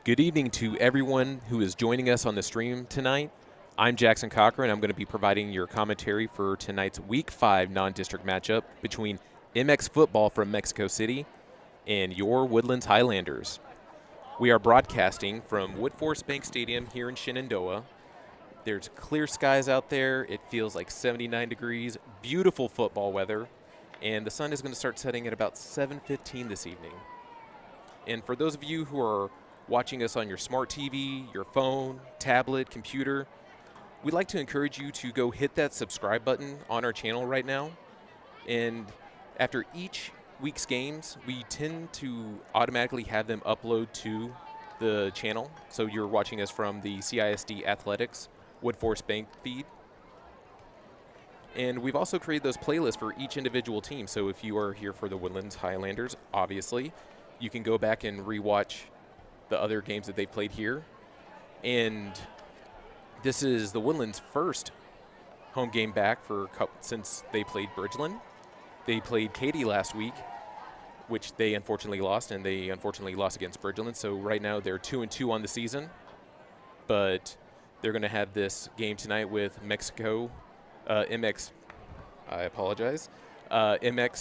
Good evening to everyone who is joining us on the stream tonight. I'm Jackson Cochran. I'm going to be providing your commentary for tonight's Week 5 non-district matchup between MX Football from Mexico City and your Woodlands Highlanders. We are broadcasting from Woodforest Bank Stadium here in Shenandoah. There's clear skies out there. It feels like 79 degrees, beautiful football weather, and the sun is going to start setting at about 7:15 this evening. And for those of you who are watching us on your smart TV, your phone, tablet, computer, we'd like to encourage you to go hit that subscribe button on our channel right now. And after each week's games, we tend to automatically have them upload to the channel. So you're watching us from the CISD Athletics Woodforest Bank feed. And we've also created those playlists for each individual team. So if you are here for the Woodlands Highlanders, obviously, you can go back and rewatch the other games that they played here. And this is the Woodlands' first home game back since they played Bridgeland. They played Katy last week, which they unfortunately lost, and they unfortunately lost against Bridgeland. So right now they're 2-2 on the season, but they're going to have this game tonight with MX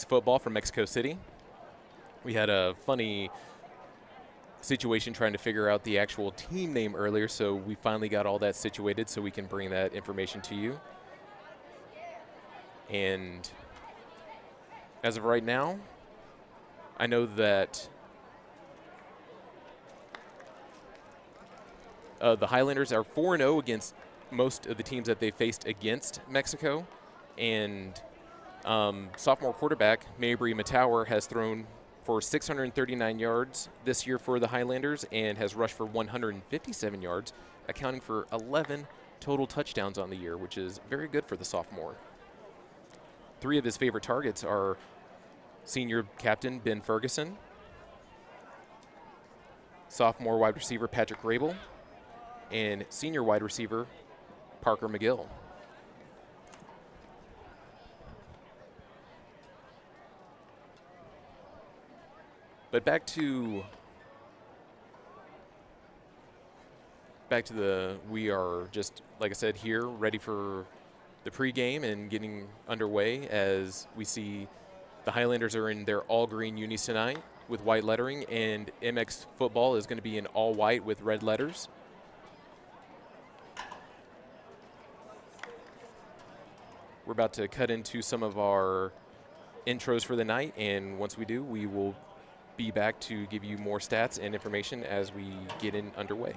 Football from Mexico City. We had a funny situation trying to figure out the actual team name earlier, so we finally got all that situated so we can bring that information to you. And as of right now, I know that the Highlanders are 4-0 against most of the teams that they faced against Mexico, and sophomore quarterback Mabry Matower has thrown for 639 yards this year for the Highlanders and has rushed for 157 yards, accounting for 11 total touchdowns on the year, which is very good for the sophomore. 3 of his favorite targets are senior captain Ben Ferguson, sophomore wide receiver Patrick Rabel, and senior wide receiver Parker McGill. But back to we are just, like I said, here ready for the pregame and getting underway as we see the Highlanders are in their all-green unis tonight with white lettering, and MX Football is going to be in all white with red letters. We're about to cut into some of our intros for the night, and once we do, we will be back to give you more stats and information as we get in underway.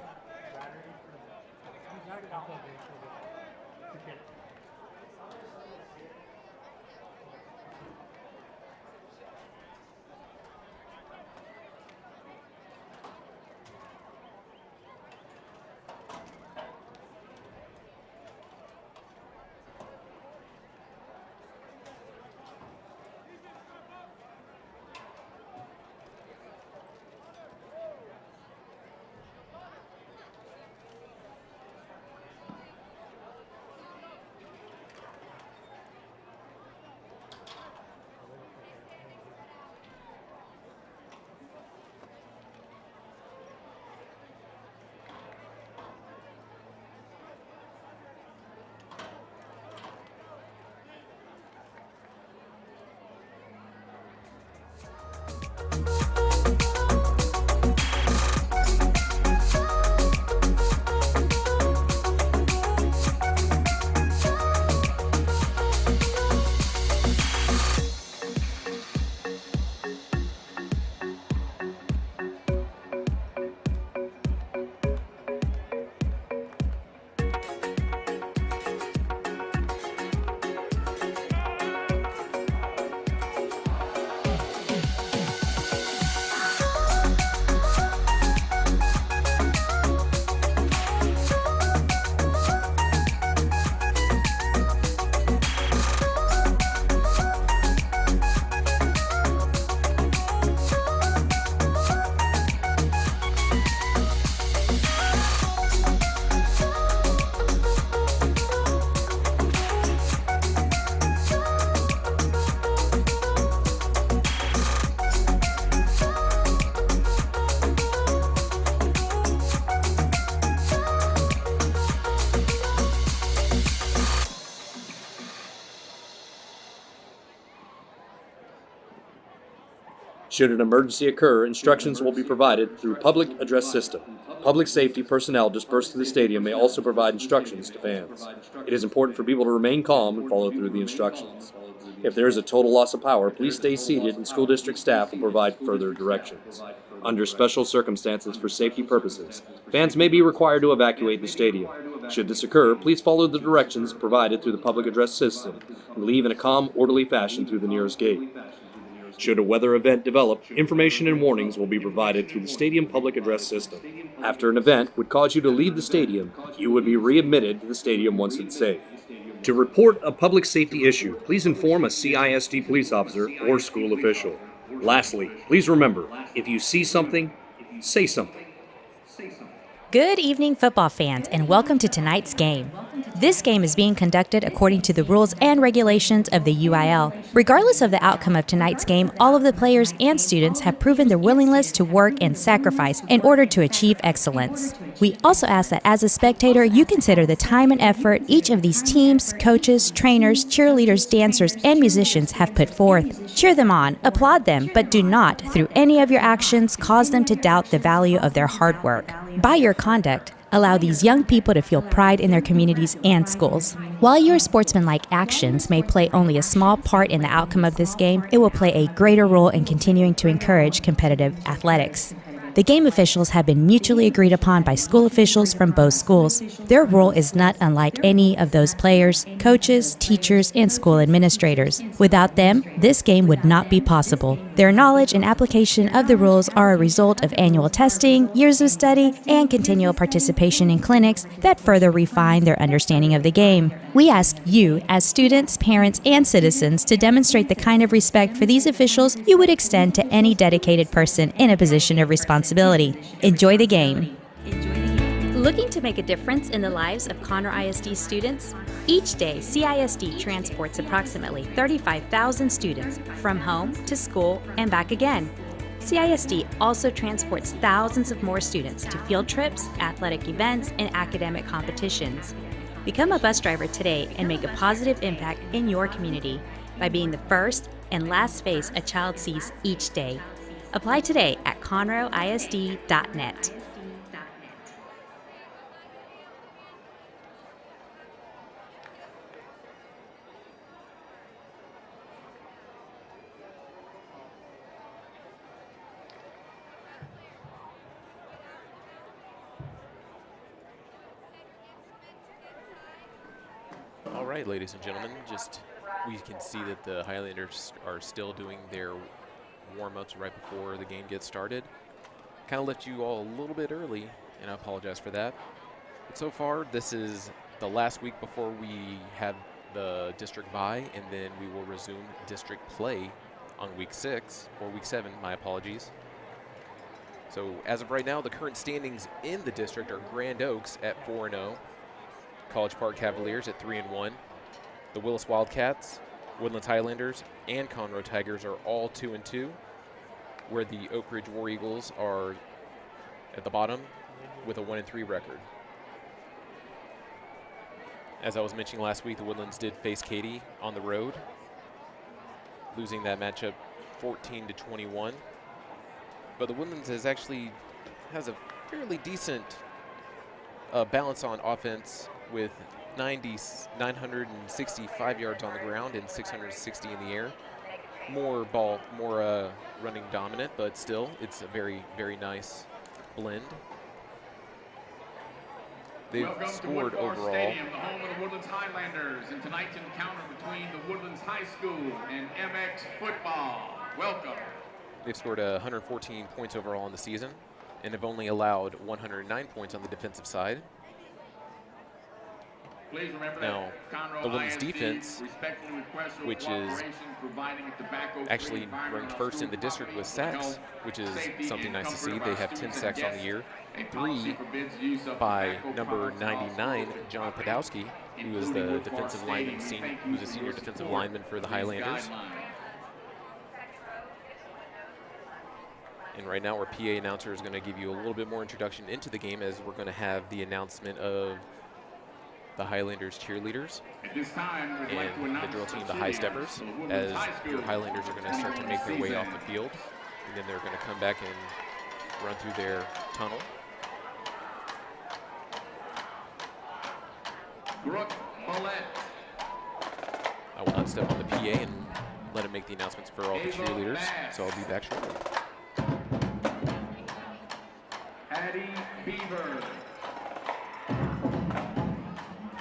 Should an emergency occur, instructions will be provided through public address system. Public safety personnel dispersed through the stadium may also provide instructions to fans. It is important for people to remain calm and follow through the instructions. If there is a total loss of power, please stay seated and school district staff will provide further directions. Under special circumstances for safety purposes, fans may be required to evacuate the stadium. Should this occur, please follow the directions provided through the public address system and leave in a calm, orderly fashion through the nearest gate. Should a weather event develop, information and warnings will be provided through the stadium public address system. After an event would cause you to leave the stadium, you would be readmitted to the stadium once it's safe. To report a public safety issue, please inform a CISD police officer or school official. Lastly, please remember, if you see something, say something. Good evening, football fans, and welcome to tonight's game. This game is being conducted according to the rules and regulations of the UIL. Regardless of the outcome of tonight's game, all of the players and students have proven their willingness to work and sacrifice in order to achieve excellence. We also ask that as a spectator, you consider the time and effort each of these teams, coaches, trainers, cheerleaders, dancers, and musicians have put forth. Cheer them on, applaud them, but do not, through any of your actions, cause them to doubt the value of their hard work. By your conduct, allow these young people to feel pride in their communities and schools. While your sportsmanlike actions may play only a small part in the outcome of this game, it will play a greater role in continuing to encourage competitive athletics. The game officials have been mutually agreed upon by school officials from both schools. Their role is not unlike any of those players, coaches, teachers, and school administrators. Without them, this game would not be possible. Their knowledge and application of the rules are a result of annual testing, years of study, and continual participation in clinics that further refine their understanding of the game. We ask you, as students, parents, and citizens, to demonstrate the kind of respect for these officials you would extend to any dedicated person in a position of responsibility. Enjoy the game. Looking to make a difference in the lives of Conroe ISD students? Each day, CISD transports approximately 35,000 students from home to school and back again. CISD also transports thousands of more students to field trips, athletic events, and academic competitions. Become a bus driver today and make a positive impact in your community by being the first and last face a child sees each day. Apply today at conroeisd.net. All right, ladies and gentlemen, we can see that the Highlanders are still doing their warm-ups right before the game gets started. Kind of left you all a little bit early, and I apologize for that. But so far, this is the last week before we have the district bye, and then we will resume district play on week 6, or week 7, my apologies. So as of right now, the current standings in the district are Grand Oaks at 4-0, College Park Cavaliers at 3-1, the Willis Wildcats, Woodlands Highlanders, and Conroe Tigers are all 2-2, where the Oak Ridge War Eagles are at the bottom with a 1-3 record. As I was mentioning last week, the Woodlands did face Katy on the road, losing that matchup 14-21. But the Woodlands has a fairly decent balance on offense with 965 yards on the ground and 660 in the air. More running dominant, but still, it's a very, very nice blend. They've scored overall. Stadium, the home of the Woodlands Highlanders, in tonight's encounter between the Woodlands High School and MX football. Welcome. They've scored 114 points overall in the season and have only allowed 109 points on the defensive side. Now, the Woodlands defense, which is actually ranked first in the district with sacks, which is something nice to see. They have 10 sacks on the year, 3 by number 99, John Podowski, who is the defensive lineman, who's a senior defensive lineman for the Highlanders. And right now, our PA announcer is going to give you a little bit more introduction into the game, as we're going to have the announcement of the Highlanders cheerleaders and the drill team, the High Steppers, as your Highlanders are going to start to make their way off the field. And then they're going to come back and run through their tunnel. Brooke Millette. I will not step on the PA and let him make the announcements for all the cheerleaders, so I'll be back shortly. Addie Beaver.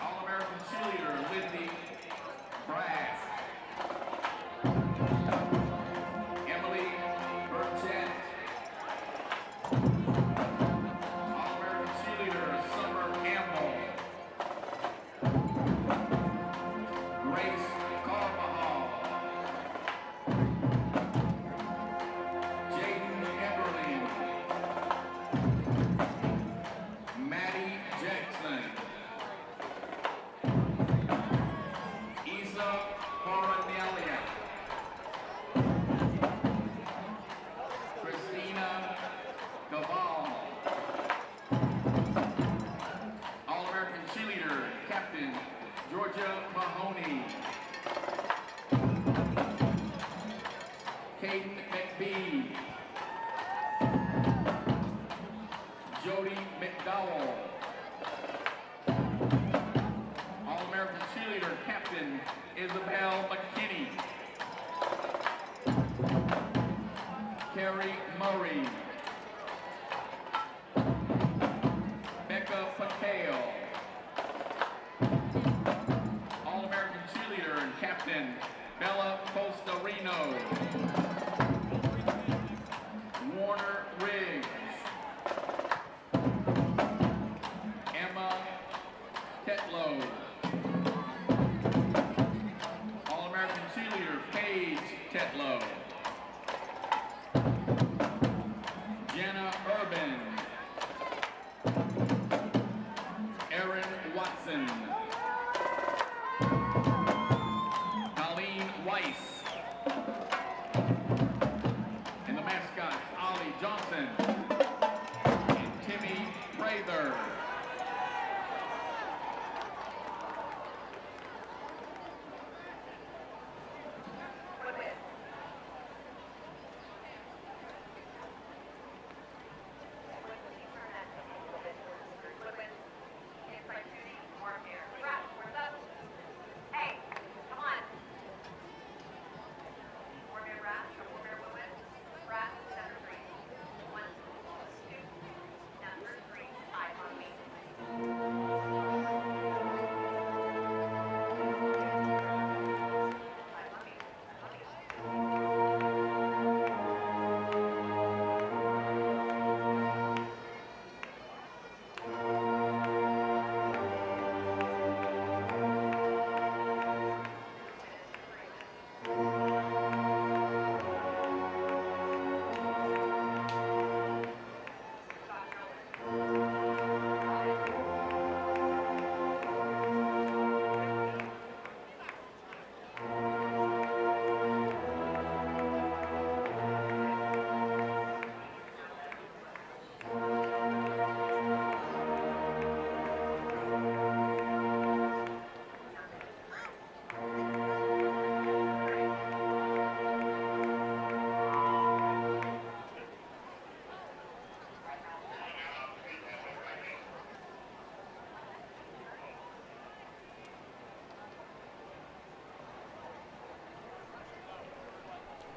All-American cheerleader Lindy Brass. Emily Burchett. All-American cheerleader Summer Campbell. Grace Carvajal. Jaden Everly. Maddie Jackson. Isa Coronelia. Christina Gaval. All-American cheerleader captain Georgia Mahoney. Caden McBee. Jody McDowell. All-American cheerleader captain Isabel McKinney. Carrie Murray. Becca Patel. All-American cheerleader and captain Bella Postarino. Warner Riggs. Emma Tetlow. All-American cheerleader Paige Tetlow. Jenna Urban. Erin Watson. Colleen Weiss. And the mascot, Ollie Johnson. And Timmy Prather. Hey, come on.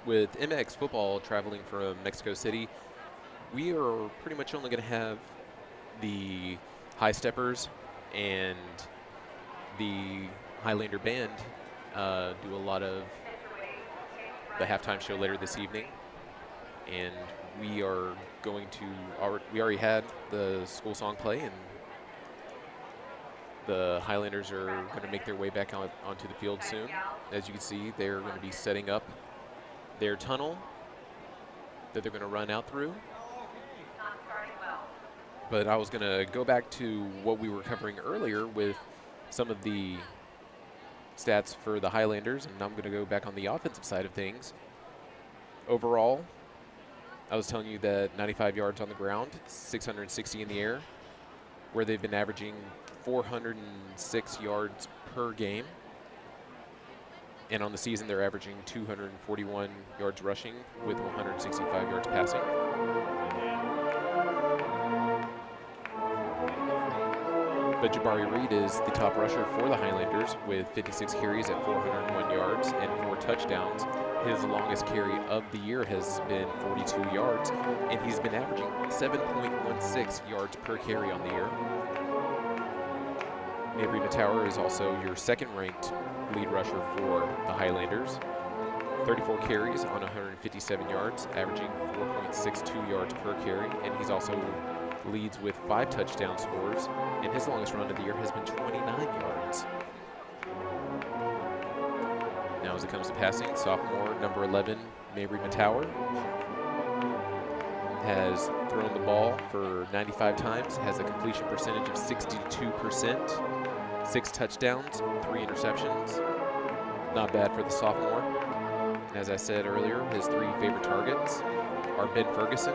with MX football traveling from Mexico City, we are pretty much only going to have the High Steppers and the Highlander band do a lot of the halftime show later this evening. And we are going to, we already had the school song play, and the Highlanders are going to make their way back onto the field soon. As you can see, they're going to be setting up their tunnel that they're going to run out through. But I was going to go back to what we were covering earlier with some of the stats for the Highlanders, and I'm going to go back on the offensive side of things. Overall, I was telling you that 95 yards on the ground, 660 in the air, where they've been averaging 406 yards per game. And on the season, they're averaging 241 yards rushing with 165 yards passing. But Jabari Reed is the top rusher for the Highlanders with 56 carries at 401 yards and 4 touchdowns. His longest carry of the year has been 42 yards, and he's been averaging 7.16 yards per carry on the year. Mabry Matower is also your second-ranked lead rusher for the Highlanders. 34 carries on 157 yards, averaging 4.62 yards per carry, and he's also leads with 5 touchdown scores, and his longest run of the year has been 29 yards. Now as it comes to passing, sophomore number 11, Mabry Matower, has thrown the ball for 95 times, has a completion percentage of 62%, 6 touchdowns, 3 interceptions. Not bad for the sophomore. And as I said earlier, his 3 favorite targets are Ben Ferguson,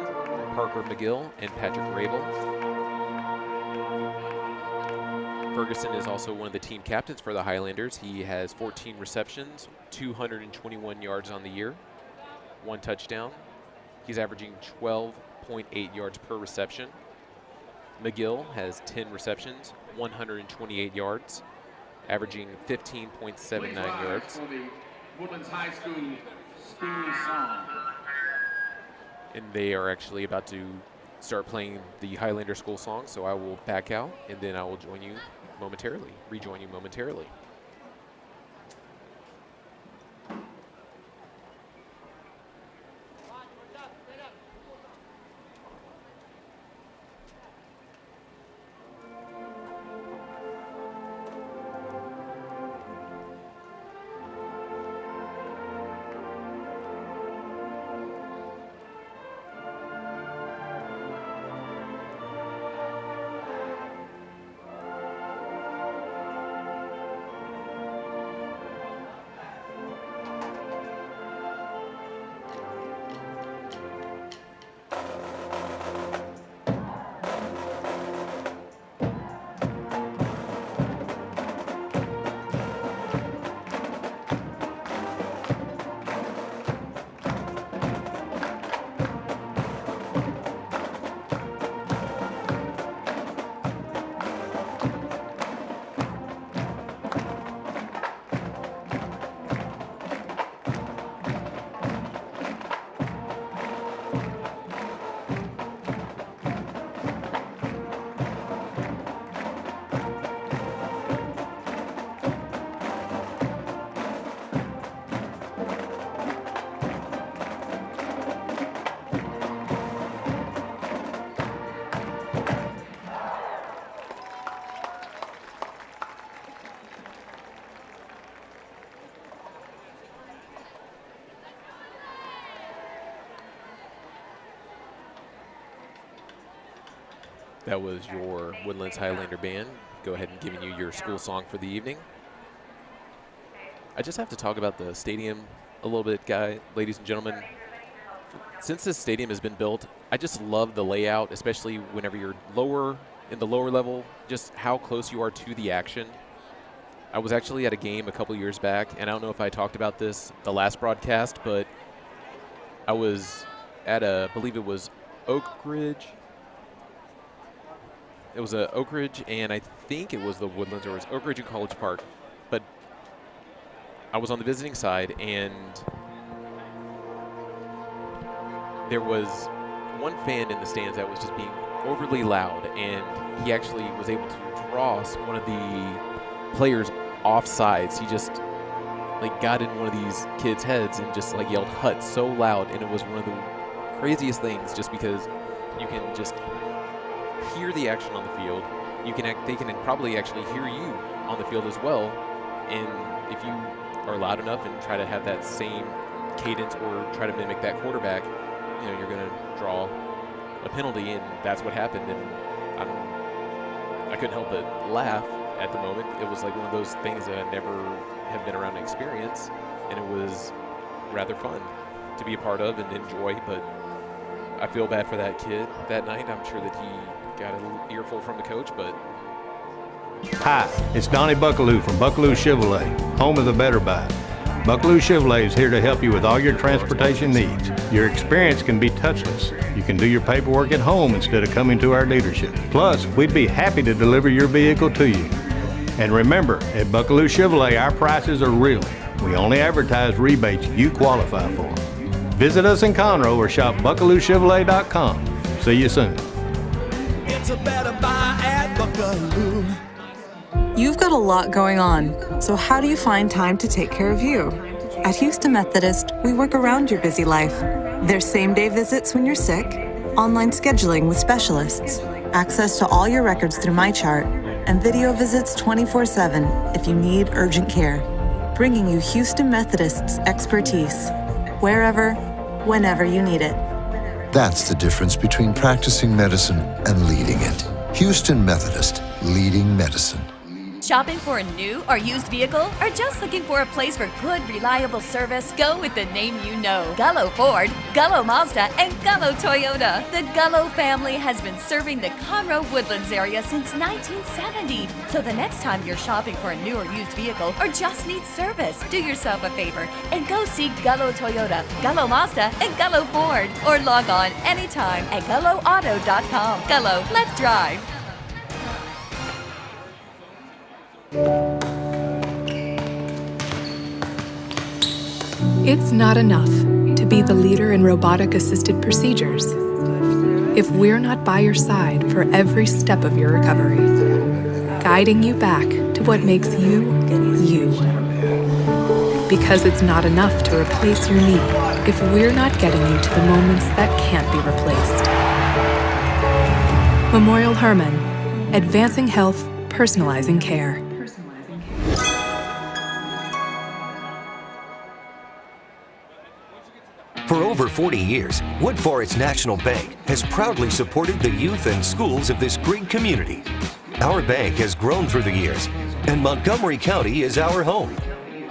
Parker McGill, and Patrick Rabel. Ferguson is also one of the team captains for the Highlanders. He has 14 receptions, 221 yards on the year, 1 touchdown. He's averaging 12.8 yards per reception. McGill has 10 receptions, 128 yards, averaging 15.79 yards. For the Woodlands High School song. And they are actually about to start playing the Highlander school song, so I will back out, and then I will rejoin you momentarily. That was your Woodlands Highlander band. Go ahead and giving you your school song for the evening. I just have to talk about the stadium a little bit, ladies and gentlemen. Since this stadium has been built, I just love the layout, especially whenever you're in the lower level, just how close you are to the action. I was actually at a game a couple years back, and I don't know if I talked about this the last broadcast, but I was at I believe it was Oak Ridge. It was Oak Ridge, and I think it was the Woodlands, or it was Oak Ridge and College Park. But I was on the visiting side, and there was one fan in the stands that was just being overly loud, and he actually was able to draw one of the players off sides. He just got in one of these kids' heads and just yelled "Hut" so loud, and it was one of the craziest things, just because you can just hear the action on the field. They can probably actually hear you on the field as well, and if you are loud enough and try to have that same cadence or try to mimic that quarterback, you're going to draw a penalty, and that's what happened. And I couldn't help but laugh at the moment. It was one of those things that I never have been around to experience, and it was rather fun to be a part of and enjoy. But I feel bad for that kid that night. I'm sure that he got a little earful from the coach, but. Hi, it's Donnie Buckaloo from Buckaloo Chevrolet, home of the Better Buy. Buckaloo Chevrolet is here to help you with all your transportation needs. Your experience can be touchless. You can do your paperwork at home instead of coming to our dealership. Plus, we'd be happy to deliver your vehicle to you. And remember, at Buckaloo Chevrolet, our prices are real. We only advertise rebates you qualify for. Visit us in Conroe or shop BuckalooChevrolet.com. See you soon. It's a better buy at Buckaloo. You've got a lot going on, so how do you find time to take care of you? At Houston Methodist, we work around your busy life. There's same-day visits when you're sick, online scheduling with specialists, access to all your records through MyChart, and video visits 24/7 if you need urgent care. Bringing you Houston Methodist's expertise, wherever, whenever you need it. That's the difference between practicing medicine and leading it. Houston Methodist, leading medicine. Shopping for a new or used vehicle? Or just looking for a place for good, reliable service? Go with the name you know. Gullo Ford, Gullo Mazda, and Gullo Toyota. The Gullo family has been serving the Conroe Woodlands area since 1970. So the next time you're shopping for a new or used vehicle or just need service, do yourself a favor and go see Gullo Toyota, Gullo Mazda, and Gullo Ford. Or log on anytime at GulloAuto.com. Gullo, let's drive. It's not enough to be the leader in robotic-assisted procedures if we're not by your side for every step of your recovery, guiding you back to what makes you, you. Because it's not enough to replace your knee if we're not getting you to the moments that can't be replaced. Memorial Hermann, advancing health, personalizing care. For over 40 years, Woodforest National Bank has proudly supported the youth and schools of this great community. Our bank has grown through the years, and Montgomery County is our home.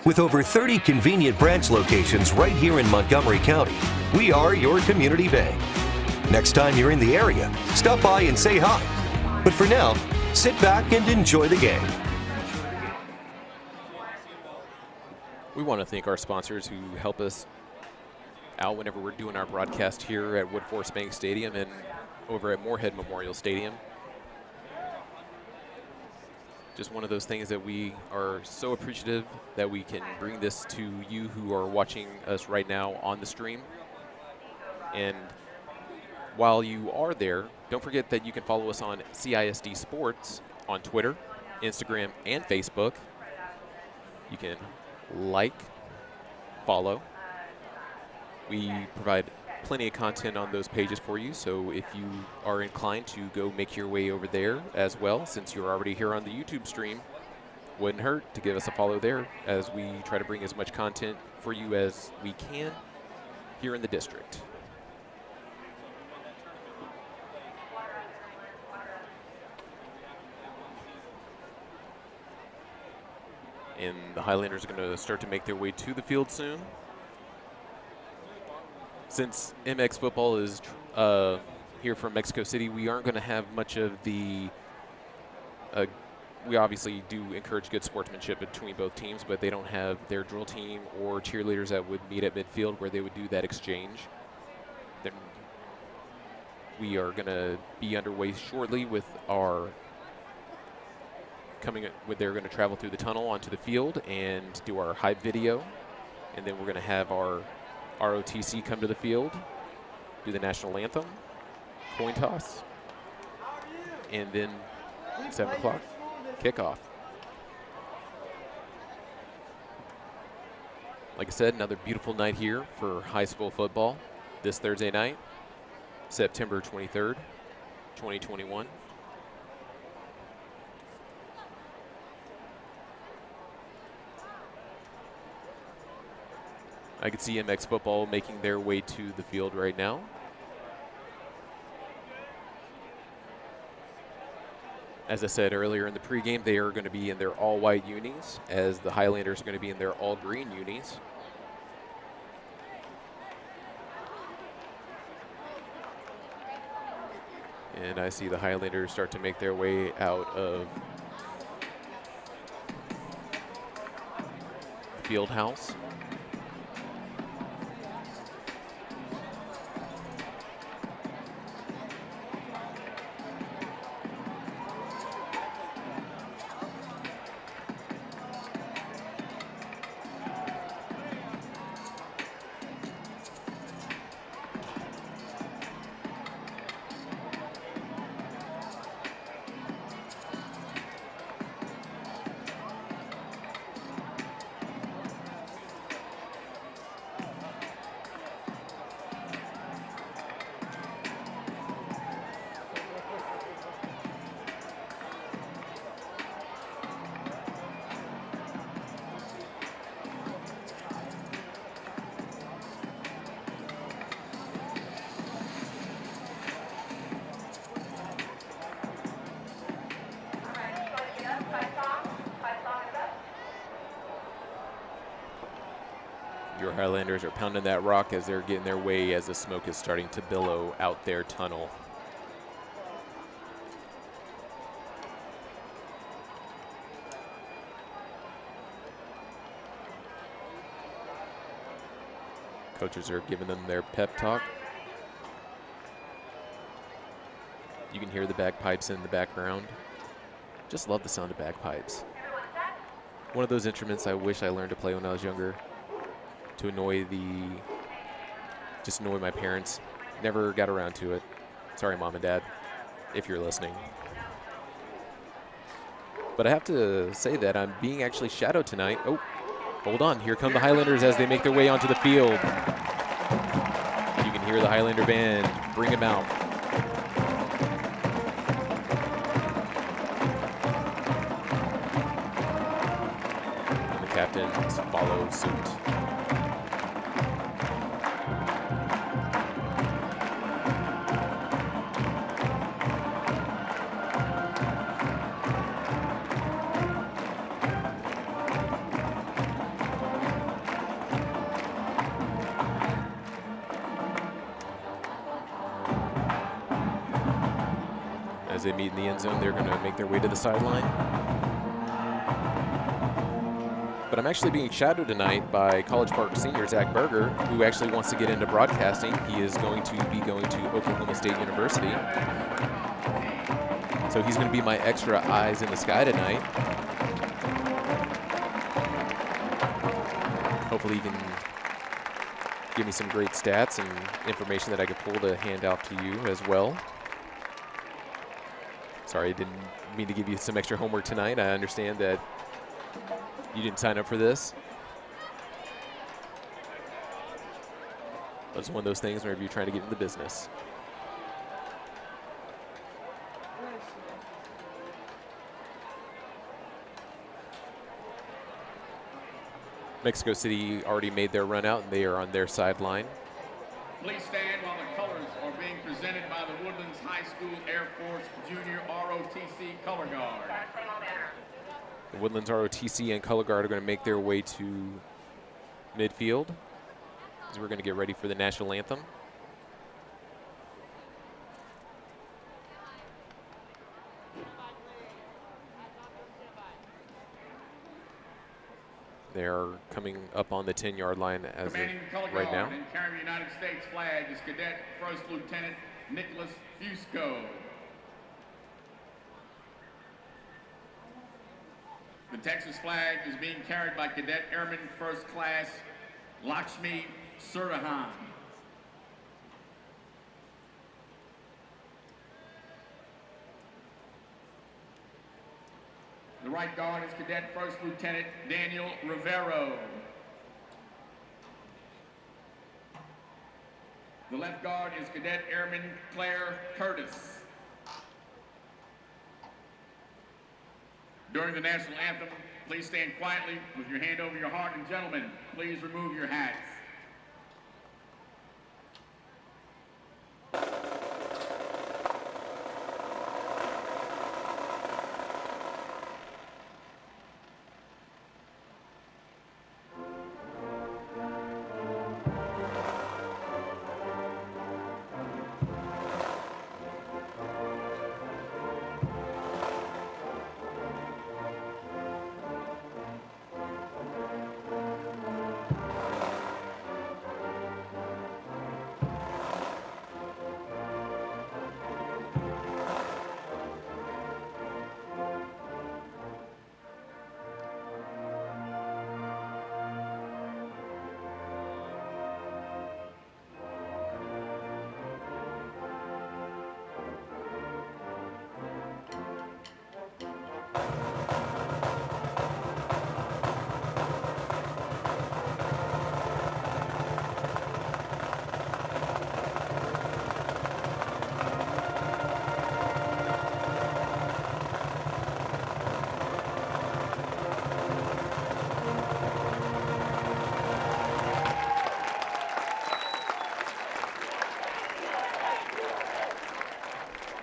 With over 30 convenient branch locations right here in Montgomery County, we are your community bank. Next time you're in the area, stop by and say hi. But for now, sit back and enjoy the game. We want to thank our sponsors who help us out whenever we're doing our broadcast here at Woodforest Bank Stadium and over at Moorhead Memorial Stadium. Just one of those things that we are so appreciative that we can bring this to you who are watching us right now on the stream. And while you are there, don't forget that you can follow us on CISD Sports on Twitter, Instagram, and Facebook. You can like, follow. We provide plenty of content on those pages for you, so if you are inclined to go make your way over there as well, since you're already here on the YouTube stream, wouldn't hurt to give us a follow there as we try to bring as much content for you as we can here in the district. And the Highlanders are going to start to make their way to the field soon. Since MX football is here from Mexico City, we aren't going to have much of the we obviously do encourage good sportsmanship between both teams, but they don't have their drill team or cheerleaders that would meet at midfield where they would do that exchange. Then we are going to be underway shortly with our they're going to travel through the tunnel onto the field and do our hype video, and then we're going to have our ROTC come to the field, do the national anthem, coin toss, and then 7 o'clock kickoff. Like I said, another beautiful night here for high school football this Thursday night, September 23rd, 2021. I can see MX football making their way to the field right now. As I said earlier in the pregame, they are going to be in their all-white unis, as the Highlanders are going to be in their all-green unis. And I see the Highlanders start to make their way out of the field house. Our Highlanders are pounding that rock as they're getting their way as the smoke is starting to billow out their tunnel. Coaches are giving them their pep talk. You can hear the bagpipes in the background. Just love the sound of bagpipes. One of those instruments I wish I learned to play when I was younger to annoy my parents. Never got around to it. Sorry, Mom and Dad, if you're listening. But I have to say that I'm being actually shadowed tonight. Oh, hold on. Here come the Highlanders as they make their way onto the field. You can hear the Highlander band. Bring them out. And the captains follow suit. As they meet in the end zone, they're going to make their way to the sideline. But I'm actually being shadowed tonight by College Park senior Zach Berger, who actually wants to get into broadcasting. He is going to be going to Oklahoma State University. So he's going to be my extra eyes in the sky tonight. Hopefully he can give me some great stats and information that I could pull to hand out to you as well. Sorry, I didn't mean to give you some extra homework tonight. I understand that you didn't sign up for this. But it's one of those things whenever you're trying to get into the business. Mexico City already made their run out, and they are on their sideline. Please stand while the colors are being presented by the Woodlands High School Air Force Junior ROTC Color Guard. The Woodlands ROTC and Color Guard are going to make their way to midfield as we're going to get ready for the national anthem. They're coming up on the 10-yard line as of right now. And carrying the United States flag is Cadet First Lieutenant Nicholas Fusco. The Texas flag is being carried by Cadet Airman First Class Lakshmi Surahan. The right guard is Cadet First Lieutenant Daniel Rivero. The left guard is Cadet Airman Claire Curtis. During the national anthem, please stand quietly with your hand over your heart, and gentlemen, please remove your hats.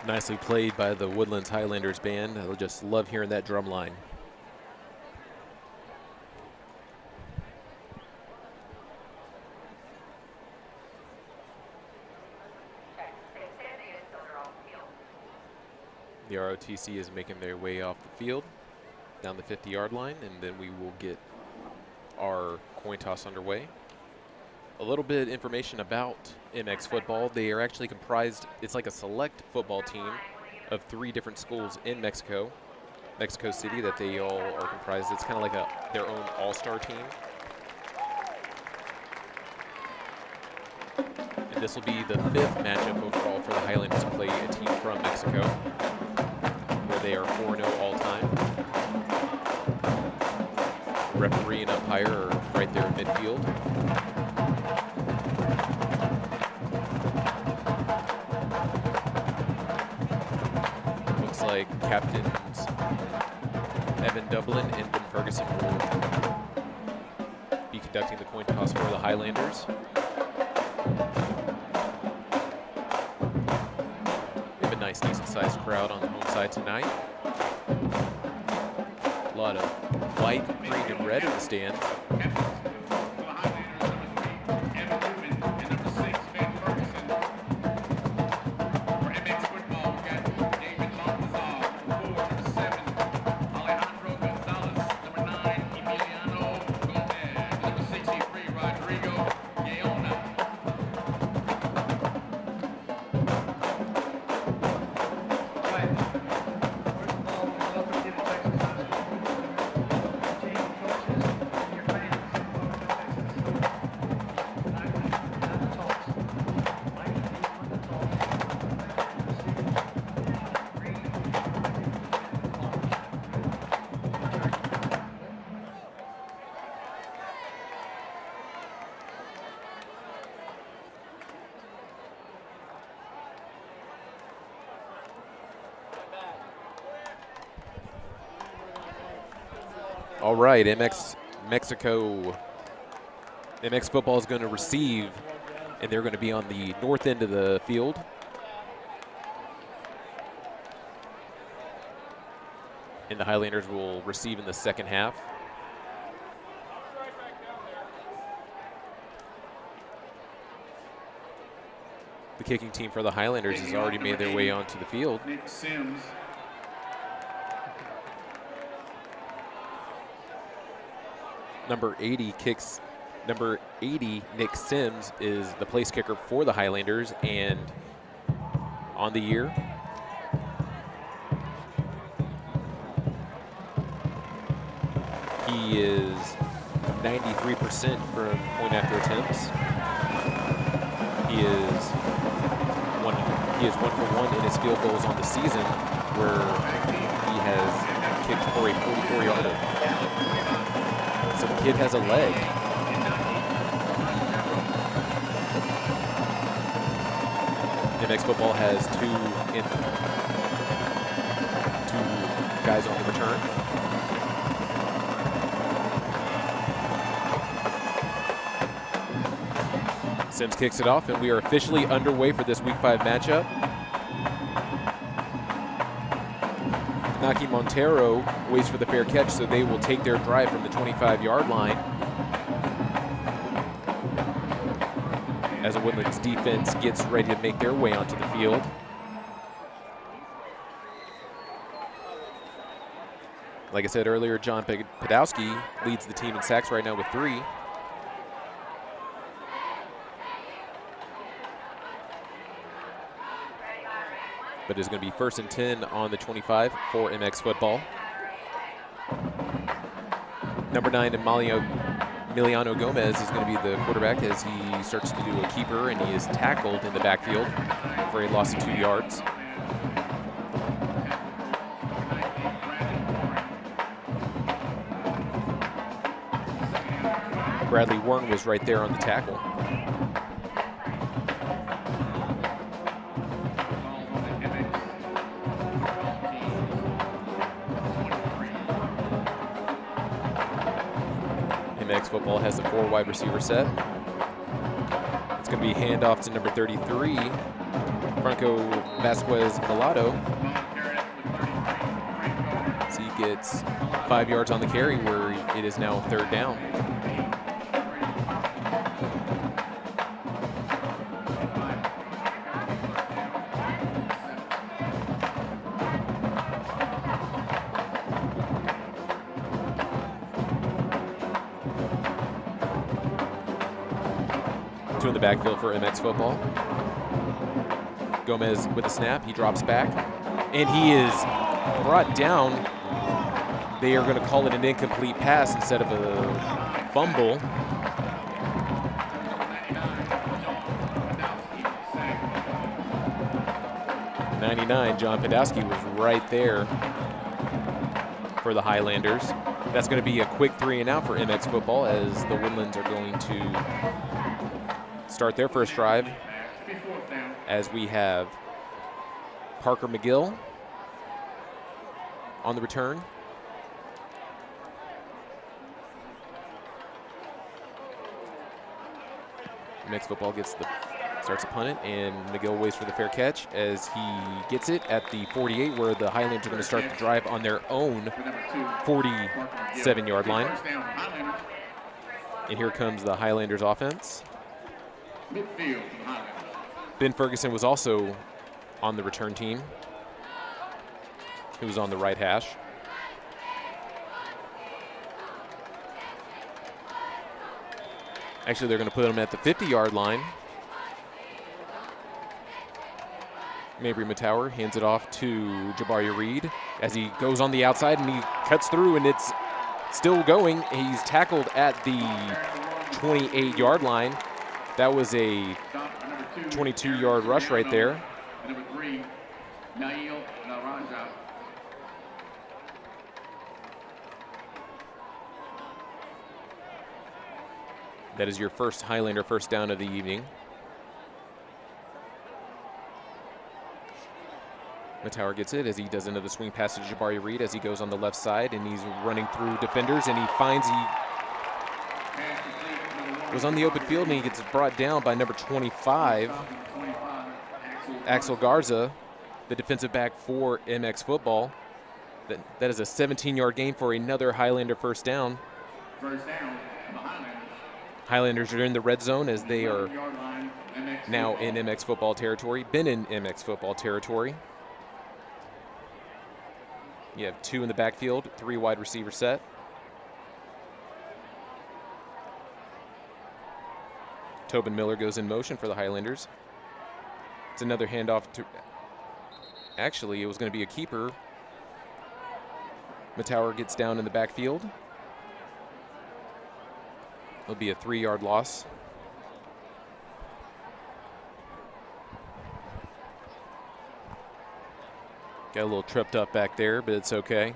Nicely played by the Woodlands Highlanders band. I just love hearing that drum line. The ROTC is making their way off the field down the 50-yard line, and then we will get our coin toss underway. A little bit of information about MX football. They are actually comprised, it's like a select football team of 3 different schools in Mexico City, that they all are comprised. It's kind of like their own all-star team. And this will be the 5th matchup overall for the Highlanders to play a team from Mexico, where they are 4-0 all-time. Referee and umpire are right there in midfield. Looks like captains Evan Dublin and Ben Ferguson will be conducting the coin toss for the Highlanders. We have a nice, decent-sized crowd on the home side tonight. A lot of white, green, and red in the stands. All right, MX football is going to receive, and they're going to be on the north end of the field. And the Highlanders will receive in the second half. The kicking team for the Highlanders has already made their way onto the field. Nick Sims. Number 80, Nick Sims, is the place kicker for the Highlanders, and on the year, he is 93% from point after attempts. He is one for one in his field goals on the season, where he has kicked for a 44-yarder. So the kid has a leg. MX football has two guys on the return. Sims kicks it off, and we are officially underway for this Week 5 matchup. Naki Montero waits for the fair catch, so they will take their drive from the 25-yard line. As the Woodlands defense gets ready to make their way onto the field. Like I said earlier, John Podowski leads the team in sacks right now with 3. But it's going to be 1st and 10 on the 25 for MX football. Number 9, Emiliano Gomez is going to be the quarterback as he starts to do a keeper, and he is tackled in the backfield for a loss of 2 yards. Bradley Warren was right there on the tackle. MX football has a 4 wide receiver set. It's going to be handoff to number 33, Franco Vasquez Milado. So he gets 5 yards on the carry, where it is now 3rd down. in the backfield for MX football. Gomez with the snap. He drops back. And he is brought down. They are going to call it an incomplete pass instead of a fumble. '99, John Podolsky was right there for the Highlanders. That's going to be a quick 3 and out for MX football as the Woodlands are going to start their first drive as we have Parker McGill on the return. MX football starts to punt it, and McGill waits for the fair catch as he gets it at the 48, where the Highlanders are going to start the drive on their own 47-yard line. And here comes the Highlanders offense. Ben Ferguson was also on the return team. He was on the right hash. Actually, they're going to put him at the 50-yard line. Mabry Matower hands it off to Jabari Reed as he goes on the outside, and he cuts through, and it's still going. He's tackled at the 28-yard line. That was a 22-yard rush right there. Number 3, Nail Naraja. That is your first Highlander first down of the evening. Matower gets it as he does another swing pass to Jabari Reed as he goes on the left side, and he's running through defenders, and he finds he was on the open field, and he gets brought down by number 25, Axel Garza, the defensive back for MX football. That is a 17-yard gain for another Highlander first down. First down, the Highlanders. Highlanders are in the red zone as they are now in MX football territory, been in MX football territory. You have 2 in the backfield, 3 wide receiver set. Tobin Miller goes in motion for the Highlanders. It's another handoff to, actually, it was going to be a keeper. Matower gets down in the backfield. It'll be a 3-yard loss. Got a little tripped up back there, but it's okay.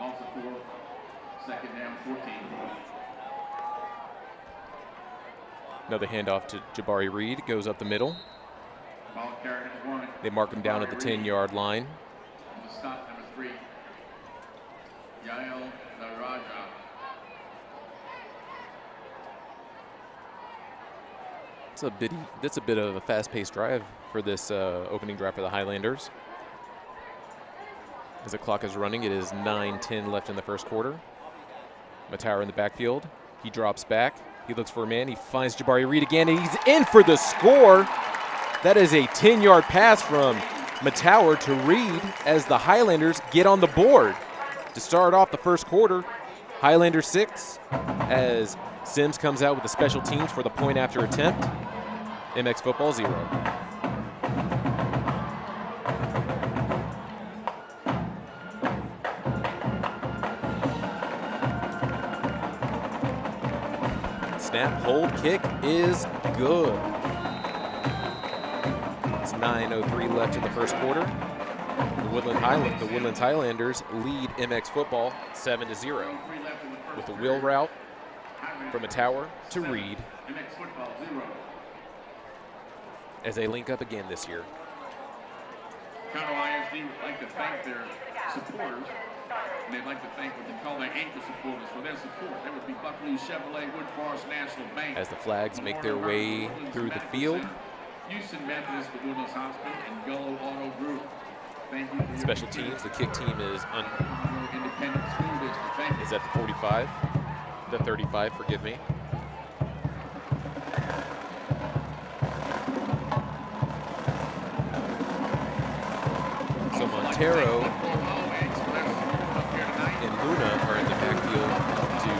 Loss of 4, second down, 14. Another handoff to Jabari Reed, goes up the middle. Ball carried at 1. They mark him down at the 10-yard line. On the stop, number 3, Yael Naraja. That's a bit of a fast-paced drive for this opening drive for the Highlanders. As the clock is running, it is 9:10 left in the first quarter. Matower in the backfield. He drops back. He looks for a man. He finds Jabari Reed again, and he's in for the score. That is a 10-yard pass from Matower to Reed as the Highlanders get on the board to start off the first quarter. Highlanders 6 as Sims comes out with the special teams for the point after attempt. MX football 0. Snap, hold, kick is good. It's 9:03 left in the first quarter. The Woodlands Highlanders lead MX football 7-0 with a wheel route from Matower to Reed as they link up again this year. Conroe ISD would like to thank their supporters, and they'd like to thank what they call their anchor supporters for their support. That would be Buckley Chevrolet, Wood Forest National Bank. As the flags make their way through the field. Houston Methodist, the Woodlands Hospital, and Gullo Auto Group. Thank you for your Special teams, the kick team is Independent School District. Thank you. is at the 45, the 35, forgive me. So Montero and Luna are in the backfield to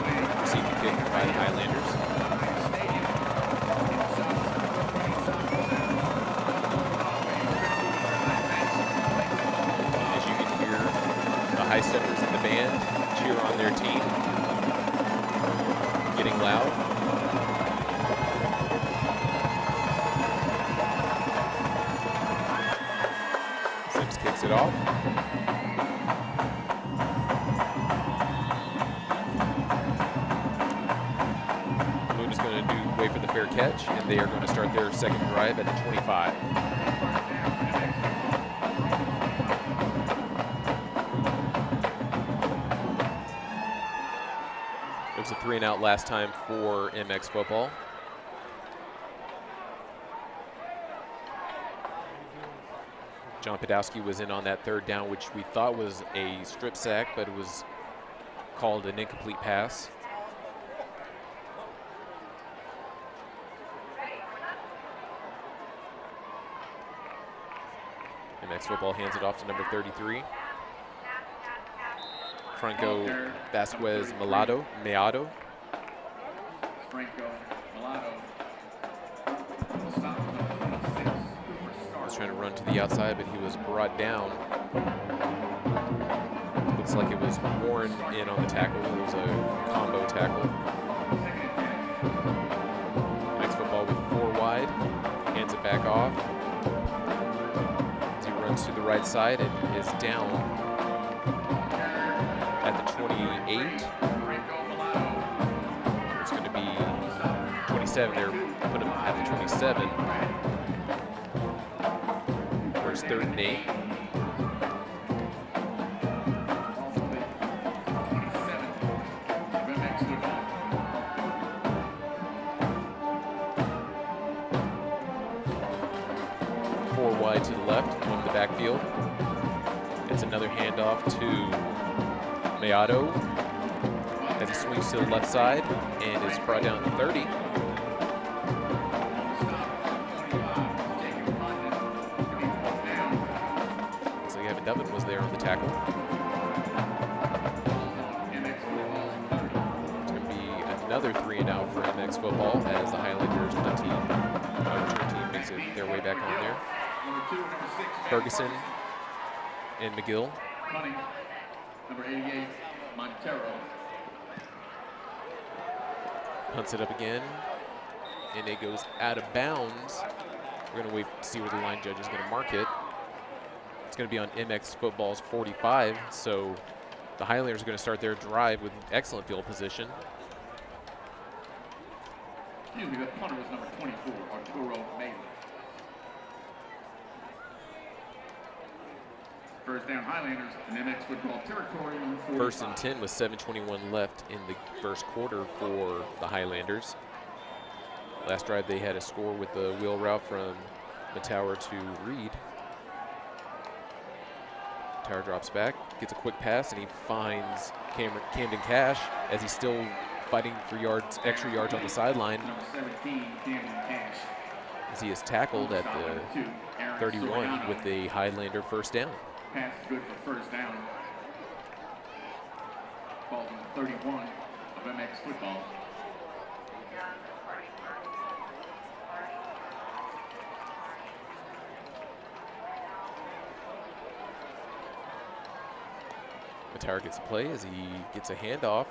high steppers in the band cheer on their team, getting loud. Sims kicks it off. Moon is going to wait for the fair catch, and they are going to start their second drive at the 25. It was a 3-and-out last time for MX football. John Podolsky was in on that third down, which we thought was a strip sack, but it was called an incomplete pass. MX football hands it off to number 33. Franco Vasquez Meado. Was trying to run to the outside, but he was brought down. Looks like it was Warren in on the tackle. It was a combo tackle. MX football with 4 wide. Hands it back off. As he runs to the right side and is down at the 28. It's going to be 27. They're putting him at the 27. First 3rd and 8. Four wide to the left, one in the backfield. It's another handoff to Meado as he swings to the left side and is brought down to 30. Looks like Evan Dubbin was there on the tackle. It's going to be another 3-and-out for MX football as the Highlanders return team makes it their way back on there. Ferguson and McGill. Number 88, Montero. Punts it up again, and it goes out of bounds. We're going to wait to see where the line judge is going to mark it. It's going to be on MX football's 45, so the Highlanders are going to start their drive with excellent field position. Excuse me, that punter was number 24, Arturo Bailey. First down, Highlanders in MX football territory. 1st and 10 with 7:21 left in the first quarter for the Highlanders. Last drive they had a score with the wheel route from Matower to Reed. Matower drops back, gets a quick pass, and he finds Camden Cash as he's still fighting for yards, extra yards on the sideline. Number 17, Camden Cash. As he is tackled at the 31 with the Highlander first down. Pass is good for first down. Ball on 31 of MX football. Matower gets a play as he gets a handoff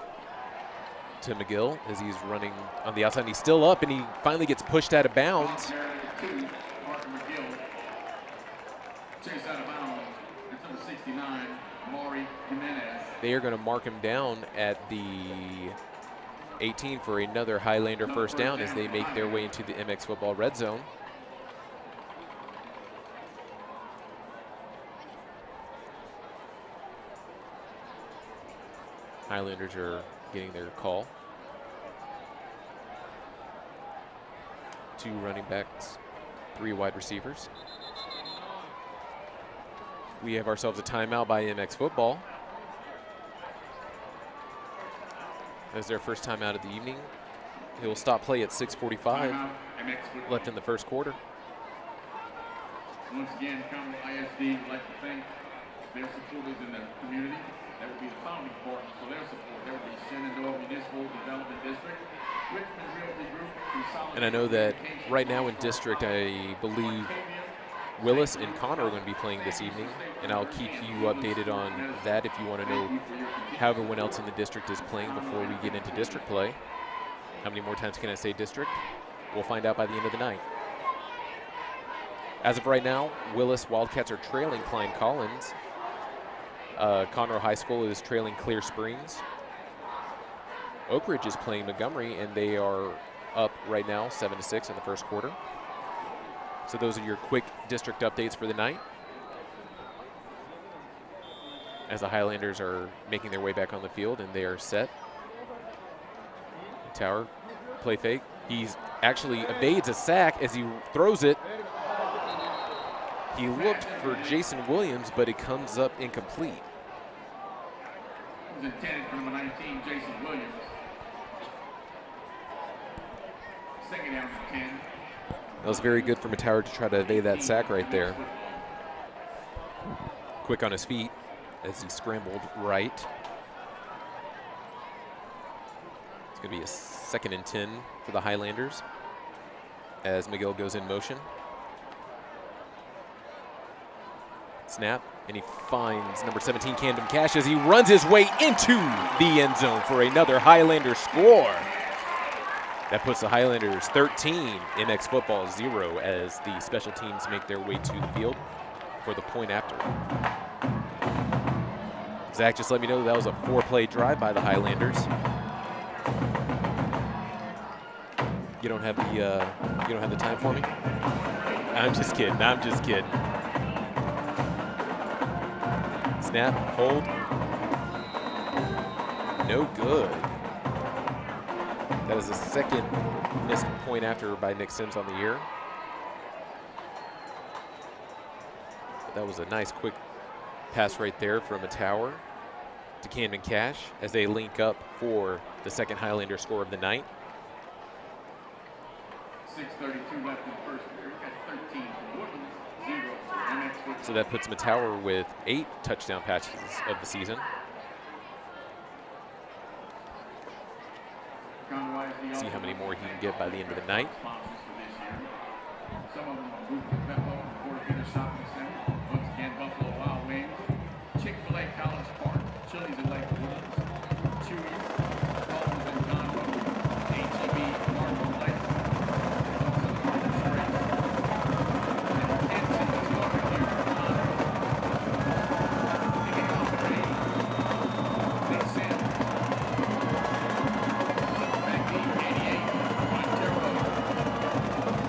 to McGill as he's running on the outside. And he's still up, and he finally gets pushed out of bounds. Chase out of bounds. It's number 69, Maury Jimenez. They are going to mark him down at the 18 for another Highlander first down as they make their way into the MX football red zone. Highlanders are getting their call. 2 running backs, 3 wide receivers. We have ourselves a timeout by MX football. That's their first timeout of the evening. He'll stop play at 6:45 left in the first quarter. Once again, Common ISD would like to thank their supporters in the community. That would be the founding partners for their support. There would be Shenandoah Municipal Development District, Richmond Realty Group, and I know that right now in district, I believe Willis and Connor are going to be playing this evening, and I'll keep you updated on that if you want to know how everyone else in the district is playing before we get into district play. How many more times can I say district? We'll find out by the end of the night. As of right now, Willis Wildcats are trailing Klein Collins. Conroe High School is trailing Clear Springs. Oak Ridge is playing Montgomery, and they are up right now 7-6 in the first quarter. So those are your quick district updates for the night, as the Highlanders are making their way back on the field, and they are set. Tower, play fake. He's actually evades a sack as he throws it. He looked for Jason Williams, but it comes up incomplete. It was intended for number 19, Jason Williams. Second down for 10. That was very good for Tower to try to evade that sack right there. Quick on his feet as he scrambled right. It's going to be a 2nd and 10 for the Highlanders as Miguel goes in motion. Snap, and he finds number 17, Camden Cash, as he runs his way into the end zone for another Highlander score. That puts the Highlanders 13, MX Football 0, as the special teams make their way to the field for the point after. Zach just let me know that was a 4-play drive by the Highlanders. You don't have the time for me? I'm just kidding. I'm just kidding. Snap, hold. No good. That is the 2nd missed point after by Nick Sims on the year. But that was a nice quick pass right there from a Tower to Camden Cash as they link up for the 2nd Highlander score of the night. 6:32 left in the first quarter. We got 13 for Woodlands, 0 for MX Football. So that puts Tower with 8 touchdown passes of the season. See how many more he can get by the end of the night. Some of them are moved to Bethel, Porter Shopping Center. Once again, Buffalo Wild Wings, Chick-fil-A College Park, Chili's and Lake Woodlands, Chewy's, Homes and Conroe, H-E-B, Marble Lake, also Marble Springs, and Anthem is over here for Conroe. Kicking off the game, Nick Sims.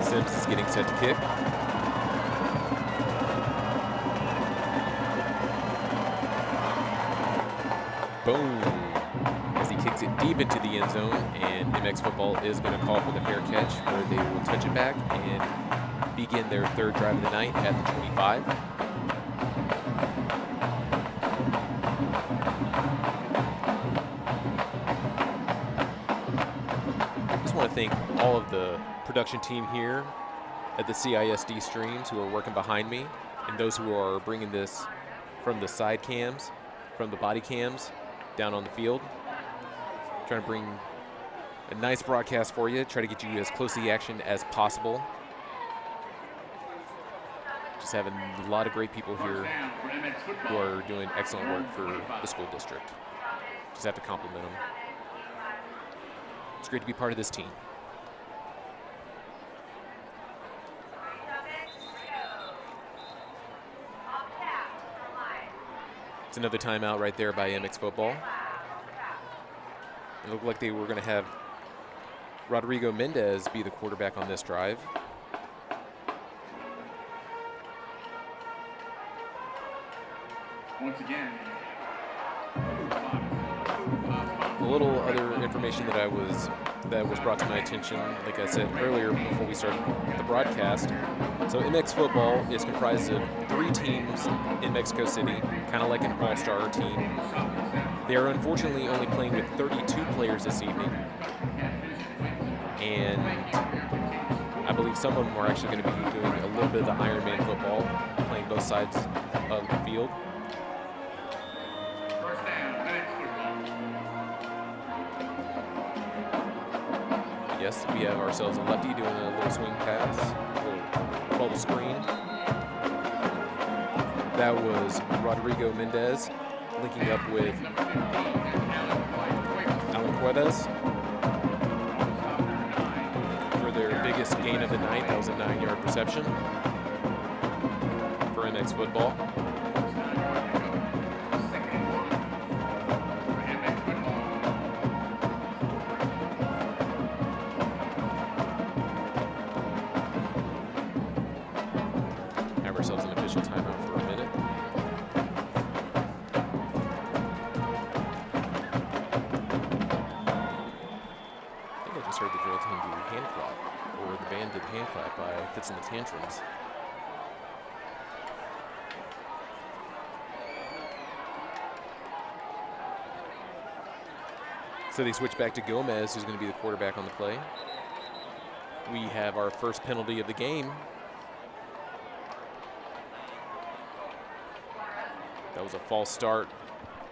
Sims is getting set to kick. Boom. As he kicks it deep into the end zone, and MX Football is going to call for the fair catch, where they will touch it back and begin their 3rd drive of the night at the 25. Just want to thank all of the production team here at the CISD streams who are working behind me, and those who are bringing this from the side cams, from the body cams, down on the field. Trying to bring a nice broadcast for you, try to get you as close to the action as possible. Just having a lot of great people here who are doing excellent work for the school district. Just have to compliment them. It's great to be part of this team. It's another timeout right there by MX Football. It looked like they were going to have Rodrigo Mendez be the quarterback on this drive. Once again, A little other information that was brought to my attention, like I said earlier before we started the broadcast. So MX Football is comprised of 3 teams in Mexico City, kind of like an all-star team. They are unfortunately only playing with 32 players this evening, and I believe some of them are actually going to be doing a little bit of the Ironman football, playing both sides of the field. Yes, we have ourselves a lefty doing a little swing pass, a little bubble screen. That was Rodrigo Mendez linking up with Alan Cuevas for their biggest gain of the night. That was a 9-yard reception for MX football. Have ourselves an official timeout for a minute. I think I just heard the drill team do hand clap, or the band did hand clap by Fits in the Tantrums. So they switch back to Gomez, who's going to be the quarterback on the play. We have our first penalty of the game. That was a false start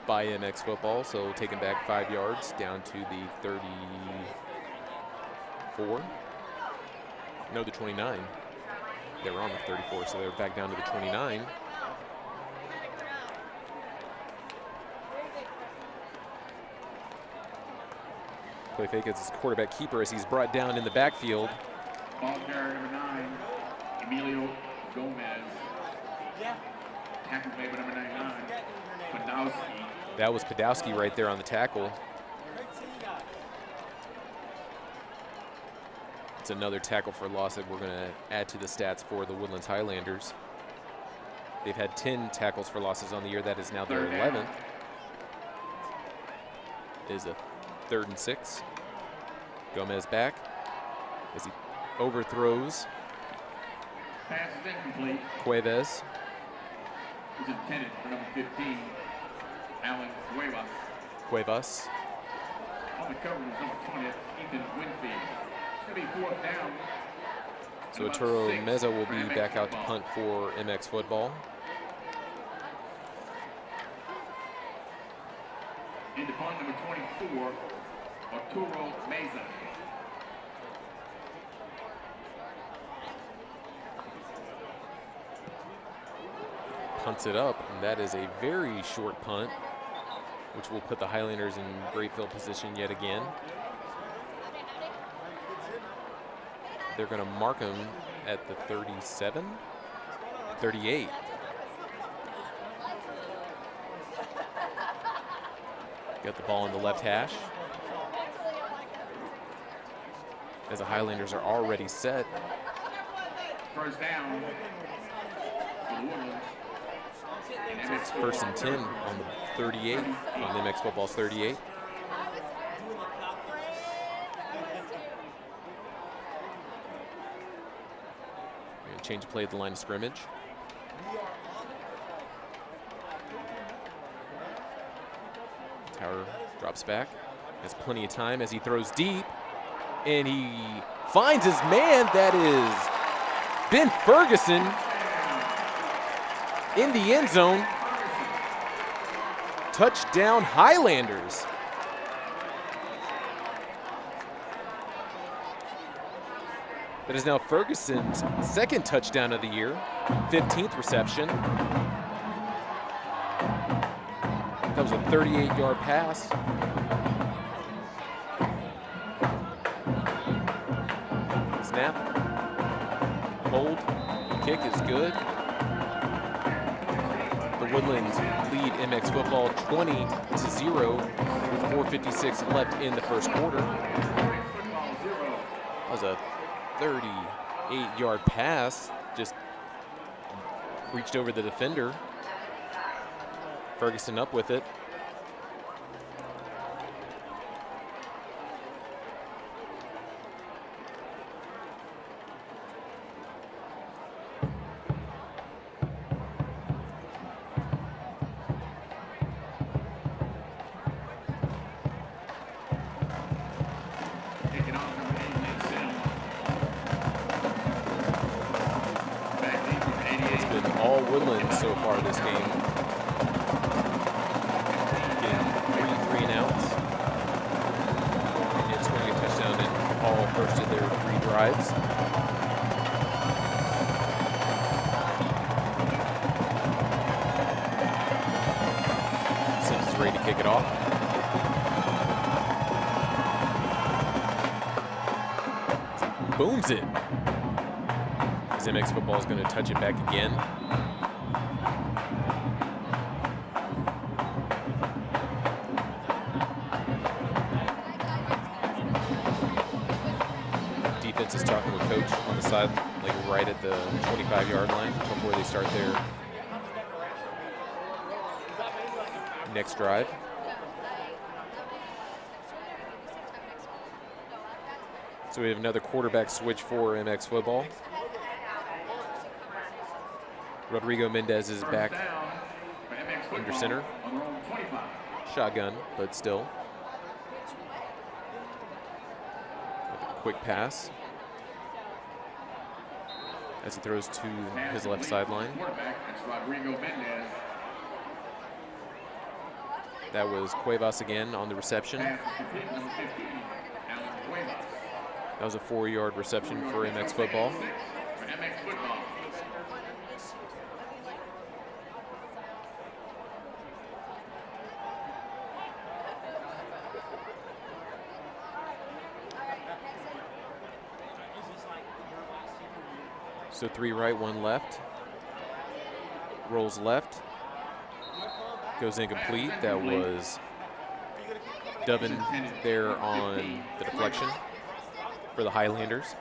by MX football, so taken back 5 yards down to the 34. No, the 29. They were on the 34, so they were back down to the 29. Play fake as his quarterback keeper as he's brought down in the backfield. Ball carrier number 9, Emilio Gomez. Tackle made by number 99, Podowski. That was Podowski right there on the tackle. It's another tackle for loss that we're going to add to the stats for the Woodlands Highlanders. They've had 10 tackles for losses on the year. That is now their 11th. It is a 3rd and 6. Gomez back as he overthrows Pass is incomplete. Cuevas. Is intended for number 15, Alan Cuevas. Cuevas. On the cover is number 20, Ethan Winfield. It's going to be 4th down. So Arturo Meza will be back out to punt for MX football. Into punt number 24, Arturo Meza. Punts it up, and that is a very short punt, which will put the Highlanders in great field position yet again. They're going to mark him at the 37, 38. Got the ball in the left hash. As the Highlanders are already set. First down for the Woodlands. So it's 1st and 10 on the 38, on MX football's 38. We're going to change play at the line of scrimmage. Tower drops back, has plenty of time as he throws deep, and he finds his man. That is Ben Ferguson in the end zone. Touchdown Highlanders. That is now Ferguson's 2nd touchdown of the year, 15th reception. That was a 38-yard pass. Snap, hold, kick is good. The Woodlands lead MX football 20-0 with 4:56 left in the first quarter. That was a 38-yard pass, just reached over the defender. Ferguson up with it. It's been all Woodlands so far this game. Three and outs. And it's going to get a touchdown in all first of their 3 drives. ready to kick it off. Booms it. As MX football is going to touch it back again. Defense is talking with coach on the side, like right at the 25-yard line before they start their next drive. So we have another quarterback switch for MX football. Rodrigo Mendez is back under center. Shotgun, but still. Quick pass as he throws to his left sideline. That was Cuevas again on the reception. That was a 4-yard reception for MX football. So 3 right, 1 left. Rolls left. Goes incomplete. That was Dubin there on the deflection for the Highlanders.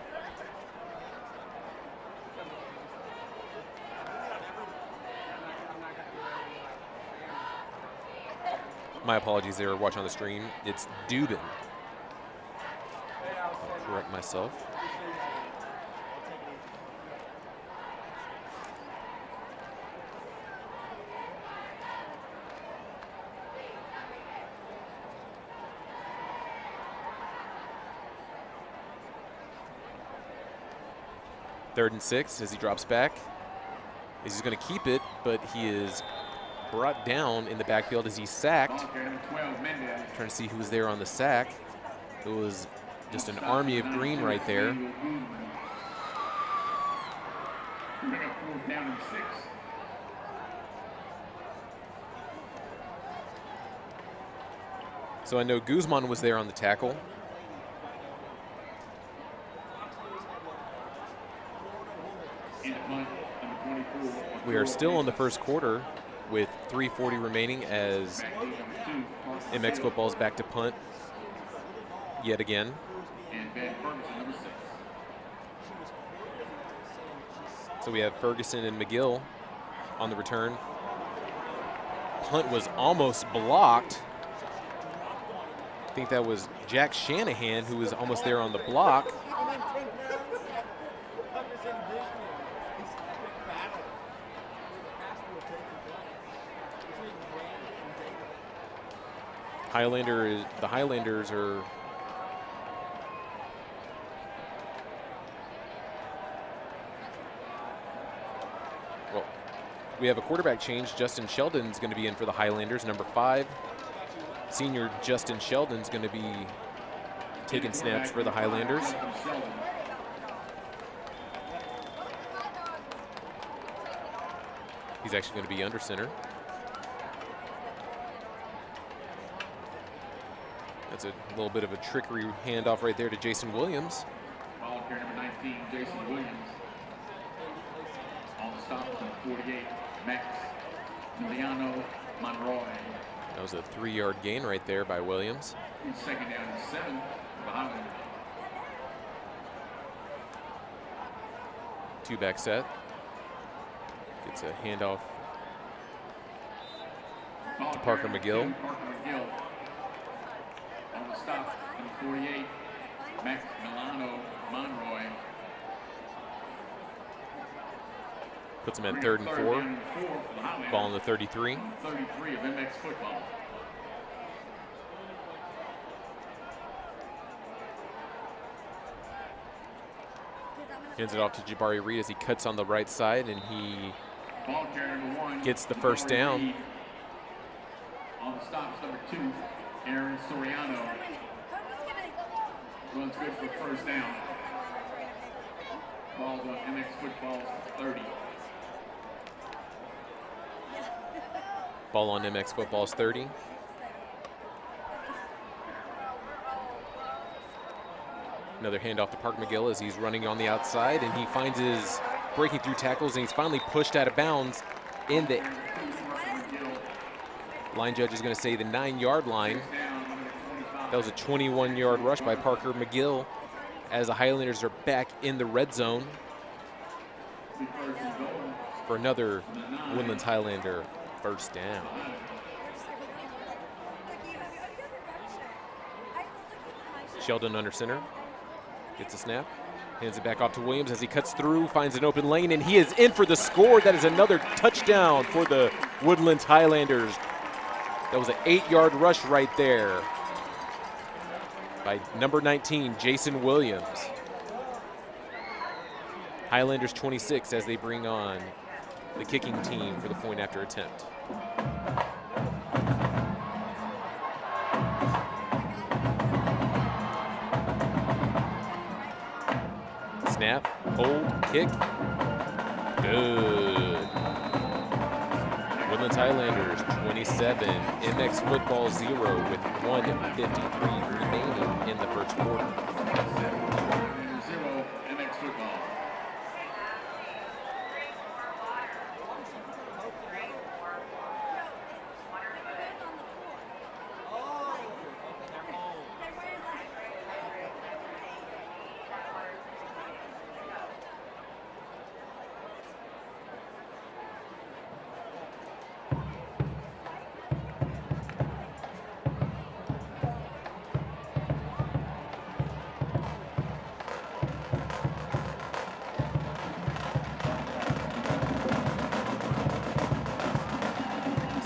My apologies there, watching on the stream. It's Dubin. I'll correct myself. Third and 6 as he drops back. He's going to keep it, but he is brought down in the backfield as he's sacked. Trying to see who's there on the sack. It was just an army of green right there. So I know Guzman was there on the tackle. We are still in the first quarter with 3:40 remaining as MX football is back to punt yet again. So we have Ferguson and McGill on the return. Punt was almost blocked. I think that was Jack Shanahan who was almost there on the block. The Highlanders are well, we have a quarterback change. Justin Sheldon's going to be in for the Highlanders. Number 5, senior Justin Sheldon's going to be taking snaps for the Highlanders. He's actually going to be under center. That's a little bit of a trickery handoff right there to Jason Williams. Ball carrier number 19, Jason Williams. On the stop, number 48, Max Emiliano Monroy. That was a 3-yard gain right there by Williams. Second down and 7 for the Highlanders. 2-back set. It's a handoff to Parker McGill. On the stop, number 48, Max Milano Monroy. Puts him at 3rd and 4. Ball on the 33. 33 of MX football. Hands it off to Jabari Reed as he cuts on the right side, and he gets the first down. On the stops, number 2, Aaron Soriano. Runs good for first down. Ball's on MX football's 30. Ball on MX football's 30. Another handoff to Parker McGill as he's running on the outside, and he finds his breaking through tackles, and he's finally pushed out of bounds in the line judge is going to say the 9-yard line. That was a 21-yard rush by Parker McGill as the Highlanders are back in the red zone for another Woodlands Highlander first down. Sheldon under center, gets a snap, hands it back off to Williams as he cuts through, finds an open lane, and he is in for the score. That is another touchdown for the Woodlands Highlanders. That was an 8-yard rush right there by number 19, Jason Williams. Highlanders 26 as they bring on the kicking team for the point after attempt. Snap, hold, kick, good. Woodlands Highlanders 27, MX Football 0 with 1:53 remaining in the first quarter. 0, MX Football.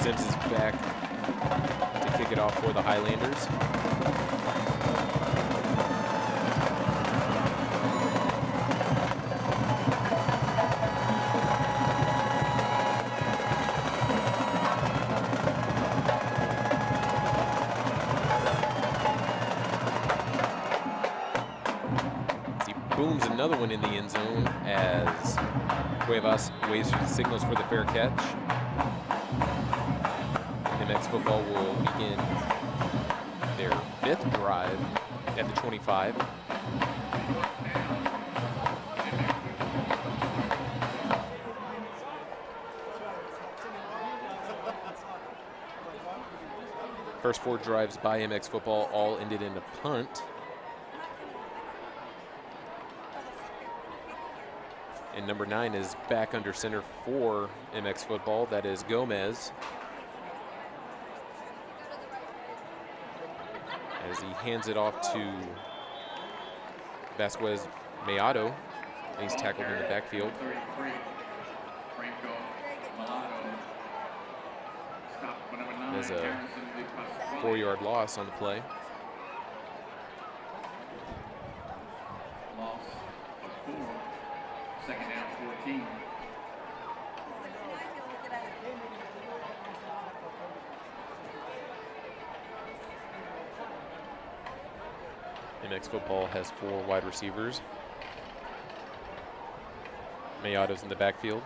Sims is back to kick it off for the Highlanders. He booms another one in the end zone as Cuevas waves signals for the fair catch. MX Football will begin their 5th drive at the 25. First 4 drives by MX Football all ended in a punt. And number 9 is back under center for MX Football. That is Gomez. As he hands it off to Vasquez Mayado. He's tackled in the backfield. There's a 4-yard loss on the play. Loss of 4. Second down, 14. MX Football has 4 wide receivers. Mayado's in the backfield.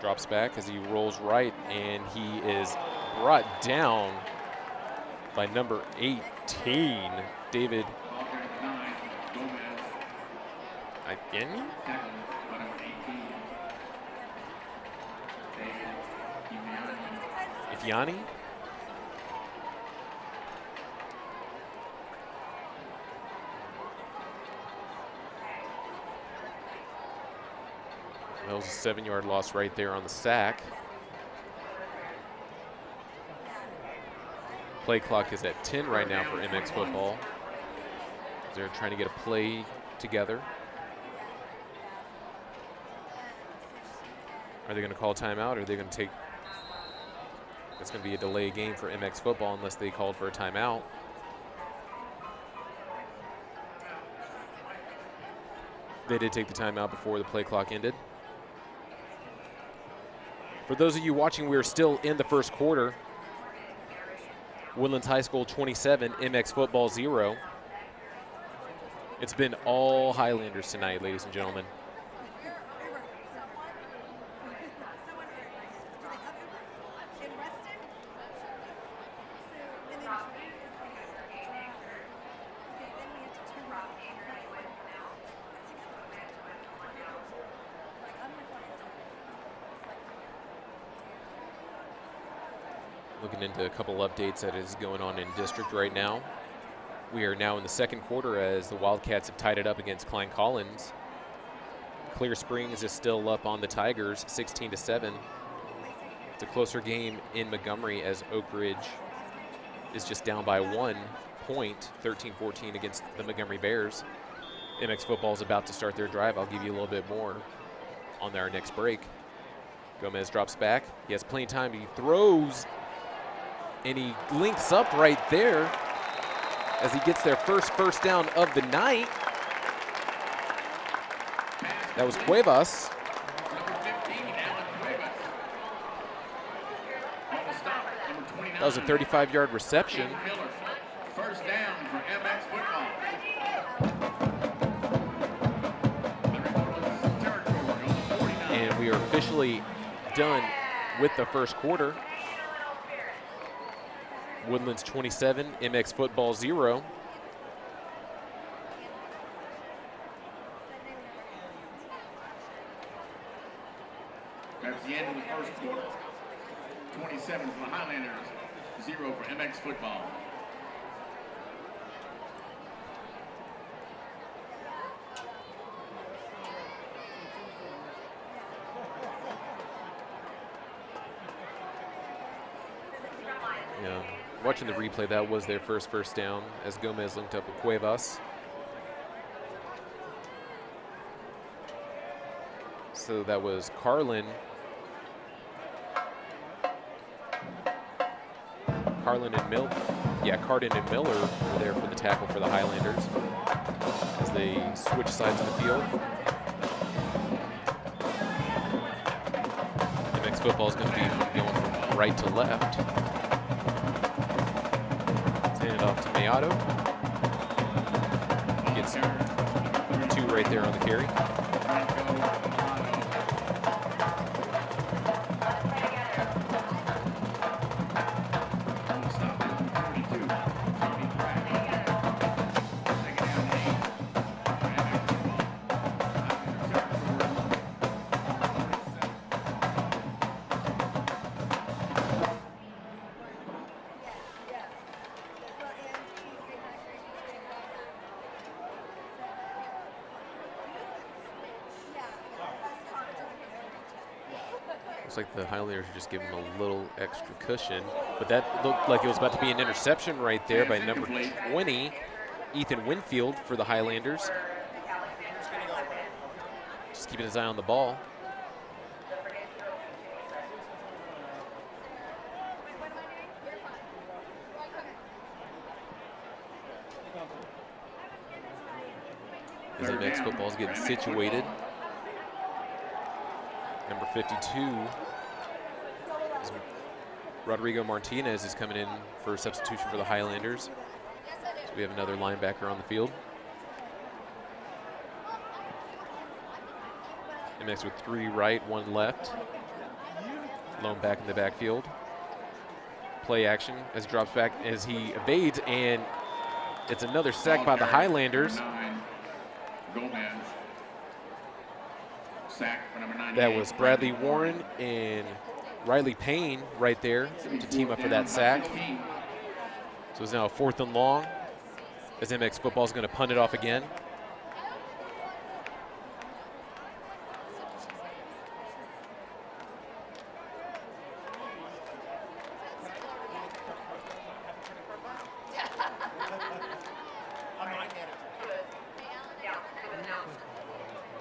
Drops back as he rolls right, and he is brought down by number 18, David Ifyani. That was a 7-yard loss right there on the sack. Play clock is at 10 right now for MX Football. They're trying to get a play together. Are they going to call timeout, or are they going to take? It's going to be a delay game for MX Football unless they called for a timeout. They did take the timeout before the play clock ended. For those of you watching, we're still in the first quarter. Woodlands High School 27, MX Football 0. It's been all Highlanders tonight, ladies and gentlemen. Looking into a couple updates that is going on in district right now. We are now in the second quarter as the Wildcats have tied it up against Klein Collins. Clear Springs is still up on the Tigers, 16-7. It's a closer game in Montgomery as Oak Ridge is just down by 1 point, 13-14 against the Montgomery Bears. MX football is about to start their drive. I'll give you a little bit more on our next break. Gomez drops back. He has plenty of time. He throws, and he links up right there as he gets their first down of the night. That was Cuevas. That was a 35-yard reception. First down for MX football. And we are officially done with the first quarter. Woodlands 27, MX football 0. That's the end of the first quarter. 27 for the Highlanders, 0 for MX football. Yeah, watching the replay, that was their first down as Gomez linked up with Cuevas. So that was Carlin Cardin and Miller were there for the tackle for the Highlanders as they switch sides of the field. MX football is going to be going from right to left. Hand it off to Mayato. Gets 2 right there on the carry. Looks like the Highlanders are just giving him a little extra cushion, but that looked like it was about to be an interception right there by number 20, Ethan Winfield for the Highlanders. Just keeping his eye on the ball. As MX football is getting situated. Number 52, Rodrigo Martinez is coming in for a substitution for the Highlanders. So we have another linebacker on the field. MX with 3 right, 1 left. Lone back in the backfield. Play action as he drops back as he evades, and it's another sack by the Highlanders. That was Bradley Warren and Riley Payne right there to team up for that sack. So it's now a 4th and long as MX football is going to punt it off again.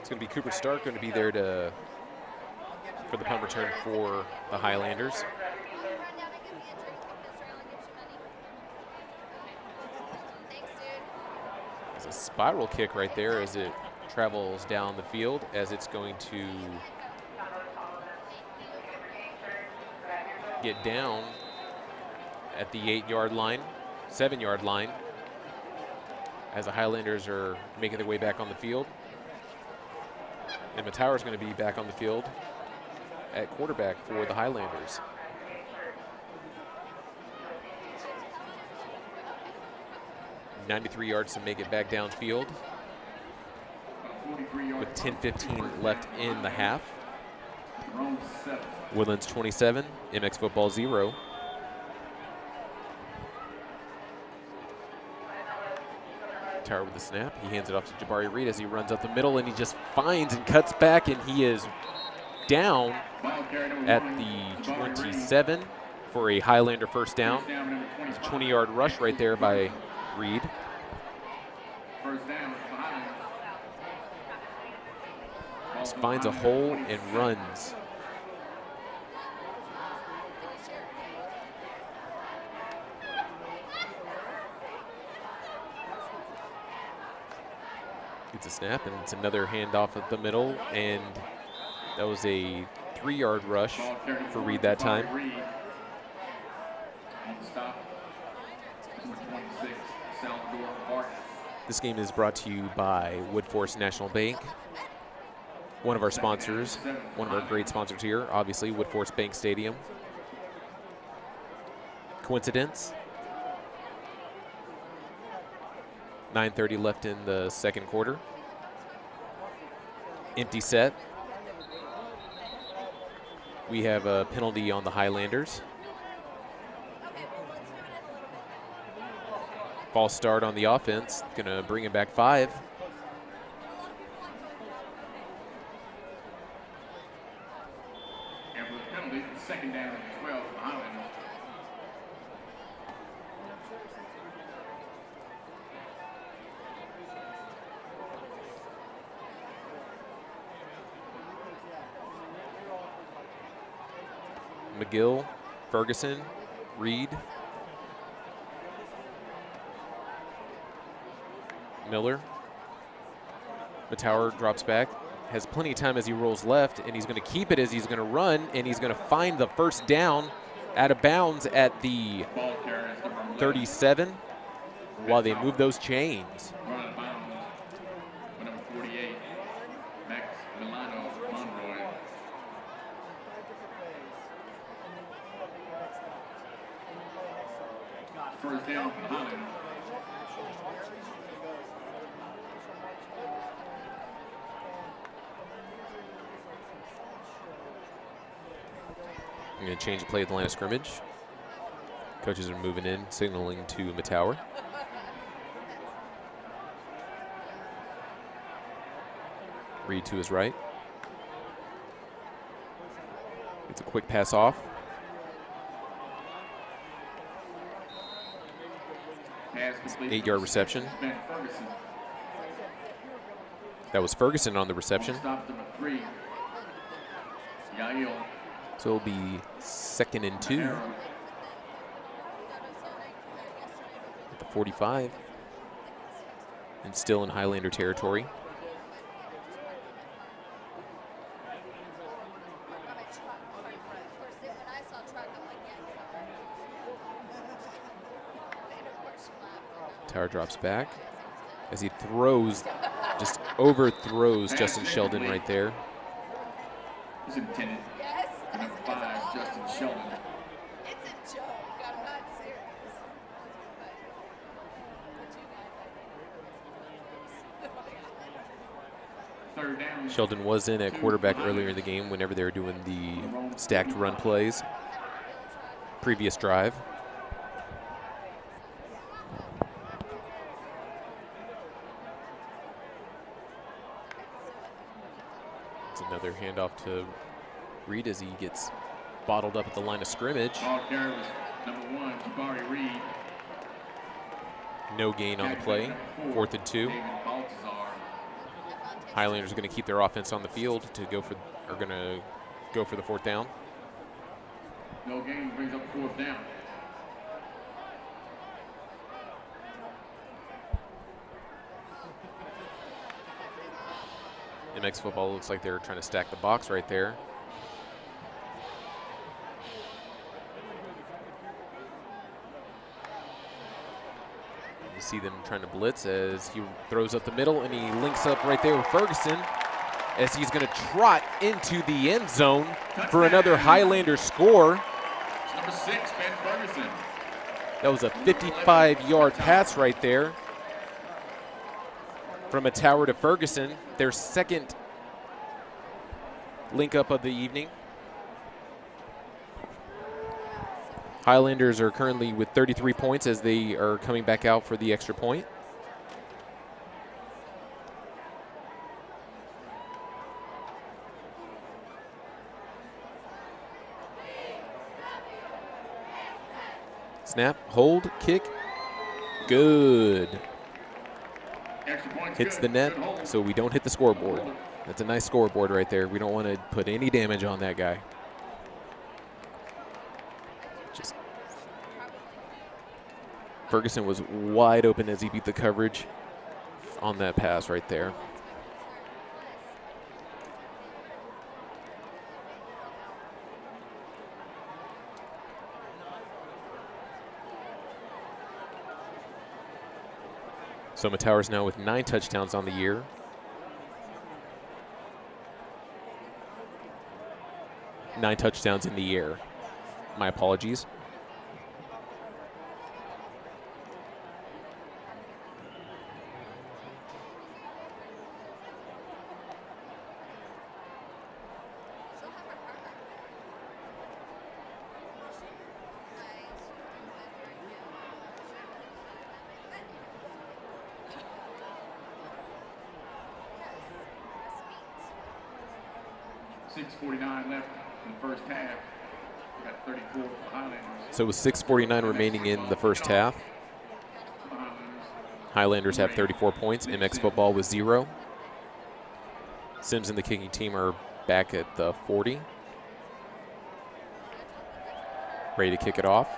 It's going to be Cooper Stark going to be there for the punt return for the Highlanders. It's a spiral kick right there as it travels down the field, as it's going to get down at the 8-yard line, 7-yard line, as the Highlanders are making their way back on the field. And Matauer's going to be back on the field at quarterback for the Highlanders. $93 yards to make it back downfield with 10:15 left in the half. Woodlands 27, MX football 0. Tower with the snap. He hands it off to Jabari Reed as he runs up the middle, and he just finds and cuts back, and he is down at the 27 for a Highlander first down. It's a 20-yard rush right there by Reed. Just finds a hole and runs. Gets a snap, and it's another handoff at the middle, and that was a 3-yard rush for Reed that time. This game is brought to you by Woodforce National Bank, one of our sponsors, one of our great sponsors here, obviously, Woodforce Bank Stadium. Coincidence? 9:30 left in the second quarter. Empty set. We have a penalty on the Highlanders. False start on the offense, gonna bring it back 5. And with the penalty, second down and 12 for the Highlanders. McGill, Ferguson, Reed, Miller. Matauer drops back, has plenty of time as he rolls left, and he's going to keep it as he's going to run, and he's going to find the first down out of bounds at the 37 while they move those chains. Run out of bounds. Number 48, Max Milano Monroy. First down for the Highlanders. I'm going to change the play at the line of scrimmage. Coaches are moving in, signaling to Matauer. Reed to his right. It's a quick pass off. Pass 8-yard reception. That was Ferguson on the reception. Stop number 3. Yael. So it'll be 2nd and 2 at the 45, and still in Highlander territory. Tower drops back as he throws, just overthrows Justin Sheldon right there. It's intended. Number 5, Justin Sheldon. It's a joke. I'm not serious. Third down. Sheldon was in at quarterback earlier in the game whenever they were doing the stacked run plays. Previous drive. It's another handoff to Reed as he gets bottled up at the line of scrimmage. Ball carrier was number 1, Jabari Reed. No gain on the play. 4th and 2. Highlanders are going to keep their offense on the field to go for, are going to go for the 4th down. No gain brings up 4th down. MX football looks like they're trying to stack the box right there. You see them trying to blitz as he throws up the middle, and he links up right there with Ferguson as he's going to trot into the end zone for another Highlander score. It's number 6, Ben Ferguson. That was a 55-yard pass right there from Matauer to Ferguson, their second link up of the evening. Highlanders are currently with 33 points as they are coming back out for the extra point. Snap, hold, kick. Good. Hits the net, so we don't hit the scoreboard. That's a nice scoreboard right there. We don't want to put any damage on that guy. Just Ferguson was wide open as he beat the coverage on that pass right there. Soma Towers now with 9 touchdowns on the year. 9 touchdowns in the year. My apologies. .649 left in the first half. We got 34 for the Highlanders. So with 6:49 remaining in the first half, Highlanders have 34 points. MX Football with 0. Sims and the kicking team are back at the 40. Ready to kick it off.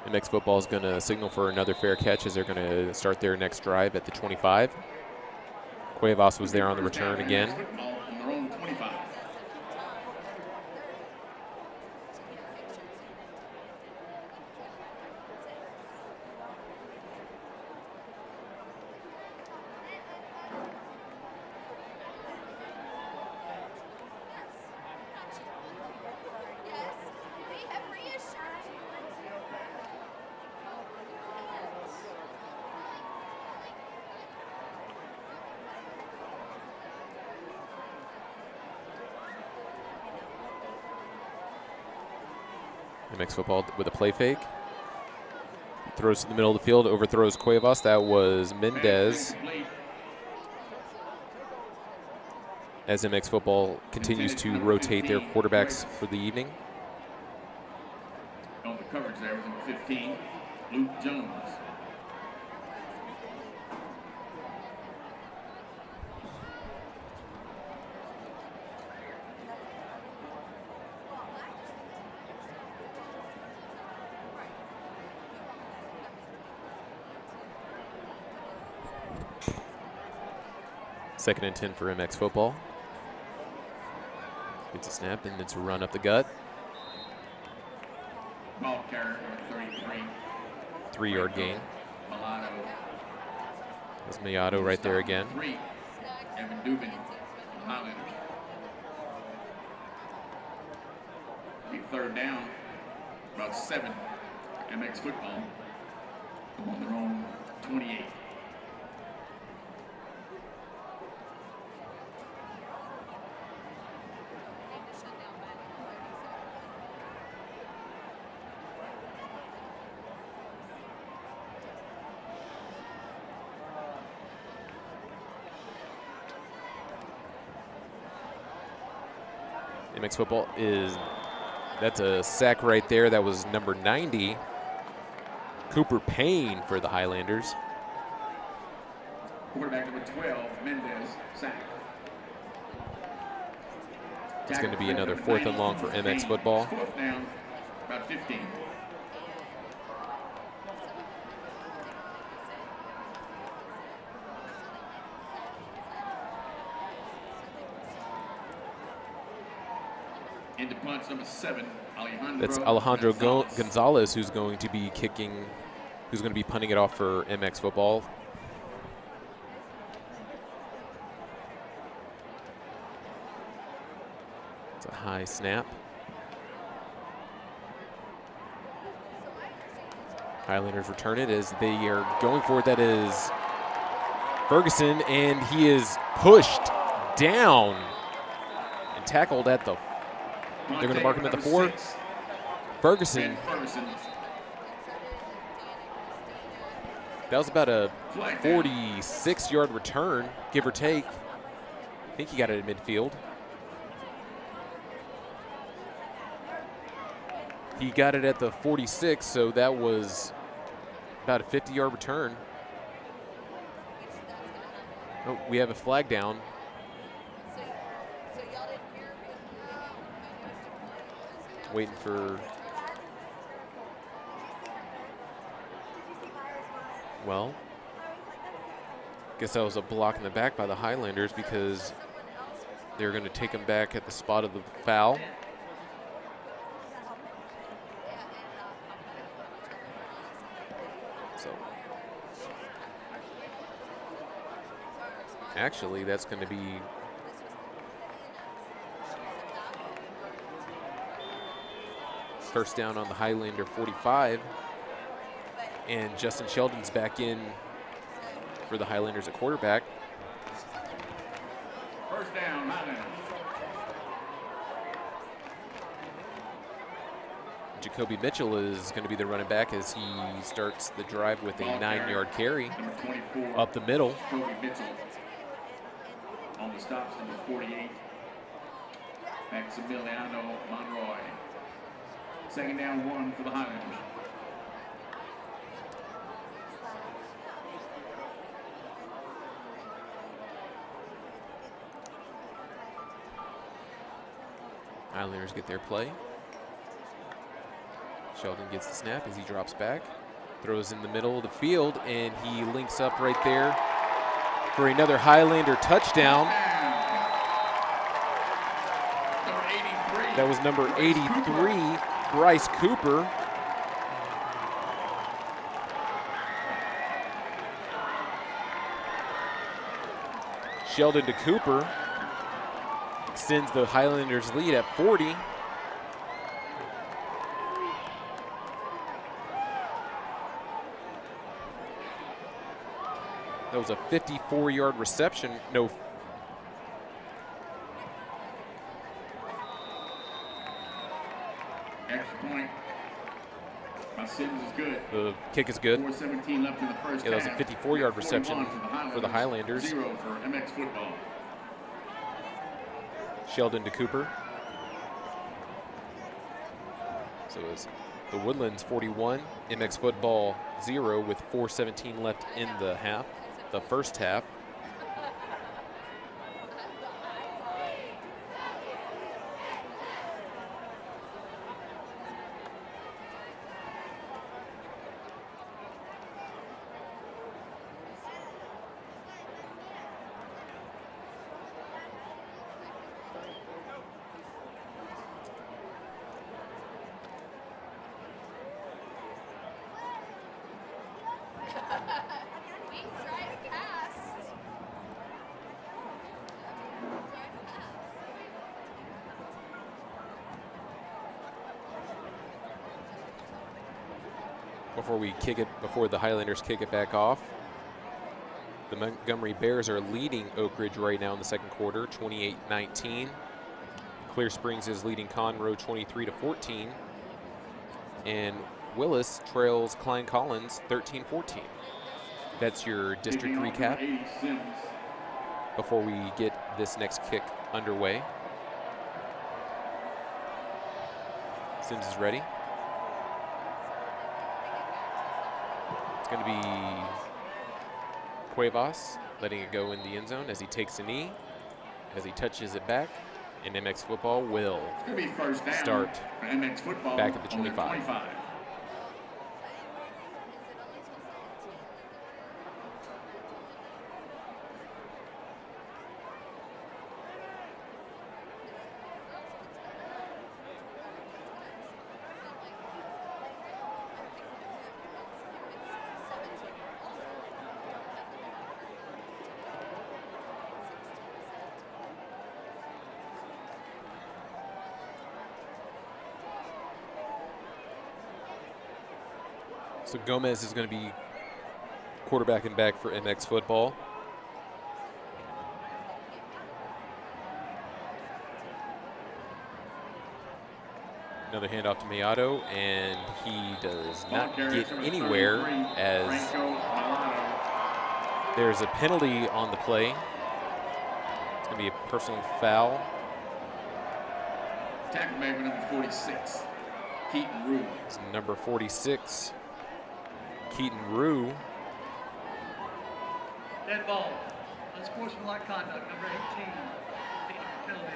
MX Football is going to signal for another fair catch as they're going to start their next drive at the 25. Cuevas was there on the return again. MX Football with a play fake. Throws to the middle of the field, overthrows Cuevas. That was Mendez. As MX Football continues to rotate their quarterbacks for the evening. On the coverage there was number 15, Luke Jones. Second and 10 for MX Football. Gets a snap and it's a run up the gut. Ball carrier, 33. 3-yard gain. Milano. That's Miyato right there again. 3. Evan Dubin, Highlanders. Be third down, about 7. MX Football on their own 28. MX Football that's a sack right there. That was number 90, Cooper Payne for the Highlanders. Quarterback number 12, Mendez, sack. It's going to be another 4th and long for MX Football. 4th down, about 15. Into punch number 7, Alejandro. That's Alejandro Gonzalez who's going to be kicking, who's going to be punting it off for MX Football. It's a high snap. Highlanders return it as they are going for it. That is Ferguson, and he is pushed down and tackled at the. They're going to mark him at the 4. Ferguson. That was about a 46-yard return, give or take. I think he got it at midfield. He got it at the 46, so that was about a 50-yard return. Oh, we have a flag down. Waiting for, well, guess that was a block in the back by the Highlanders because they're going to take him back at the spot of the foul. So, actually, that's going to be first down on the Highlander 45, and Justin Sheldon's back in for the Highlanders at quarterback. First down, Highlanders. Jacoby Mitchell is going to be the running back as he starts the drive with a 9-yard carry up the middle. Jacoby Mitchell. On the stops, number 48, Maximiliano Monroy. Second down, 1 for the Highlanders. Highlanders get their play. Sheldon gets the snap as he drops back, throws in the middle of the field, and he links up right there for another Highlander touchdown. That was number 83, Bryce Cooper. Sheldon to Cooper extends the Highlanders lead at 40. That was a 54-yard reception. No. Extra point. My Sims is good. The kick is good. 4:17 left in the first Yeah, that was a half. 54-yard reception for the Highlanders. 0 for MX football. Sheldon to Cooper. So it's the Woodlands 41, MX football 0 with 4:17 left in the half, the first half. Before the Highlanders kick it back off, the Montgomery Bears are leading Oak Ridge right now in the second quarter, 28-19. Clear Springs is leading Conroe 23-14, and Willis trails Klein Collins 13-14. That's your district recap before we get this next kick underway. Sims is ready. It's going to be Cuevas letting it go in the end zone as he takes a knee, as he touches it back, and MX football will start back at the 25. So Gomez is going to be quarterbacking back for MX football. Another handoff to Miato, and he does not get anywhere as there's a penalty on the play. It's going to be a personal foul. Tackle made by number 46, Keaton Rue. It's number 46, Keaton Rue. Dead ball. Unsportsmanlike conduct, number 18. Penalty.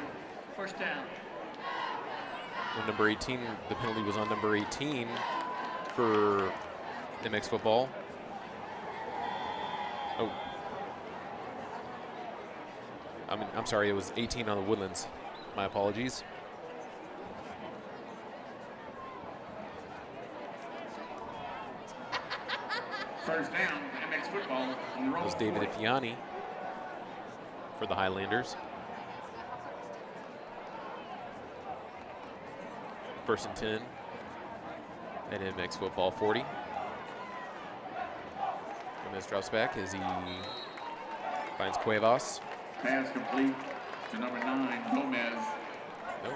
First down. Well, number 18, the penalty was on number 18 for MX football. Oh. I'm sorry, it was 18 on the Woodlands. My apologies. First down, MX football on the road. It was David Ifeani for the Highlanders. First and 10 at MX football 40. Gomez drops back as he finds Cuevas. Pass complete to number 9, Gomez. No.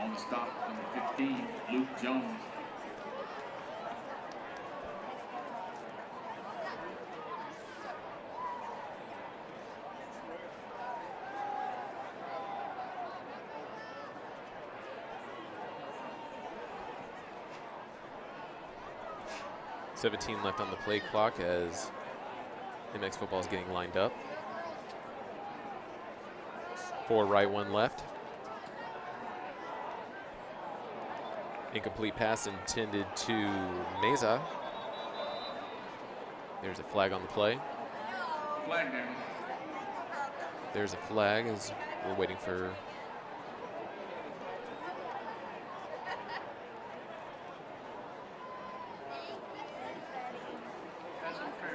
On the stop, number 15, Luke Jones. .17 left on the play clock as MX football is getting lined up. 4 right, 1 left. Incomplete pass intended to Meza. There's a flag on the play. Flag down. There's a flag as we're waiting for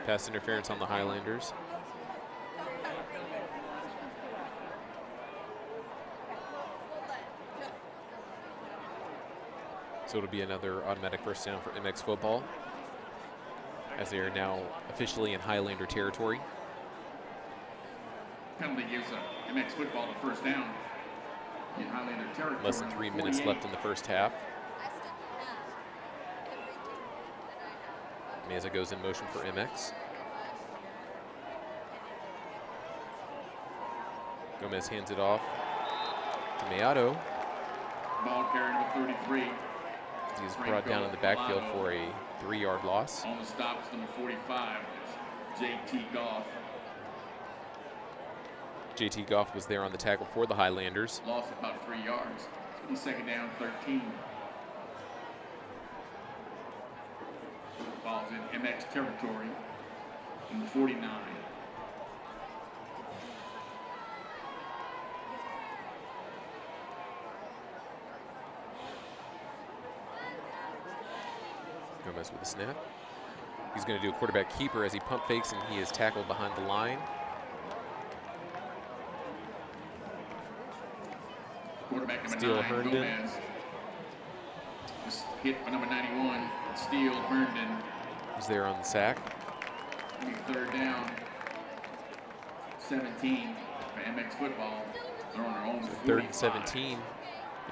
pass interference on the Highlanders. So it'll be another automatic first down for MX football as they are now officially in Highlander territory. Penalty gives MX football the first down in Highlander territory. Less than 3 minutes left in the first half. Meza goes in motion for MX. Gomez hands it off to Meado. Ball carrier number 33. He's brought down in the backfield for a 3-yard loss. On the stops, number 45, J.T. Goff. J.T. Goff was there on the tackle for the Highlanders. Lost about 3 yards. It's going to be second down, 13. Ball's in MX territory, number 49. Gomez with a snap. He's going to do a quarterback keeper as he pump fakes, and he is tackled behind the line. Quarterback number Steele 9, Herndon. Gomez. Was hit by number 91, Steele Herndon. He's there on the sack. Third down, 17 for MX football. They're on their own. So 3rd and 17,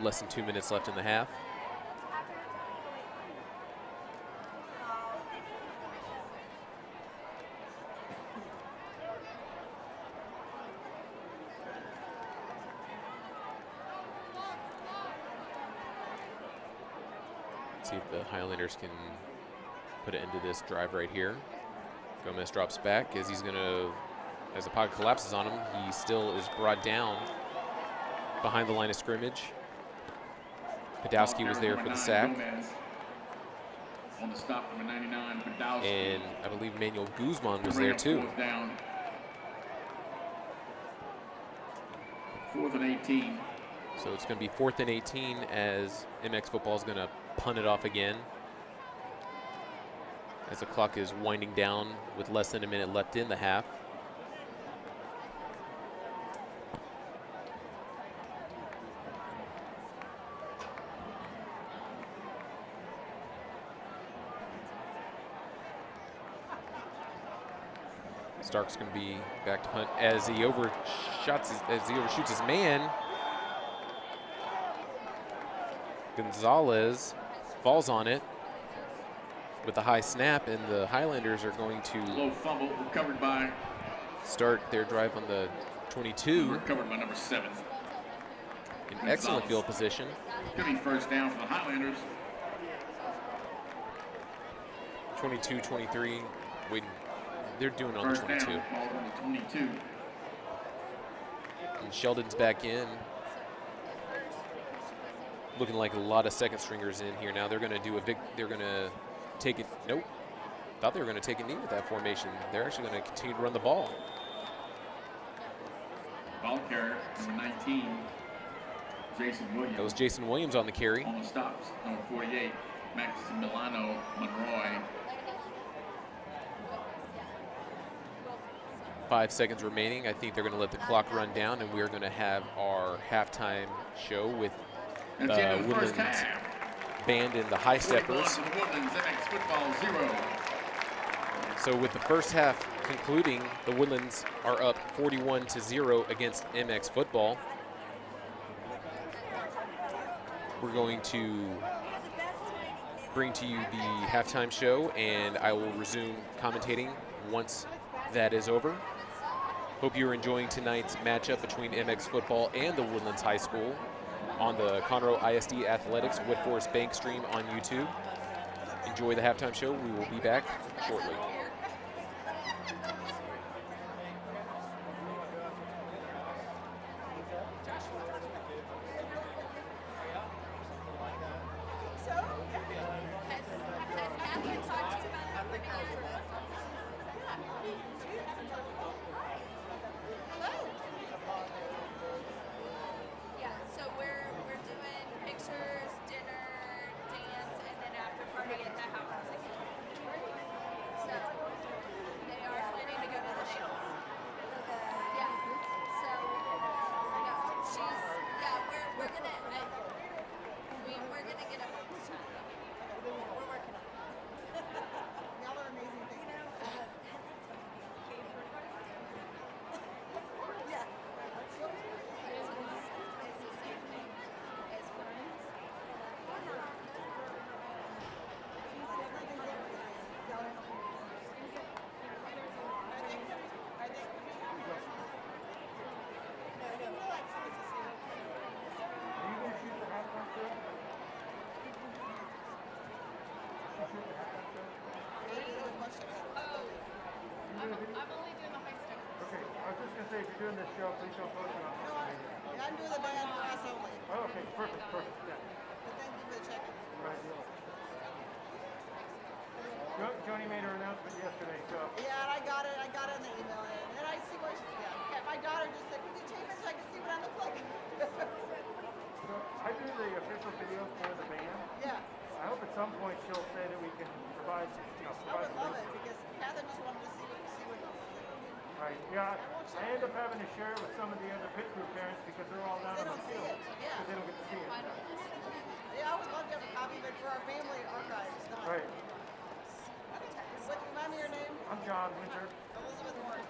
less than 2 minutes left in the half. See if the Highlanders can put an end to this drive right here. Gomez drops back as he's going to, as the pocket collapses on him, he still is brought down behind the line of scrimmage. Podolsky was there for the sack. On the stop, number 99, Podolsky. And I believe Manuel Guzman was there too. Down. 4th and 18. So it's going to be 4th and 18 as MX football is going to punt it off again, as the clock is winding down with less than a minute left in the half. Stark's going to be back to punt as he overshoots his man. Gonzalez falls on it with a high snap, and the Highlanders are going to low fumble recovered by start their drive on the 22. Covered by number 7. In excellent field position. Could be first down for the Highlanders. 22, 23. Waiting. They're doing on the First 22. down, ball on the 22. And Sheldon's back in. Looking like a lot of second stringers in here now. They're going to do they're going to take it. Nope. Thought they were going to take a knee with that formation. They're actually going to continue to run the ball. Ball carrier, number 19, Jason Williams. That was Jason Williams on the carry. On the stops, number 48, Maximiliano Monroy. 5 seconds remaining. I think they're going to let the clock run down, and we are going to have our halftime show with the Woodlands band and the High Steppers. Woodlands MX football 0. So with the first half concluding, the Woodlands are up 41-0 against MX football. We're going to bring to you the halftime show, and I will resume commentating once that is over. Hope you're enjoying tonight's matchup between MX football and the Woodlands High School on the Conroe ISD Athletics Wood Forest Bank stream on YouTube. Enjoy the halftime show. We will be back shortly. Joni made her announcement yesterday, so. Yeah, and I got it in the email, and I see what she did. Yeah, my daughter just said, "Can you tape it so I can see what I look like?" So I do the official video for the band. Yeah. I hope at some point she'll say that we can provide, I would love it because Catherine just wanted to see what Right. Yeah. I end up having to share it with some of the other pit group parents because they're all down on the field. Yeah. Because they don't get to see it. Yeah, I would love to have a copy of it for our family archives. Right. Remind me your name? I'm John Winter. Elizabeth Warren.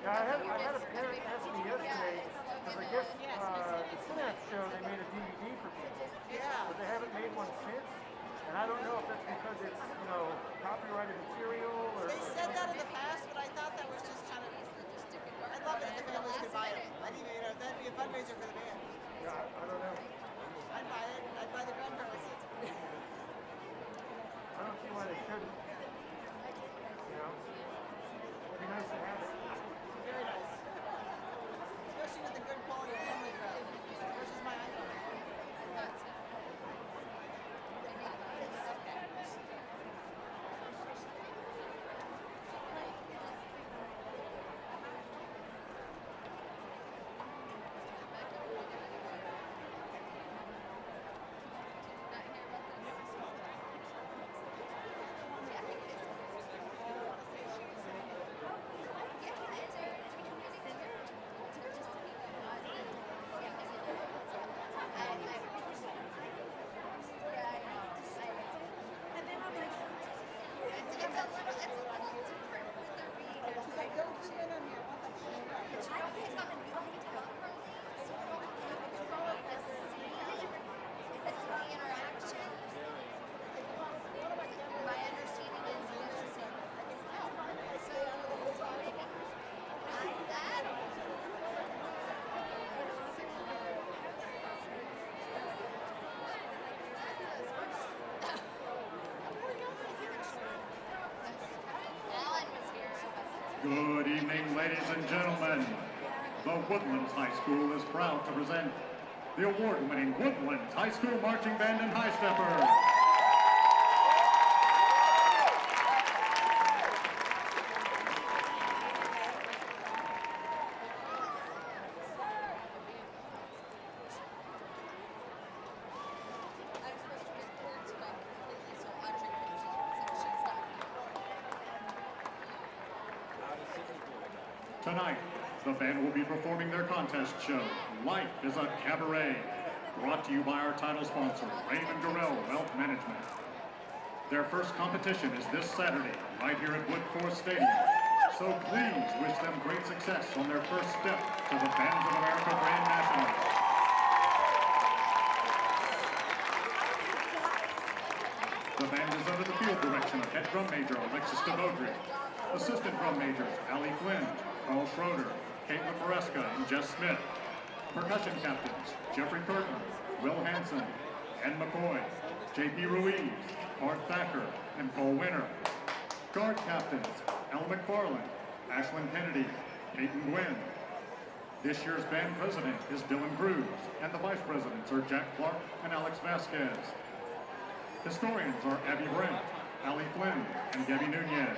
Yeah, I had a parent ask me yesterday, because I guess the Synapse show, they made a DVD for people. Yeah. But they haven't made one since. And I don't know if that's because it's, copyrighted material or... They said that in the past, but I thought that was just kind of... I'd love it if the families could buy it. That'd be a fundraiser for the band. Yeah, I don't know. I'd buy it. I'd buy the grandparents it. I don't see why they shouldn't. It'd be nice to have it. Very nice. Especially with the good quality family crowd versus my iPhone. Good evening, ladies and gentlemen. The Woodlands High School is proud to present the award-winning Woodlands High School Marching Band and High Steppers. Tonight, the band will be performing their contest show, Life is a Cabaret, brought to you by our title sponsor, Raymond Gorell Wealth Management. Their first competition is this Saturday, right here at Woodforest Stadium. So please wish them great success on their first step to the Bands of America Grand Nationals. The band is under the field direction of head drum major Alexis DeBaudry, assistant drum majors Allie Flynn, Carl Schroeder, Caitlin Maresca, and Jess Smith. Percussion captains Jeffrey Curtin, Will Hansen, Ann McCoy, J.P. Ruiz, Art Thacker, and Cole Winter. Guard captains Al McFarland, Ashlyn Kennedy, Peyton Gwynn. This year's band president is Dylan Cruz, and the vice presidents are Jack Clark and Alex Vasquez. Historians are Abby Brent, Allie Flynn, and Gabby Nunez.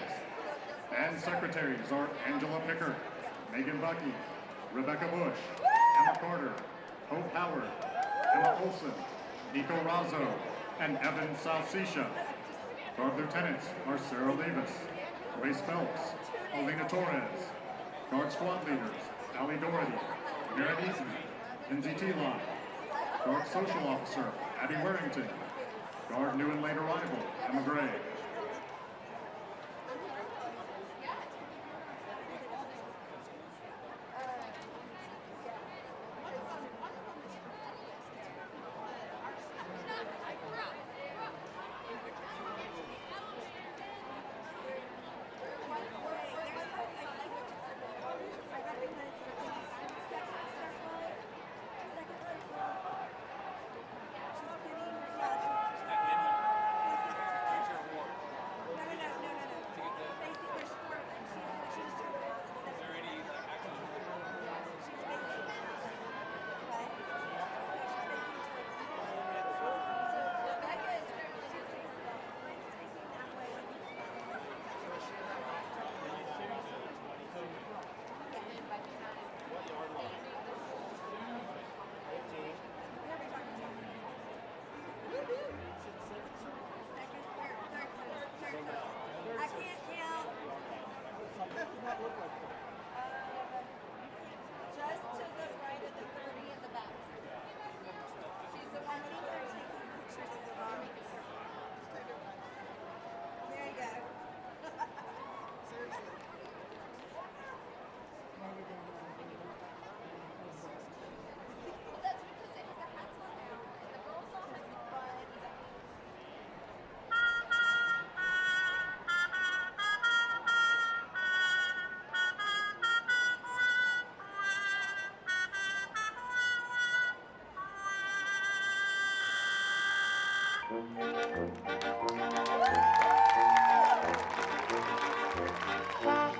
Band secretaries are Angela Picker, Megan Bucky, Rebecca Bush, Emma Carter, Hope Howard, Emma Olson, Nico Razzo, and Evan Salsisha. Guard lieutenants are Sarah Levis, Grace Phelps, Alina Torres. Guard squad leaders, Allie Doherty, Merritt Eaton, Lindsay T-Line. Guard social officer, Abby Warrington. Guard new and late arrival, Emma Gray.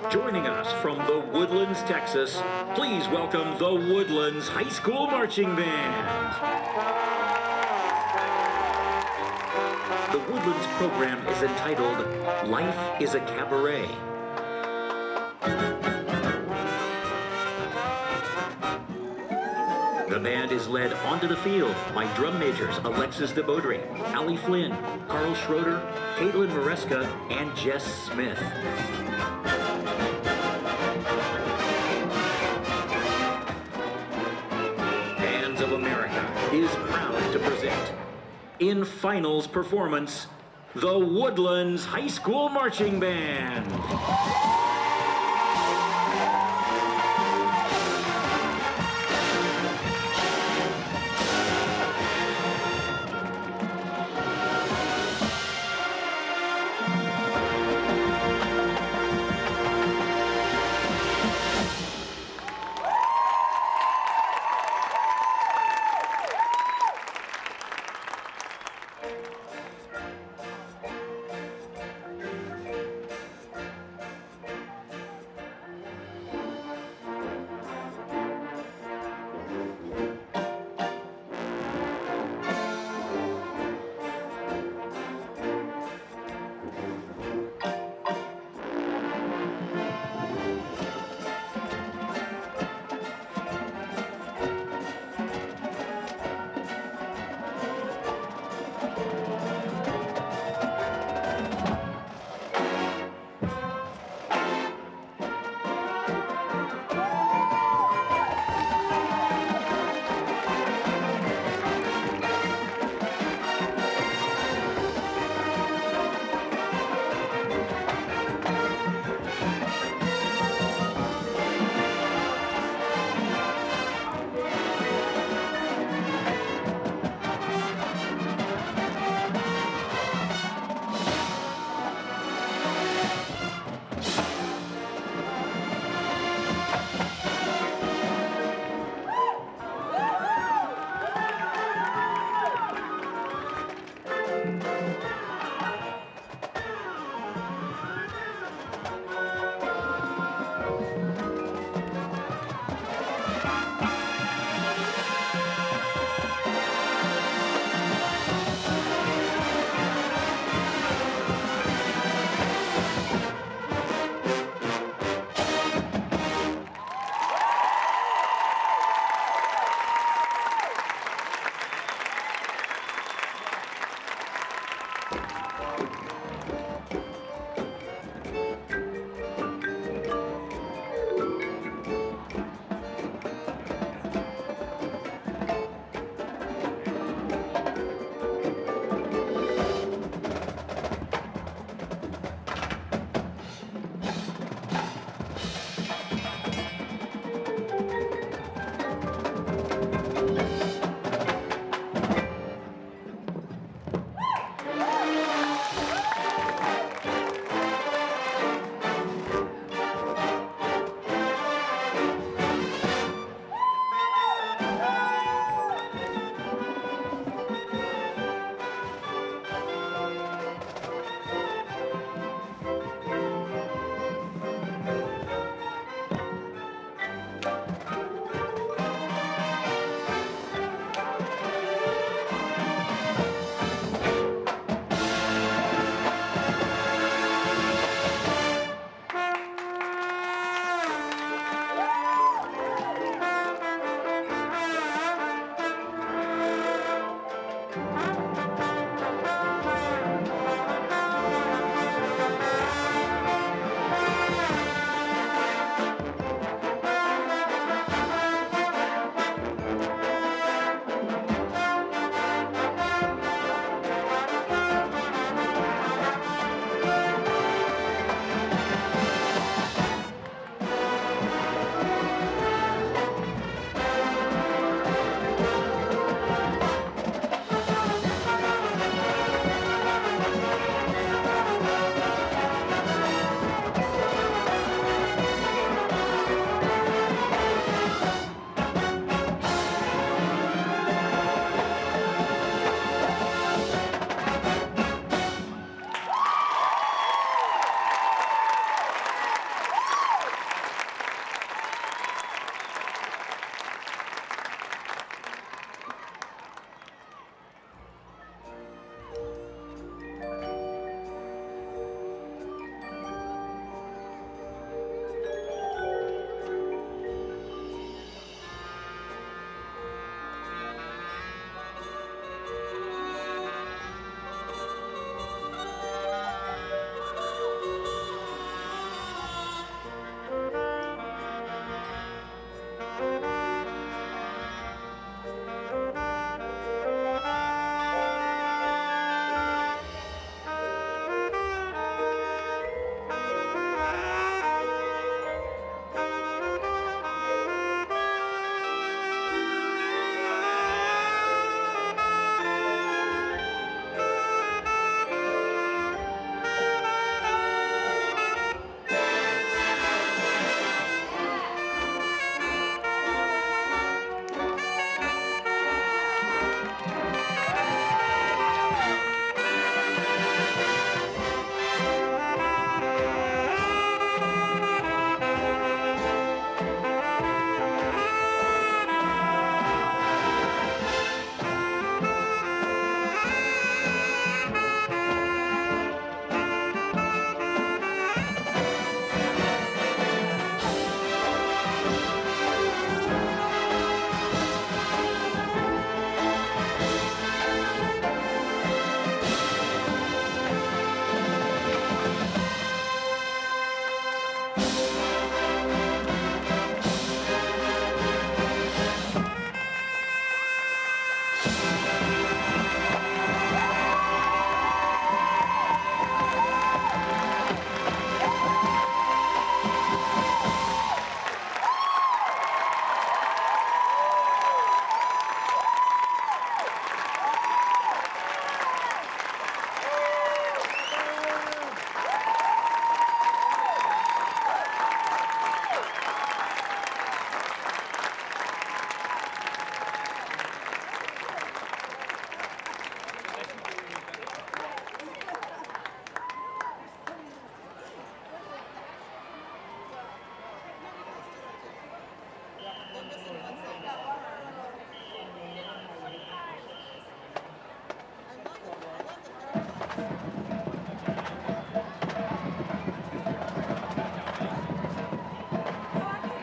Joining us from the Woodlands, Texas, please welcome the Woodlands High School Marching Band. The Woodlands program is entitled Life is a Cabaret. The band is led onto the field by drum majors Alexis DeBaudry, Allie Flynn, Carl Schroeder, Caitlin Maresca, and Jess Smith. Bands of America is proud to present, in finals performance, the Woodlands High School Marching Band.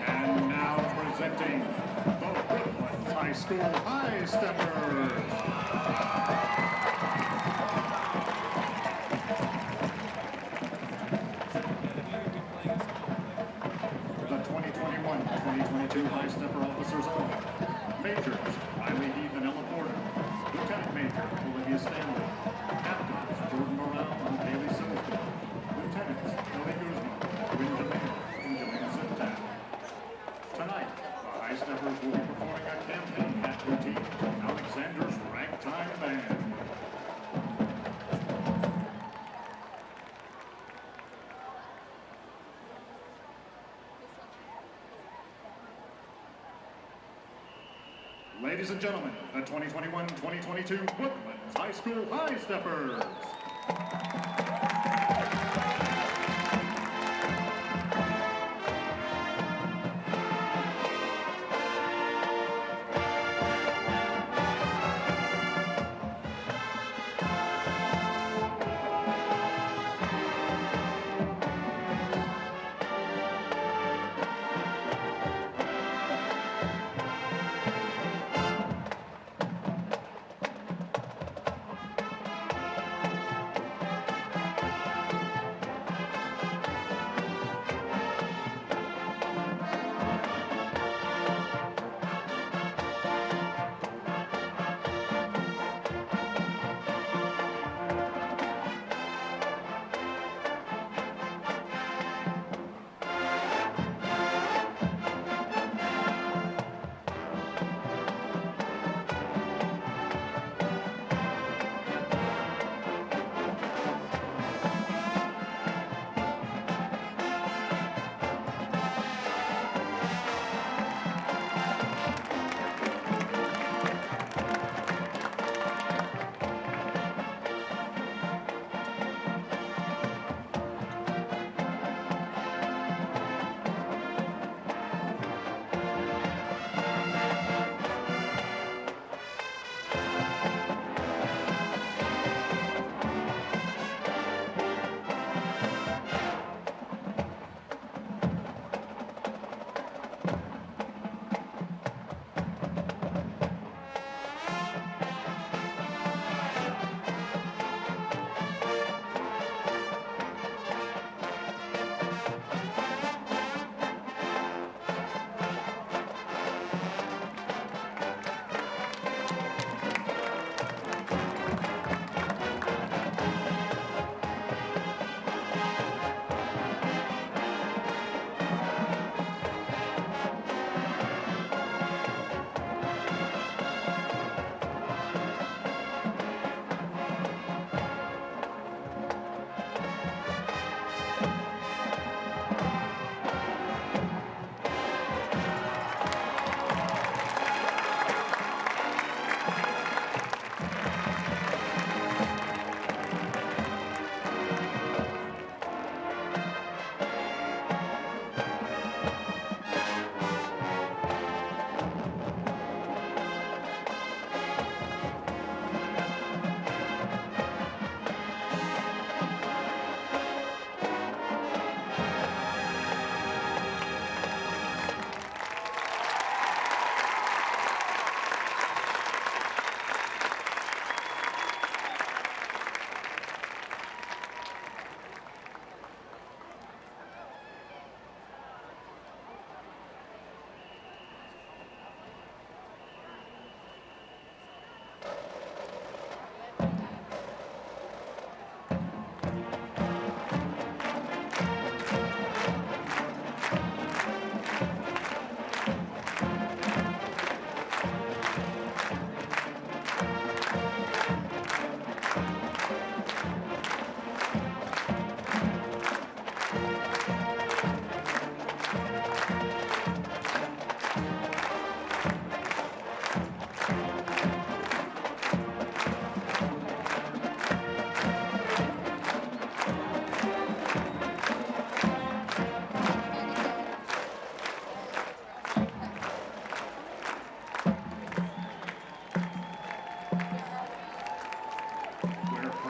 And now presenting the Woodlands High School High Steppers. The 2021-2022 High Stepper Officers are Majors Riley Heath and Ella Porter, Lieutenant Major Olivia Stanley, Captains Jordan Morrell and Haley Silsby, Lieutenants Billy Guzman, Wynn DeMille, and Joanna Sintak. Tonight, the High Steppers will be performing a campaign at routine Alexander's Ragtime Band. Ladies and gentlemen, the 2021-2022 Woodlands High School High Steppers.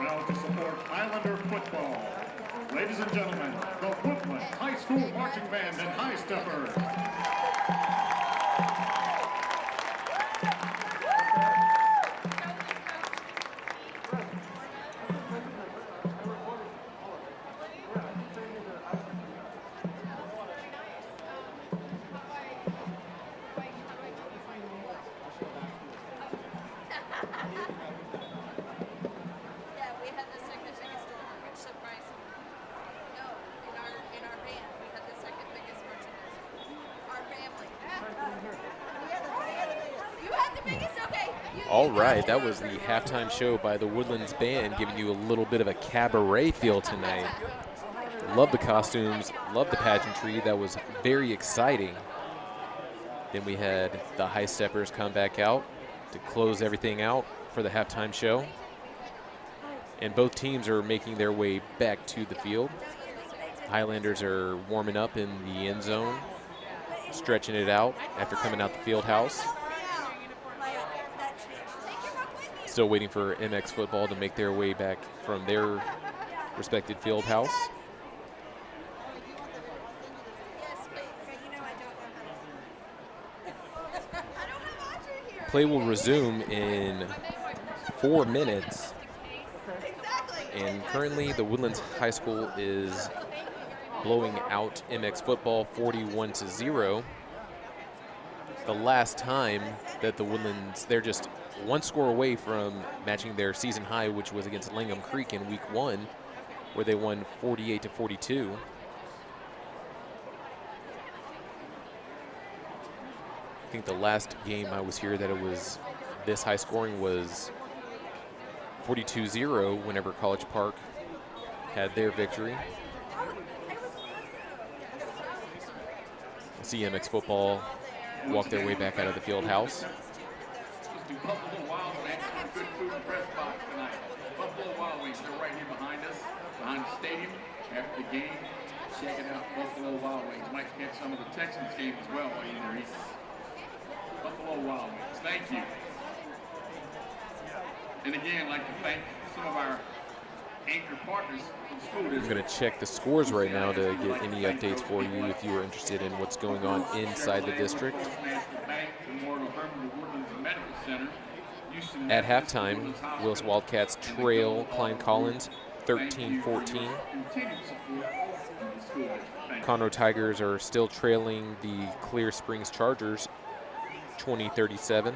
Now to support Highlander football, ladies and gentlemen, the Woodlands High School Marching Band and High Steppers. All right, that was the halftime show by the Woodlands Band, giving you a little bit of a cabaret feel tonight. Love the costumes, love the pageantry. That was very exciting. Then we had the High Steppers come back out to close everything out for the halftime show. And both teams are making their way back to the field. Highlanders are warming up in the end zone, stretching it out after coming out the field house. Still waiting for MX football to make their way back from their respected field house. Play will resume in 4 minutes. And currently the Woodlands High School is blowing out MX football 41-0. The last time that the Woodlands, they're just one score away from matching their season high, which was against Langham Creek in week 1, where they won 48-42. I think the last game I was here that it was this high scoring was 42-0 whenever College Park had their victory. CMX football walk their way back out of the field house. Buffalo Wild Wings, good food and press box tonight. Buffalo Wild Wings, they're right here behind us, behind the stadium. After the game, checking out Buffalo Wild Wings. Might catch some of the Texans game as well while you're there eating. Buffalo Wild Wings, thank you. And again, I'd like to thank some of our anchor partners in the school district. I'm going to check the scores right now to get any updates for you if you are interested in what's going on inside the district. At halftime, Willis Wildcats trail Klein Collins 13-14. Conroe Tigers are still trailing the Clear Springs Chargers 20-37.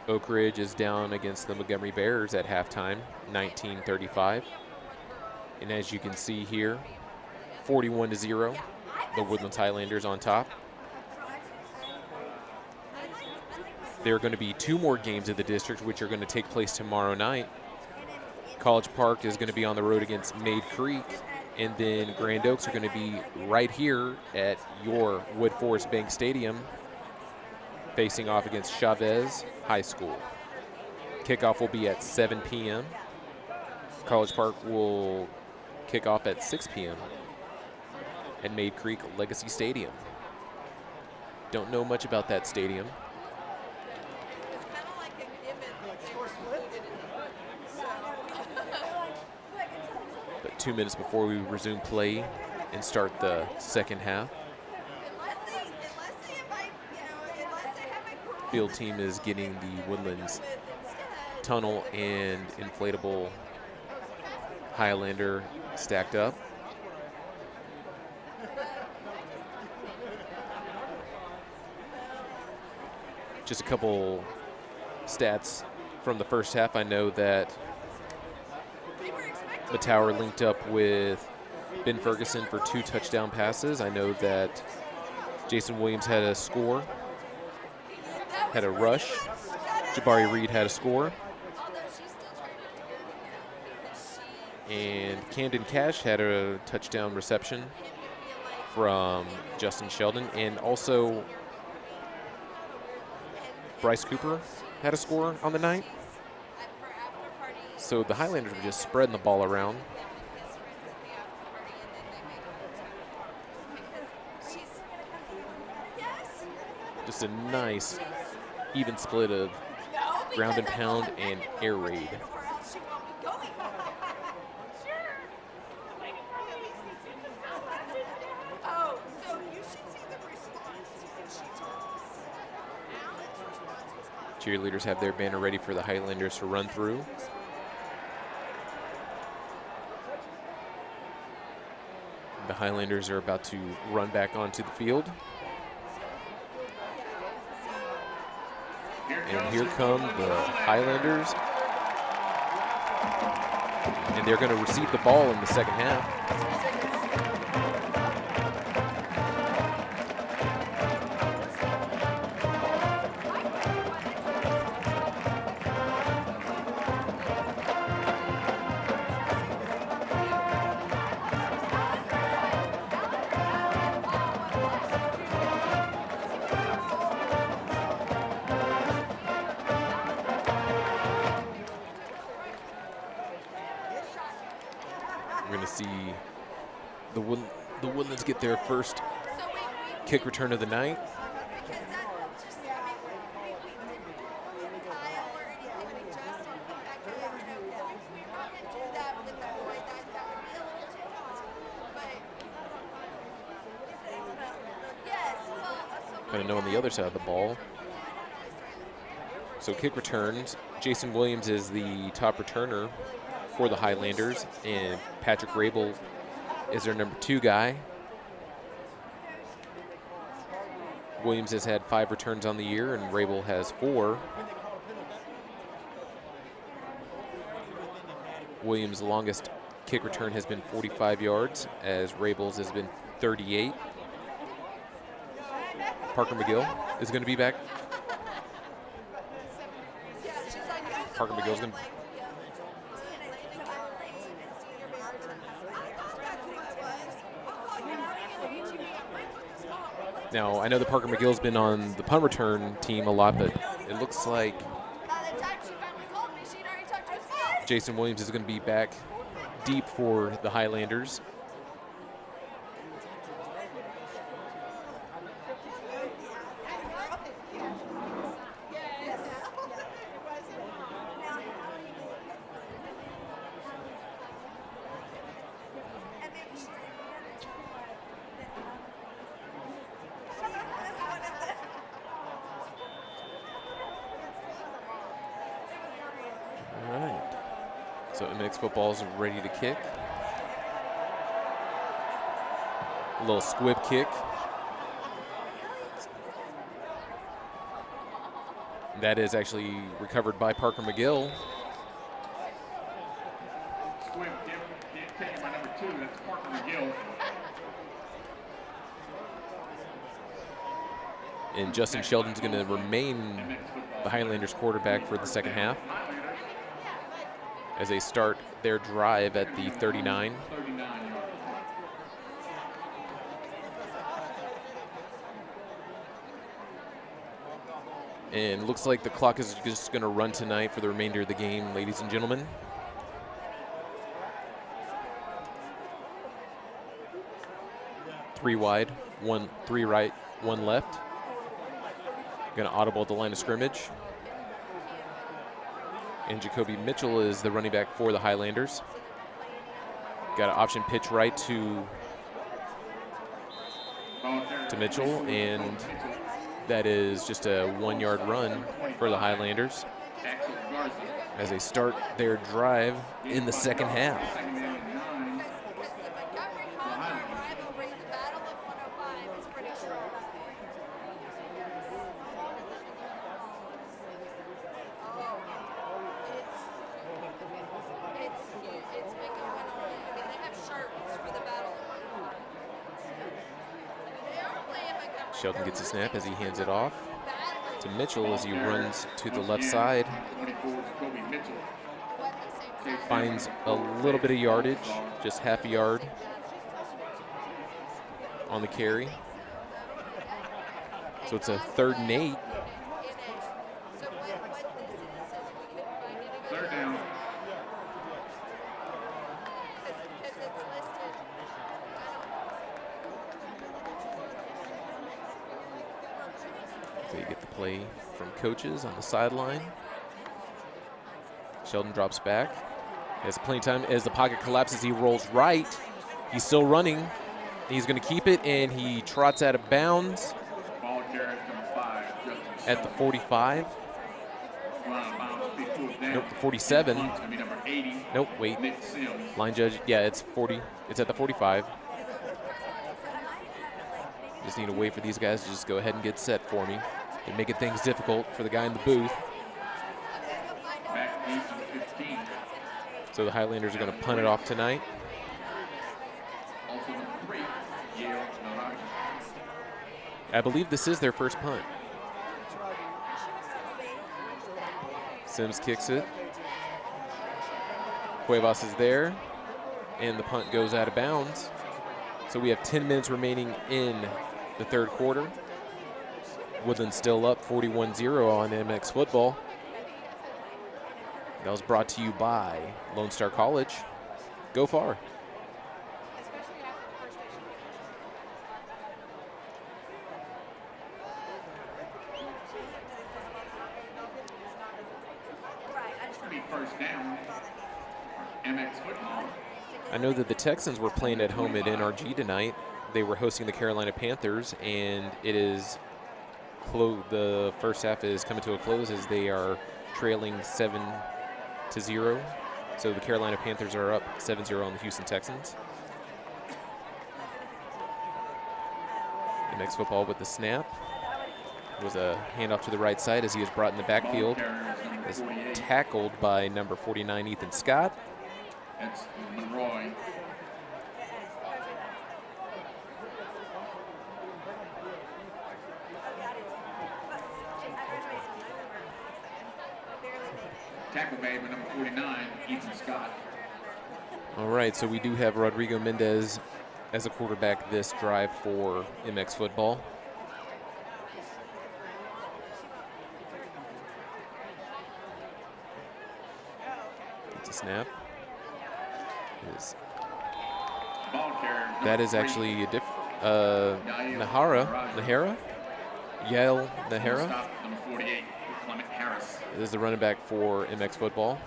Oak Ridge is down against the Montgomery Bears at halftime, 19-35. And as you can see here, 41-0, the Woodlands Highlanders on top. There are going to be 2 more games of the district, which are going to take place tomorrow night. College Park is going to be on the road against Maid Creek, and then Grand Oaks are going to be right here at your Wood Forest Bank Stadium, facing off against Chavez High School. Kickoff will be at 7 p.m. College Park will kick off at 6 p.m. at Maid Creek Legacy Stadium. Don't know much about that stadium. But 2 minutes before we resume play and start the second half, field team is getting the Woodlands tunnel and inflatable Highlander stacked up. Just a couple stats from the first half. I know that the Tower linked up with Ben Ferguson for 2 touchdown passes. I know that Jason Williams had a score, had a rush. Jabari Reed had a score. And Camden Cash had a touchdown reception from Justin Sheldon. And also Bryce Cooper had a score on the night. So the Highlanders were just spreading the ball around. Just a nice even split of ground and pound and air raid. Oh, so you should see the response when she talks. Alan's response was positive. Cheerleaders have their banner ready for the Highlanders to run through. The Highlanders are about to run back onto the field. And here come the Highlanders. And they're going to receive the ball in the second half. We're going to see the Woodlands get their first kick return of the night. Kind of know on the other side of the ball. So kick returns. Jason Williams is the top returner for the Highlanders, and Patrick Rabel is their number 2 guy. Williams has had 5 returns on the year, and Rabel has 4. Williams' longest kick return has been 45 yards, as Rabel's has been 38. Parker McGill is going to be back. Parker McGill's going to. Now, I know that Parker McGill's been on the punt return team a lot, but it looks like Jason Williams is going to be back deep for the Highlanders. So MX football's ready to kick. A little squib kick. That is actually recovered by Parker McGill. Squib kick taken by number 2. That's Parker McGill. And Justin Sheldon's going to remain the Highlanders quarterback for the second half as they start their drive at the 39. And looks like the clock is just going to run tonight for the remainder of the game, ladies and gentlemen. Three wide, 3 right, 1 left. Going to audible at the line of scrimmage. And Jacoby Mitchell is the running back for the Highlanders. Got an option pitch right to Mitchell, and that is just a 1-yard run for the Highlanders as they start their drive in the second half. Sheldon gets a snap as he hands it off to Mitchell as he runs to the left side. Finds a little bit of yardage, just half a yard on the carry. So it's a 3rd and 8. Third down. So you get the play from coaches on the sideline. Sheldon drops back. Has playing time as the pocket collapses. He rolls right. He's still running. He's going to keep it, and he trots out of bounds Ball carrier number 5, Justin at the 45. Nope, the 47. Number 80, Nope, wait. Nick Sims. Line judge, yeah, it's 40. It's at the 45. Just need to wait for these guys to just go ahead and get set for me. They're making things difficult for the guy in the booth. Back 8 and 15. So the Highlanders are going to punt it off tonight. Also number 3, Yale Naragi. I believe this is their first punt. Sims kicks it. Cuevas is there, and the punt goes out of bounds. So we have 10 minutes remaining in the third quarter. Woodlands still up 41-0 on MX football. That was brought to you by Lone Star College. Go far. First down, MX football. I know that the Texans were playing at home at NRG tonight. They were hosting the Carolina Panthers, and it is the first half is coming to a close as they are trailing 7-0. So the Carolina Panthers are up 7-0 on the Houston Texans. MX football with the snap. Was a handoff to the right side as he was brought in the backfield. Is tackled by number 49, Ethan Scott. That's Monroy. Tackle made by number 49, Ethan Scott. All right, so we do have Rodrigo Mendez as a quarterback this drive for MX football. Snap. That is actually a Nahara? Yale Nahara? Number 48, Clement Harris. This is the running back for MX football.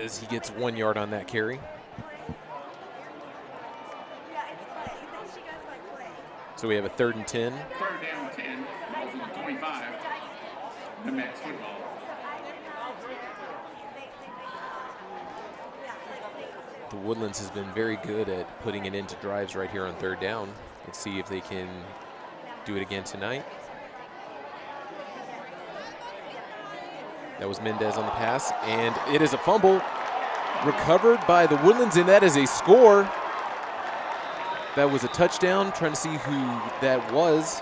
As he gets 1 yard on that carry. So we have a 3rd and 10. 3rd down 10, balls on the 25, MX football. The Woodlands has been very good at putting it into drives right here on 3rd down. Let's see if they can do it again tonight. That was Mendez on the pass, and it is a fumble recovered by the Woodlands, and that is a score. That was a touchdown. Trying to see who that was.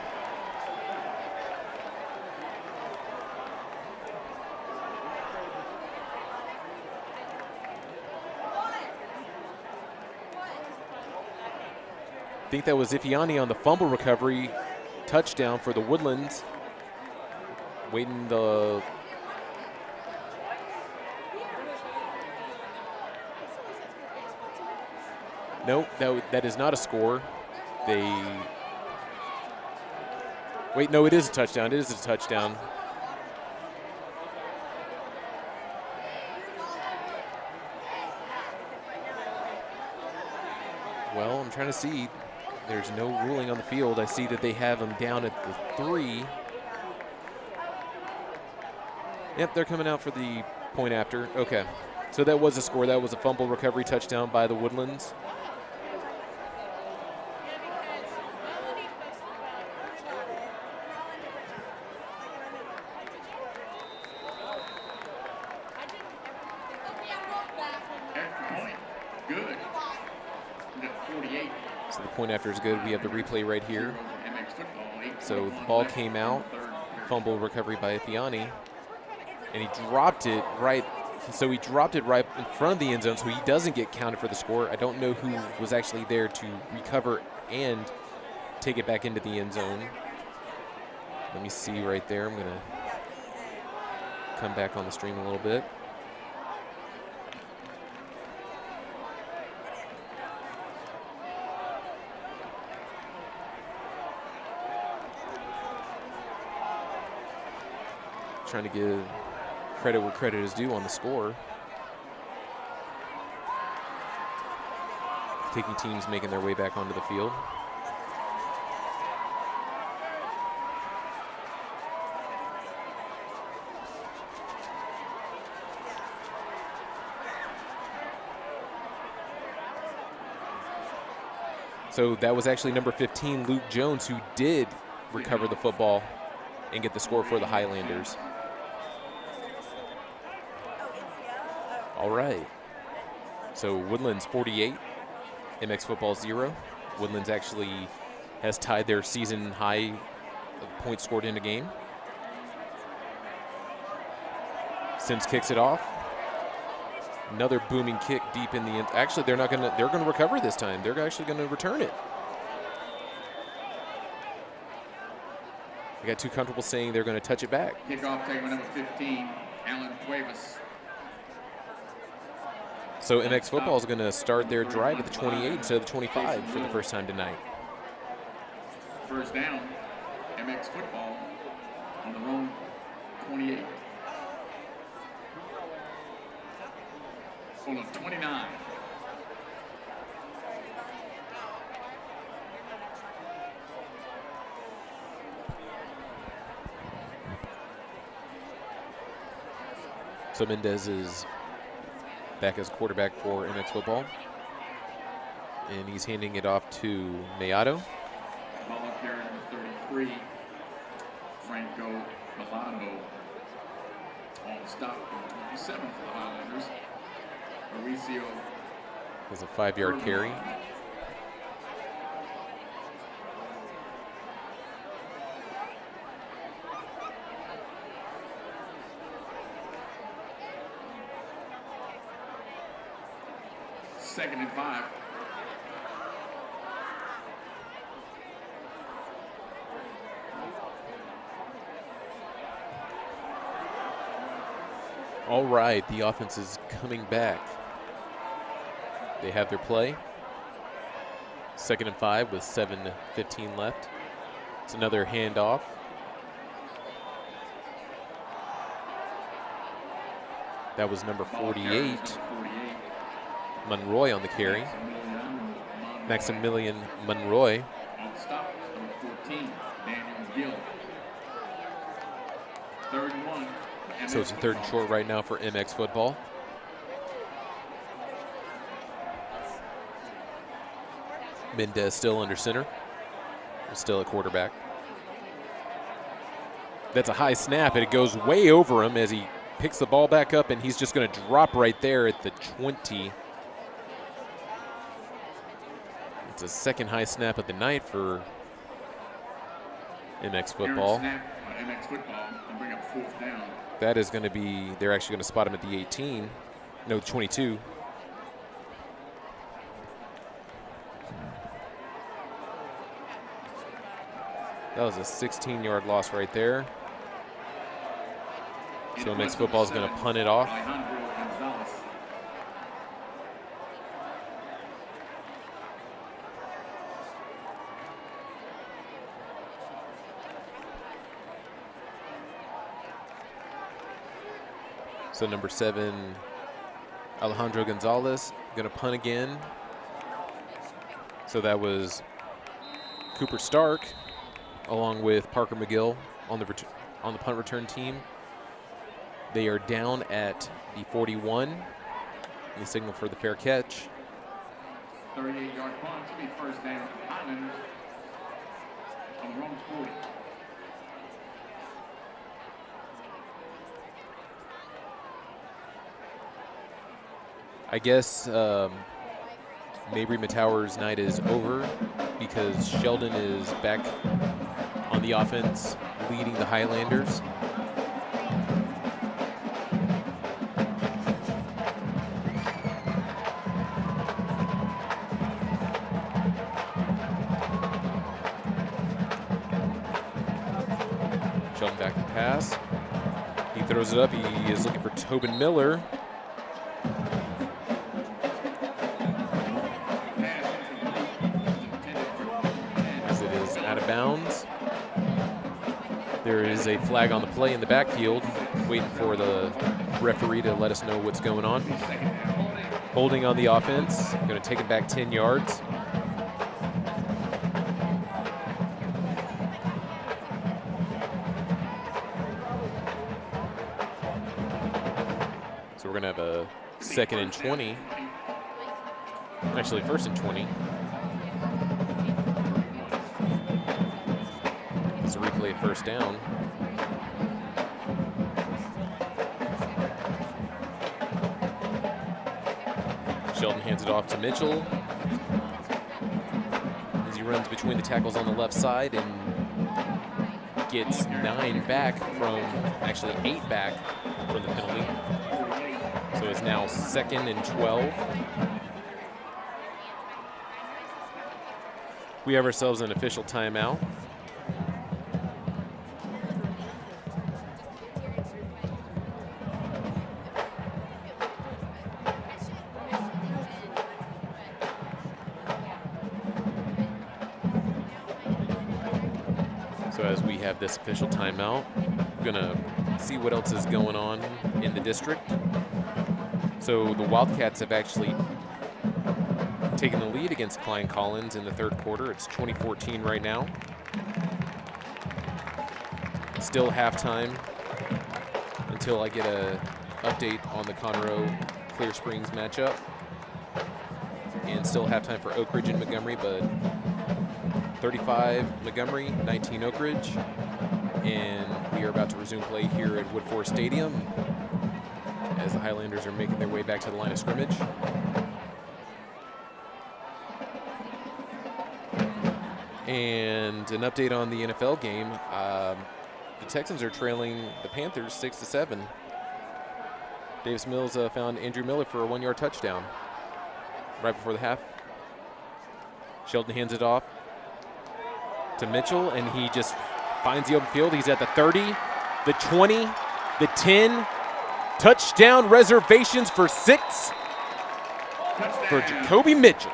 I think that was Ifiani on the fumble recovery. Touchdown for the Woodlands. Waiting the... No, that is not a score. Wait, no, it is a touchdown. It is a touchdown. Well, I'm trying to see. There's no ruling on the field. I see that they have them down at the 3. Yep, they're coming out for the point after. Okay, so that was a score. That was a fumble recovery touchdown by the Woodlands. Good. So the point after is good. We have the replay right here. So the ball came out, fumble recovery by Ifiani, and he dropped it right. So he dropped it right in front of the end zone, so he doesn't get counted for the score. I don't know who was actually there to recover and take it back into the end zone. Let me see right there. I'm going to come back on the stream a little bit. Trying to give credit where credit is due on the score. kicking teams making their way back onto the field. So that was actually number 15, Luke Jones, who did recover the football and get the score for the Highlanders. All right. So Woodlands 48, MX Football 0. Woodlands actually has tied their season high of points scored in a game. Sims kicks it off. Another booming kick deep in the end. Actually, they're going to recover this time. They're actually going to return it. They got too comfortable saying they're going to touch it back. Kickoff taken by number 15, Alan Cuevas. So MX Football is going to start their drive at the 28 instead of the 25 for the first time tonight. First down, MX Football on the wrong 28. Full of 29. So Mendez is back as quarterback for MX Football. And he's handing it off to Mayado. Ball up here, number 33, Franco Milano. On the stop, number 27 for the Highlanders. Mauricio. There's a 5-yard carry. Second and 5. All right, the offense is coming back. They have their play. Second and 5 with 7:15 left. It's another handoff. That was number 48, Monroy on the carry. Maximilian Monroy. On the stop, number 14, Daniel Gill. Third and 1. So it's a third and short right now for MX Football. Mendez still under center. Still at quarterback. That's a high snap, and it goes way over him as he picks the ball back up, and he's just going to drop right there at the 20. It's a second high snap of the night for MX Football. Snap by MX Football and bring up fourth down. That is going to be, they're actually going to spot him at the 18. No, 22. That was a 16-yard loss right there. So MX Football is going to punt it off. So number 7, Alejandro Gonzalez, going to punt again. So that was Cooper Stark, along with Parker McGill on the punt return team. They are down at the 41. They signal for the fair catch. 38-yard punt to be first down for the Highlanders on the wrong 40. I guess Mabry Matauer's night is over because Sheldon is back on the offense leading the Highlanders. Sheldon back to pass. He throws it up. He is looking for Tobin Miller. Bounds. There is a flag on the play in the backfield, waiting for the referee to let us know what's going on. Holding on the offense, going to take it back 10 yards. So we're going to have a 2nd and 20. Actually, 1st and 20. It's a replay of 1st down. Sheldon hands it off to Mitchell as he runs between the tackles on the left side and gets 9 back from, actually 8 back from the penalty. So it's now 2nd and 12. We have ourselves an official timeout. So as we have this official timeout, we're gonna see what else is going on in the district. So the Wildcats have actually taken the lead against Klein Collins in the 3rd quarter. It's 20-14 right now. Still halftime until I get an update on the Conroe Clear Springs matchup. And still halftime for Oak Ridge and Montgomery, but 35 Montgomery, 19 Oak Ridge. And we are about to resume play here at Woodforest Stadium as the Highlanders are making their way back to the line of scrimmage. And an update on the NFL game. The Texans are trailing the Panthers 6-7. Davis Mills found Andrew Miller for a 1-yard touchdown right before the half. Sheldon hands it off to Mitchell, and he just finds the open field. He's at the 30, the 20, the 10. Touchdown reservations for 6 for Jacoby Mitchell.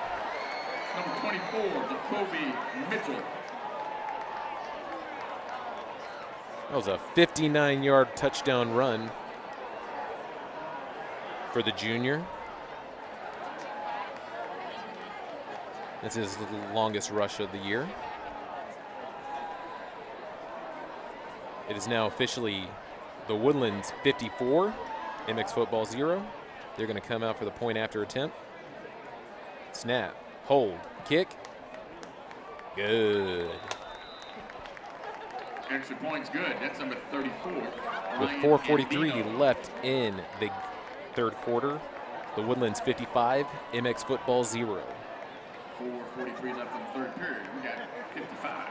Number 24, Jacoby Mitchell. That was a 59-yard touchdown run for the junior. This is the longest rush of the year. It is now officially the Woodlands 54, MX Football 0. They're going to come out for the point after attempt. Snap, hold, kick. Good. Extra point's good. That's number 34. With 4:43 left in the 3rd quarter, the Woodlands 55, MX Football 0. 4:43 left in the 3rd period. We got 55.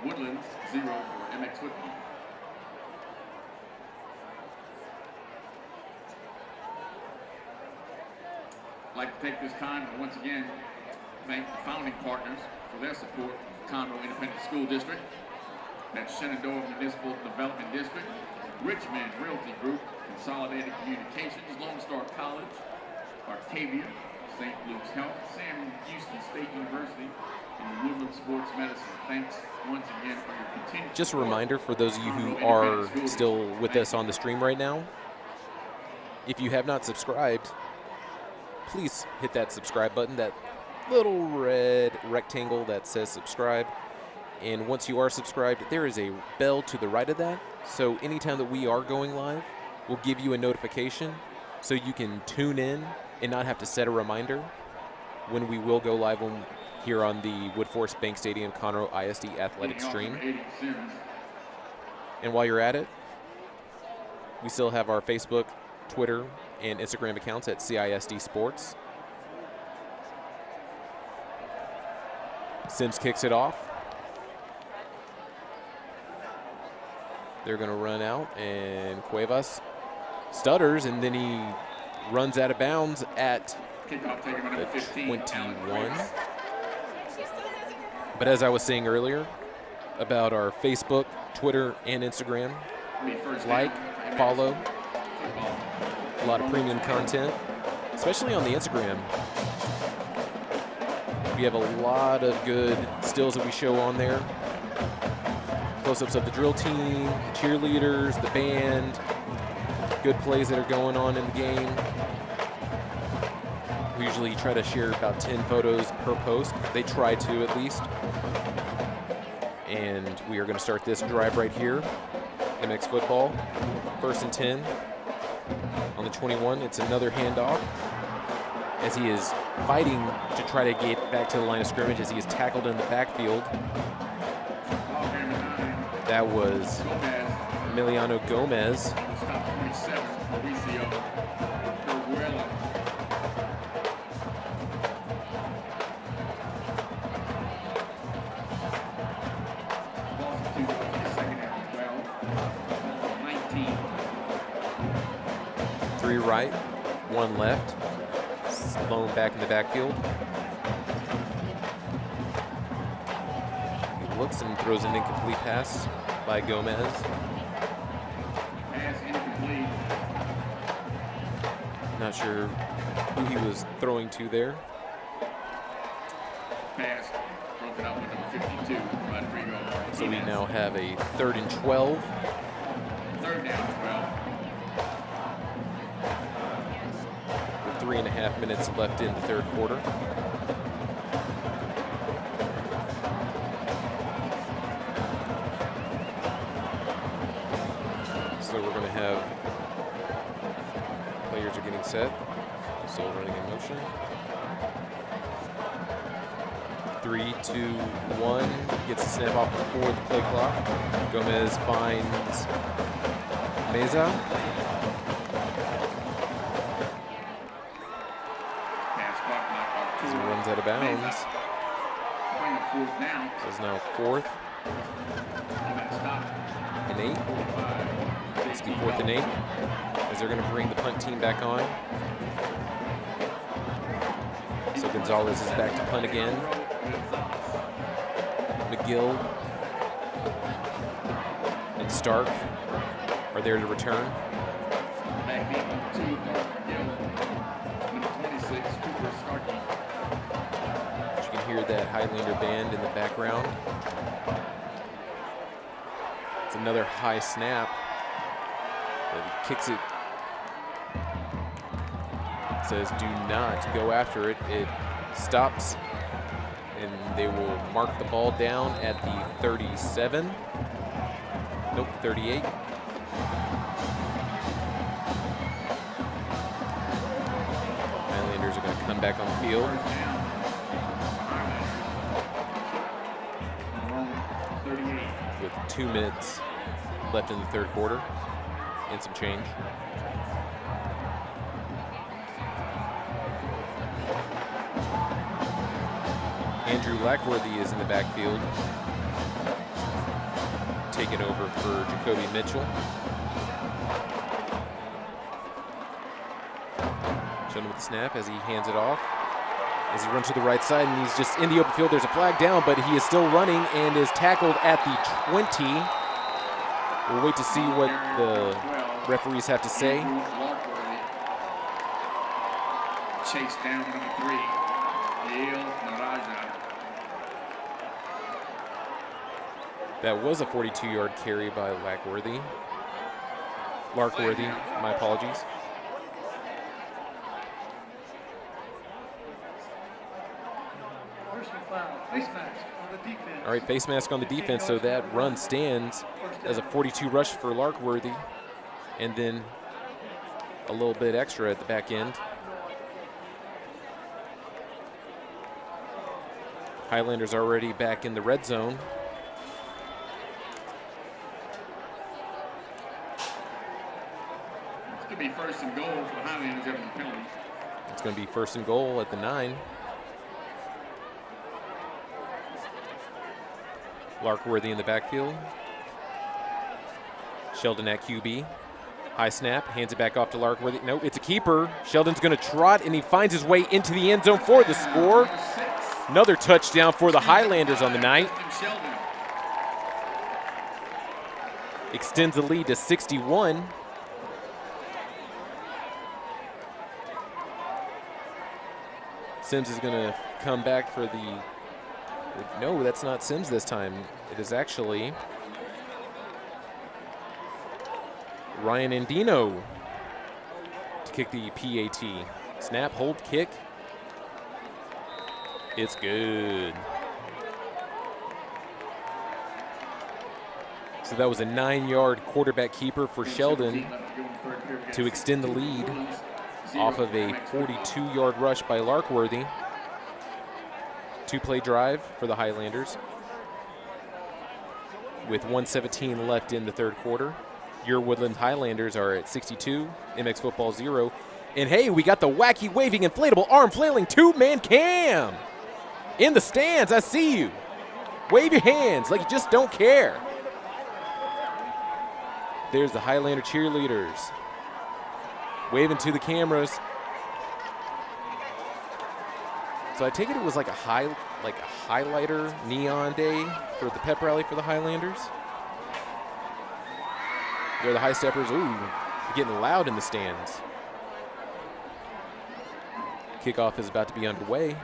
Woodlands 0 for MX Football. I'd like to take this time to once again thank the founding partners for their support of the Conroe Independent School District. That's Shenandoah Municipal Development District, Richmond Realty Group, Consolidated Communications, Lone Star College, Artavia, St. Luke's Health, Sam Houston State University, and Woodland Sports Medicine. Thanks once again for your continued Just a reminder for those of you who are still with us on the stream right now, if you have not subscribed, please hit that subscribe button, that little red rectangle that says subscribe. And once you are subscribed, there is a bell to the right of that. So anytime that we are going live, we'll give you a notification so you can tune in and not have to set a reminder when we will go live here on the Woodforest Bank Stadium Conroe ISD Athletic Stream. And while you're at it, we still have our Facebook, Twitter, and Instagram accounts at CISD Sports. Sims kicks it off. They're going to run out, and Cuevas stutters, and then he runs out of bounds at the 21. But as I was saying earlier about our Facebook, Twitter, and Instagram, like, follow, a lot of premium content, especially on the Instagram. We have a lot of good stills that we show on there. Close-ups of the drill team, the cheerleaders, the band, good plays that are going on in the game. We usually try to share about 10 photos per post. They try to at least. And we are going to start this drive right here. MX football, 1st and 10 on the 21. It's another handoff as he is fighting to try to get back to the line of scrimmage as he is tackled in the backfield. That was Emiliano Gomez. Three right, one left. Sloan back in the backfield. He looks and throws an incomplete pass by Gomez. Pass incomplete. Not sure who he was throwing to there. Pass broken up with number 52, Rodrigo. So we now have a 3rd and 12. 3rd down, 12. With 3.5 minutes left in the 3rd quarter. So we're going to have players are getting set. So running in motion. 3, 2, 1. Gets the snap off before the play clock. Gomez finds Meza. As he runs out of bounds. So it's now 4th and 8. It's 4th and 8 as they're going to bring the punt team back on. So Gonzalez is back to punt again. McGill and Stark are there to return. You can hear that Highlander band in the background. It's another high snap. He kicks it. Says do not go after it. It stops. And they will mark the ball down at the 37. Nope, 38. Highlanders are going to come back on the field. With 2 minutes left in the 3rd quarter and some change. Andrew Lackworthy is in the backfield, taking over for Jacoby Mitchell. Showing him with the snap as he hands it off. As he runs to the right side and he's just in the open field. There's a flag down, but he is still running and is tackled at the 20. We'll wait to see what the referees have to say. Chase down number 3, Neil Naraja. That was a 42-yard carry by Larkworthy. My apologies. All right, face mask on the defense, so that run stands as a 42 rush for Larkworthy, and then a little bit extra at the back end. Highlanders already back in the red zone. It's going to be 1st and goal for the Highlanders after the penalty. It's going to be 1st and goal at the 9. Larkworthy in the backfield. Sheldon at QB. High snap, hands it back off to Larkworthy. Nope, it's a keeper. Sheldon's going to trot, and he finds his way into the end zone for the score. Another touchdown for the Highlanders on the night. Extends the lead to 61. Sims is going to come back for the... No, that's not Sims this time. It is actually Ryan Andino to kick the PAT. Snap, hold, kick. It's good. So that was a 9-yard quarterback keeper for Sheldon to extend the lead off of a 42-yard rush by Larkworthy. 2-play drive for the Highlanders with 1:17 left in the third quarter. Your Woodland Highlanders are at 62, MX Football 0. And hey, we got the wacky waving inflatable arm flailing 2-man cam in the stands. I see you. Wave your hands like you just don't care. There's the Highlander cheerleaders waving to the cameras. So I take it was like a highlighter neon day for the pep rally for the Highlanders. They're the high steppers. Ooh, getting loud in the stands. Kickoff is about to be underway.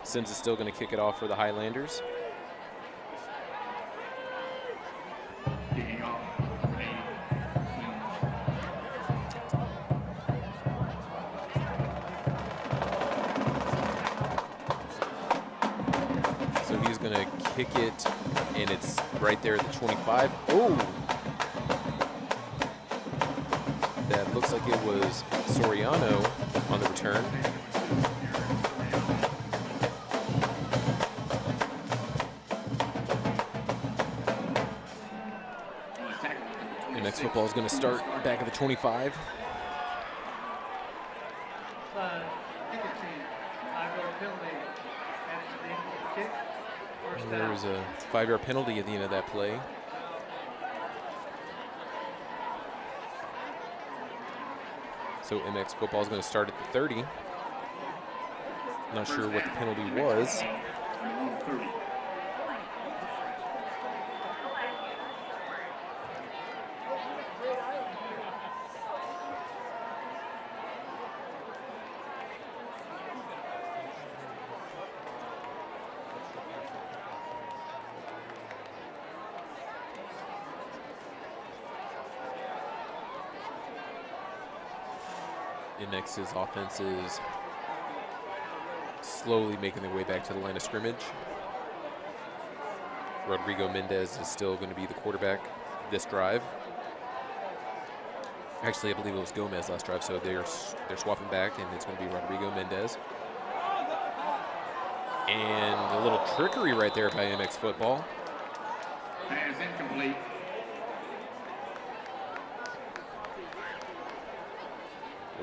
Sims is still going to kick it off for the Highlanders. Kicking off. So he's going to kick it, and it's right there at the 25. Oh! That looks like it was Soriano on the return. MX football is going to start back at the 25. And there's a 5-yard penalty at the end of that play. So MX football is going to start at the 30. Not sure what the penalty was. MX's offense is slowly making their way back to the line of scrimmage. Rodrigo Mendez is still going to be the quarterback this drive. Actually, I believe it was Gomez last drive, so they're swapping back, and it's going to be Rodrigo Mendez. And a little trickery right there by MX football. Pass incomplete.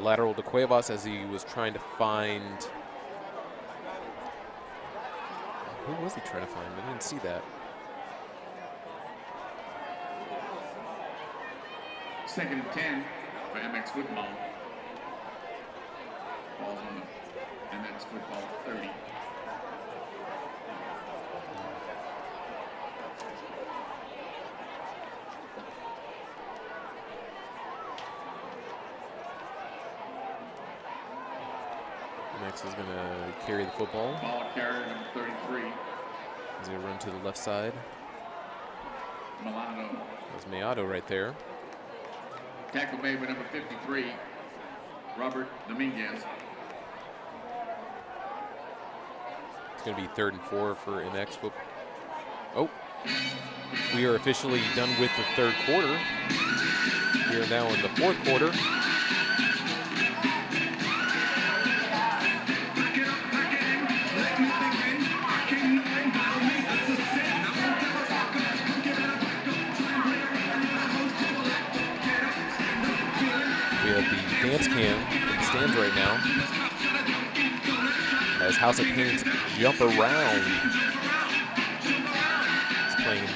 Lateral to Cuevas as he was trying to find. Who was he trying to find? I didn't see that. Second and 10 for MX football. Ball's on the MX football 30. MX is going to carry the football. Ball carrier number 33. He's going to run to the left side. Milano. There's Mayado right there. Tackle made by number 53, Robert Dominguez. It's going to be 3rd and 4 for MX football. Oh, we are officially done with the third quarter. We are now in the fourth quarter. Dance cam in the stands right now as House of Pains jump around. It's playing.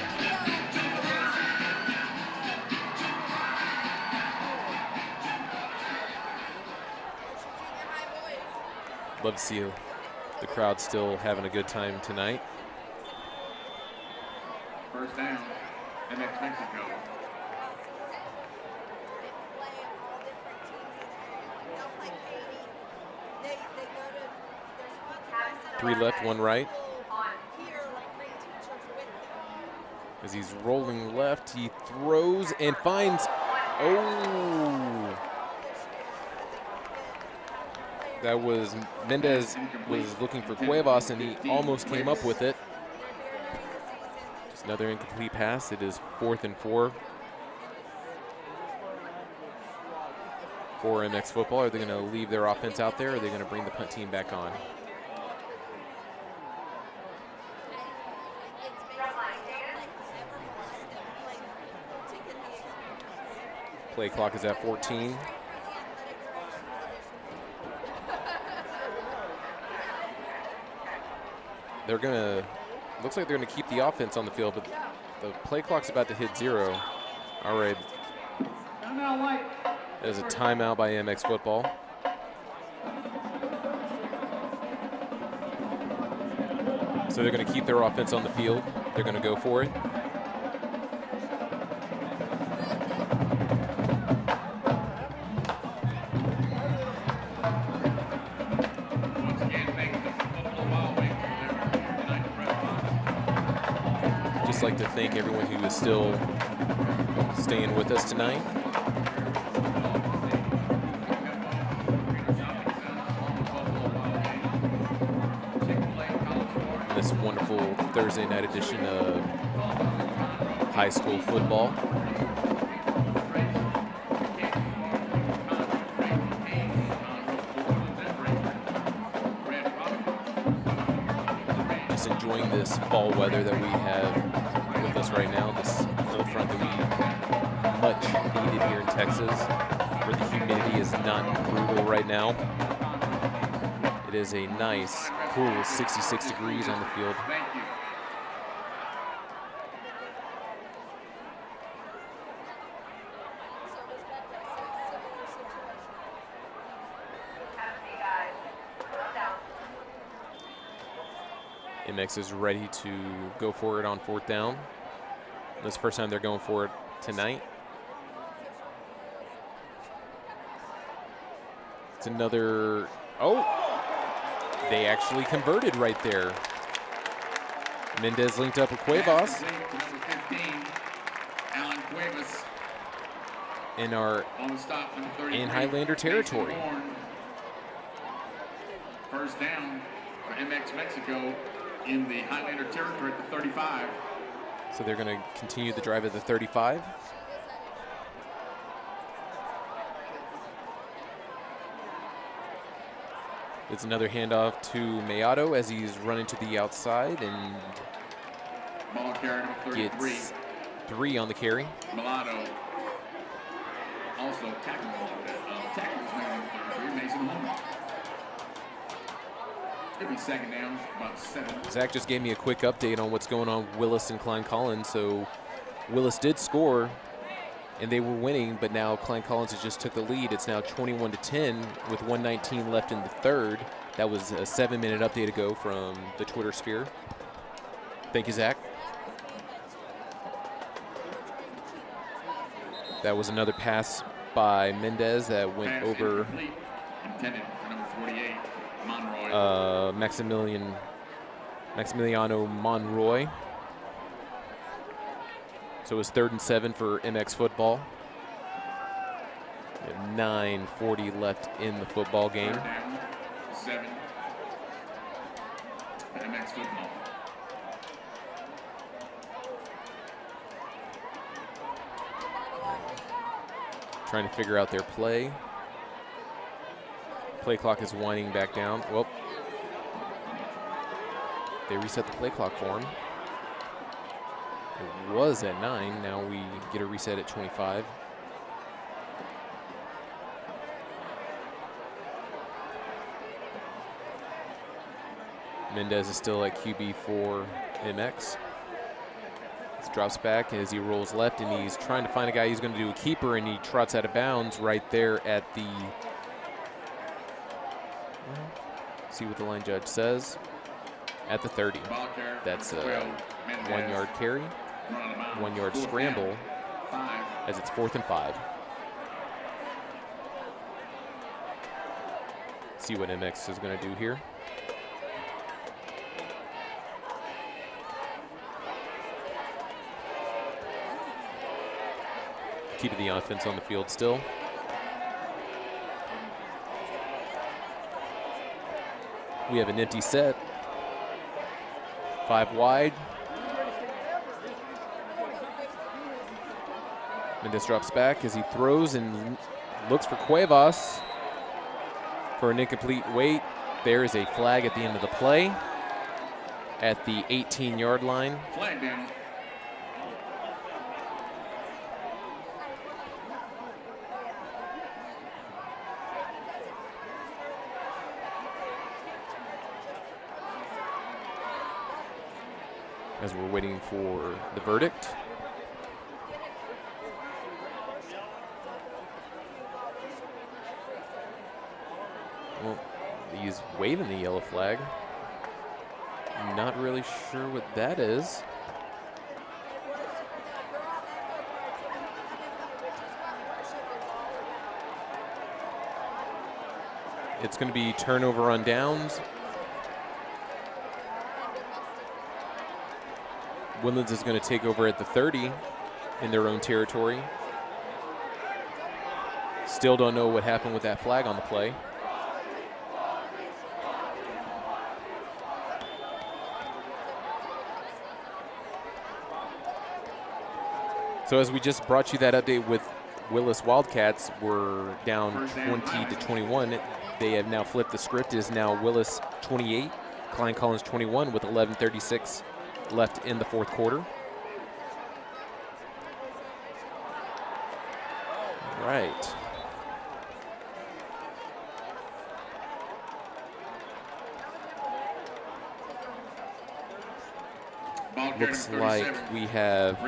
Love to see the crowd still having a good time tonight. First down, MX Mexico. Three left, one right. As he's rolling left, he throws and finds Oh. That was Mendez was looking for Cuevas, and he almost came up with it. Just another incomplete pass. It is 4th and 4 for MX football. Are they going to leave their offense out there, or are they going to bring the punt team back on? Play clock is at 14. They're going to, looks like they're going to keep the offense on the field, but the play clock's about to hit 0. All right. That is a timeout by MX football. So they're going to keep their offense on the field. They're going to go for it. Just like to thank everyone who is still staying with us tonight. This wonderful Thursday night edition of high school football. Just enjoying this fall weather that we have with us right now, this cold front that we much needed here in Texas, where the humidity is not brutal right now. It is a nice, cool 66 degrees on the field. MX is ready to go for it on 4th down. This is the first time they're going for it tonight. It's another, oh! They actually converted right there. Mendez linked up with Cuevas. And are in Highlander territory. First down for MX Mexico in the Highlander territory at the 35. So they're going to continue the drive at the 35. It's another handoff to Mayado as he's running to the outside and Ball carrier number 33. Gets 3 on the carry. Mulatto also tackling a little bit. Tackles number 33, Mason Homer. It's going to be 2nd down, about 7. Zach just gave me a quick update on what's going on with Willis and Klein Collins. So Willis did score, and they were winning, but now Klein Collins has just took the lead. It's now 21-10 with 1:19 left in the 3rd. That was a 7-minute update ago from the Twitter sphere. Thank you, Zach. That was another pass by Mendez that went over intended for number 48, Monroy. Maximiliano Monroy. So it was 3rd and 7 for MX football. 9:40 left in the football game. 7 for MX football. Trying to figure out their play. Play clock is winding back down. Well, they reset the play clock for him. It was at 9. Now we get a reset at 25. Mendez is still at QB for MX. He drops back as he rolls left, and he's trying to find a guy who's going to do a keeper, and he trots out of bounds right there at the, see what the line judge says, at the 30. That's a 1-yard carry, 1-yard scramble, as it's 4th and 5. See what MX is going to do here. Key to the offense on the field still. We have an empty set. 5 wide. Mendez drops back as he throws and looks for Cuevas for an incomplete wait. There is a flag at the end of the play at the 18-yard line. Flag down. As we're waiting for the verdict. Well, he's waving the yellow flag. I'm not really sure what that is. It's going to be turnover on downs. Woodlands is going to take over at the 30 in their own territory. Still don't know what happened with that flag on the play. So as we just brought you that update with Willis Wildcats, we're down 20-21. They have now flipped the script. It is now Willis 28, Klein Collins 21 with 11:36 left in the fourth quarter. All right. Looks like we have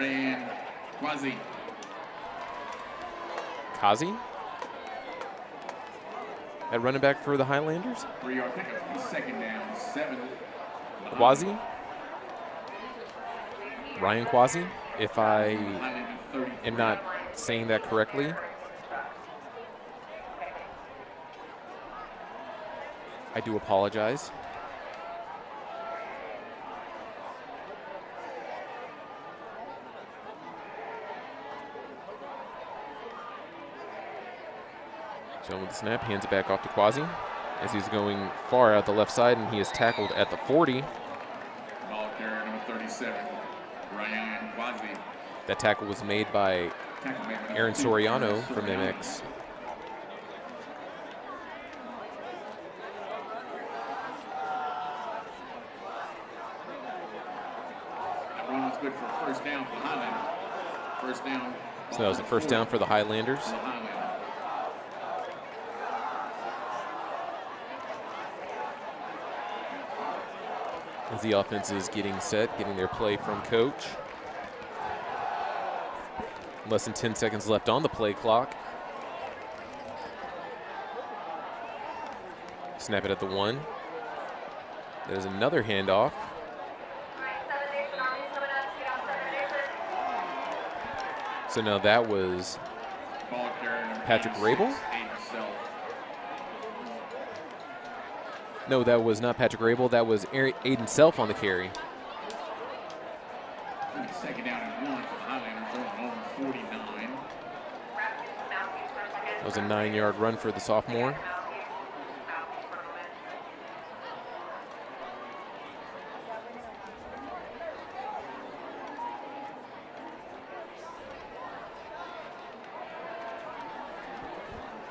Kazi at running back for the Highlanders. 3-yard pickup, second down, 7. Quasi. Ryan Quasi, if I am not saying that correctly. I do apologize. So with the snap, hands it back off to Quasi as he's going far out the left side, and he is tackled at the 40. Ball carrier number 37, Ryan Quasi. That tackle was made by Aaron Soriano from MX. That run was good for a first down for the Highlanders. First down. So that was a first down for the Highlanders. As the offense is getting set, getting their play from coach. Less than 10 seconds left on the play clock. Snap it at the 1. There's another handoff. So now that was Patrick Rabel. No, that was not Patrick Rabel. That was Aiden Self on the carry. Second down and 1 for the Highlanders on 49. That was a 9-yard run for the sophomore.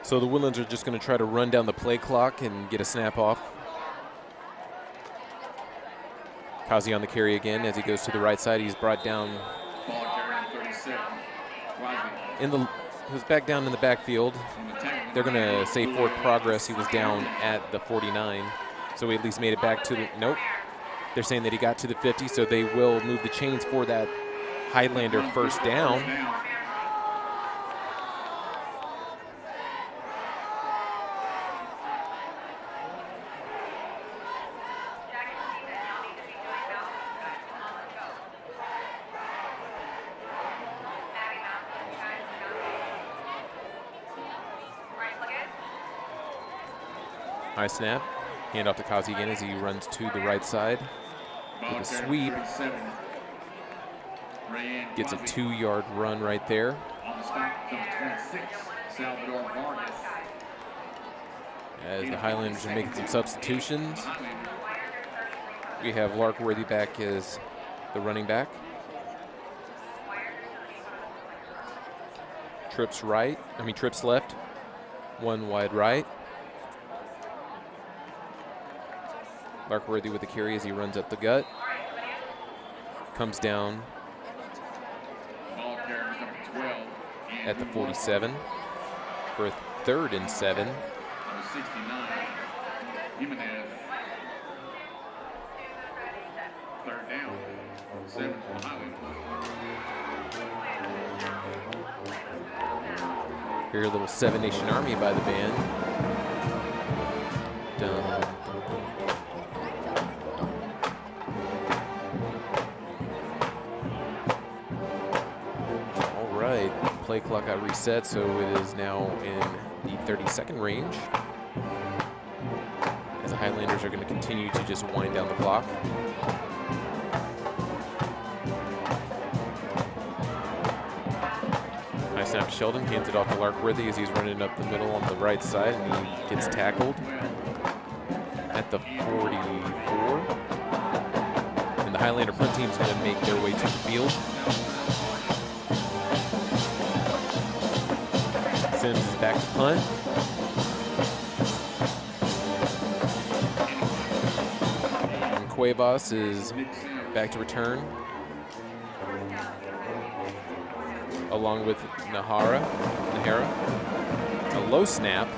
So the Woodlands are just going to try to run down the play clock and get a snap off. Kazi on the carry again as he goes to the right side. He's brought down he was back down in the backfield. They're going to say forward progress. He was down at the 49, so he at least made it back to the, nope. They're saying that he got to the 50, so they will move the chains for that Highlander first down. High snap, hand off to Kazi again as he runs to the right side with a sweep. Gets a 2-yard run right there. On the Stop number 26, Salvador Vargas. As the Highlanders are making some substitutions, we have Larkworthy back as the running back. Trips left, one wide right. Larkworthy with the carry as he runs up the gut. Comes down at the 47 for a 3rd and 7. Number 69, Jimenez. 3rd down, 7 for Highlanders. Here's a little Seven Nation Army by the band. Dun. All right, play clock got reset, so it is now in the 30-second range. As the Highlanders are going to continue to just wind down the clock. Snap to Sheldon, hands it off to Larkworthy as he's running up the middle on the right side, and he gets tackled at the 44. And the Highlander punt team is going to make their way to the field. Sims is back to punt. And Cuevas is back to return, along with Nahara. It's a low snap.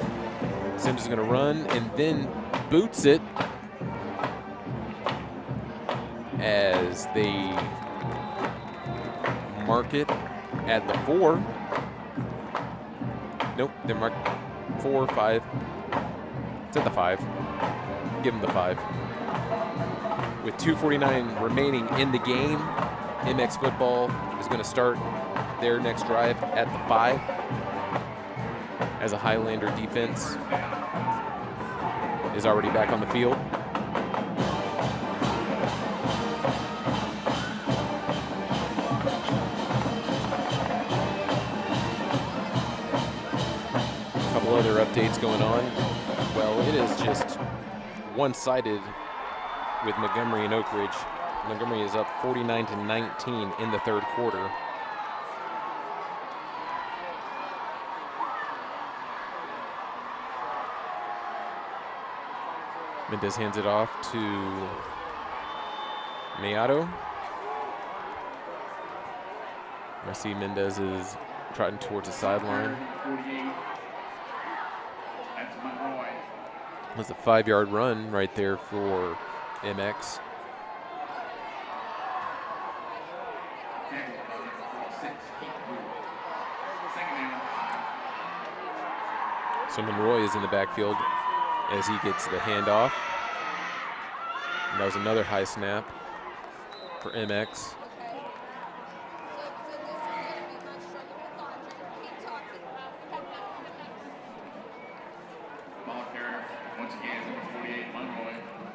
Sims is going to run and then boots it as they mark it at the 4. Nope, they're marked 4, 5. It's at the 5. Give them the 5. With 2:49 remaining in the game, MX football is going to start their next drive at the 5 as a Highlander defense is already back on the field. A couple other updates going on. Well, it is just one-sided with Montgomery and Oak Ridge. Montgomery is up 49-19 in the 3rd quarter. Mendez hands it off to Mayato. I see Mendez is trotting towards the sideline. That's a 5-yard run right there for MX. So Monroy is in the backfield as he gets the handoff. And that was another high snap for MX.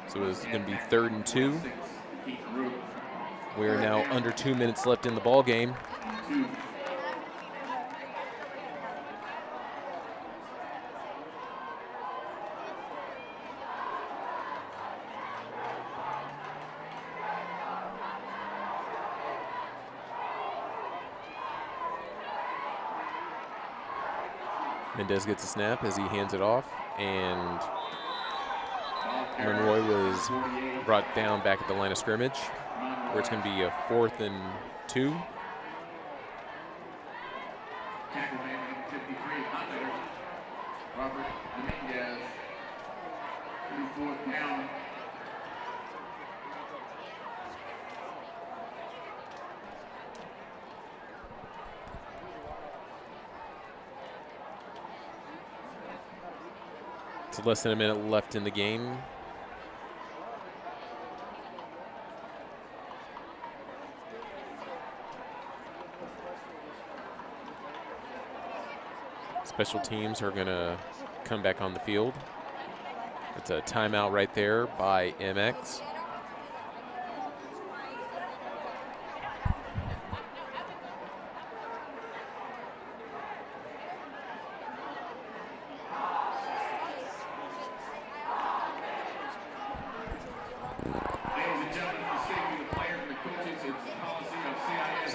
So it's going to be 3rd and 2. We are now under 2 minutes left in the ball game. Mendez gets a snap as he hands it off, and Monroy was brought down back at the line of scrimmage, where it's going to be a 4th and 2. Robert Dominguez, 34th down. It's less than a minute left in the game. Special teams are going to come back on the field. It's a timeout right there by MX.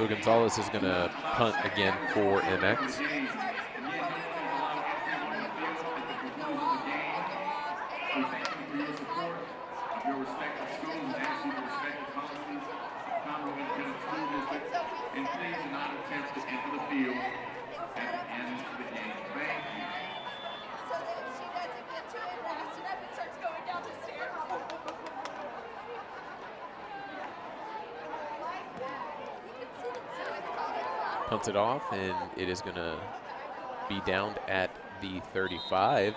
So Gonzalez is going to punt again for MX. And please do not attempt to enter the field at the end of the game. Thank you. So that she doesn't get too invested up and starts going down the stairs. Punts it off, and it is going to be downed at the 35.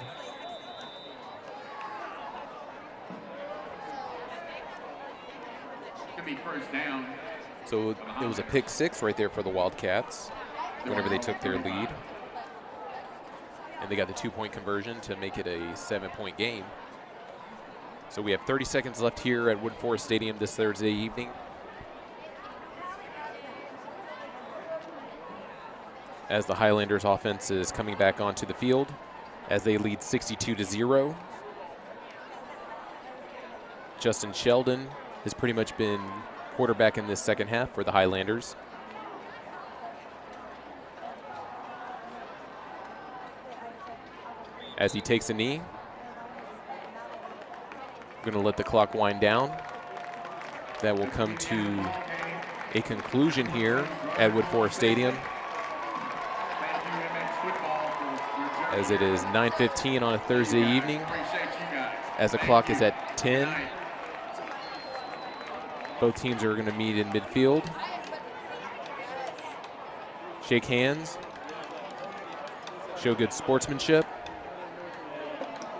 It's going to be first down. So it was a pick 6 right there for the Wildcats whenever they took their lead. And they got the 2-point conversion to make it a 7-point game. So we have 30 seconds left here at Wood Forest Stadium this Thursday evening. As the Highlanders offense is coming back onto the field as they lead 62-0. Justin Sheldon has pretty much been quarterback in this second half for the Highlanders. As he takes a knee, going to let the clock wind down. That will come to a conclusion here at Wood Forest Stadium, as it is 9:15 on a Thursday evening, as the clock is at 10. Both teams are going to meet in midfield. Shake hands. Show good sportsmanship.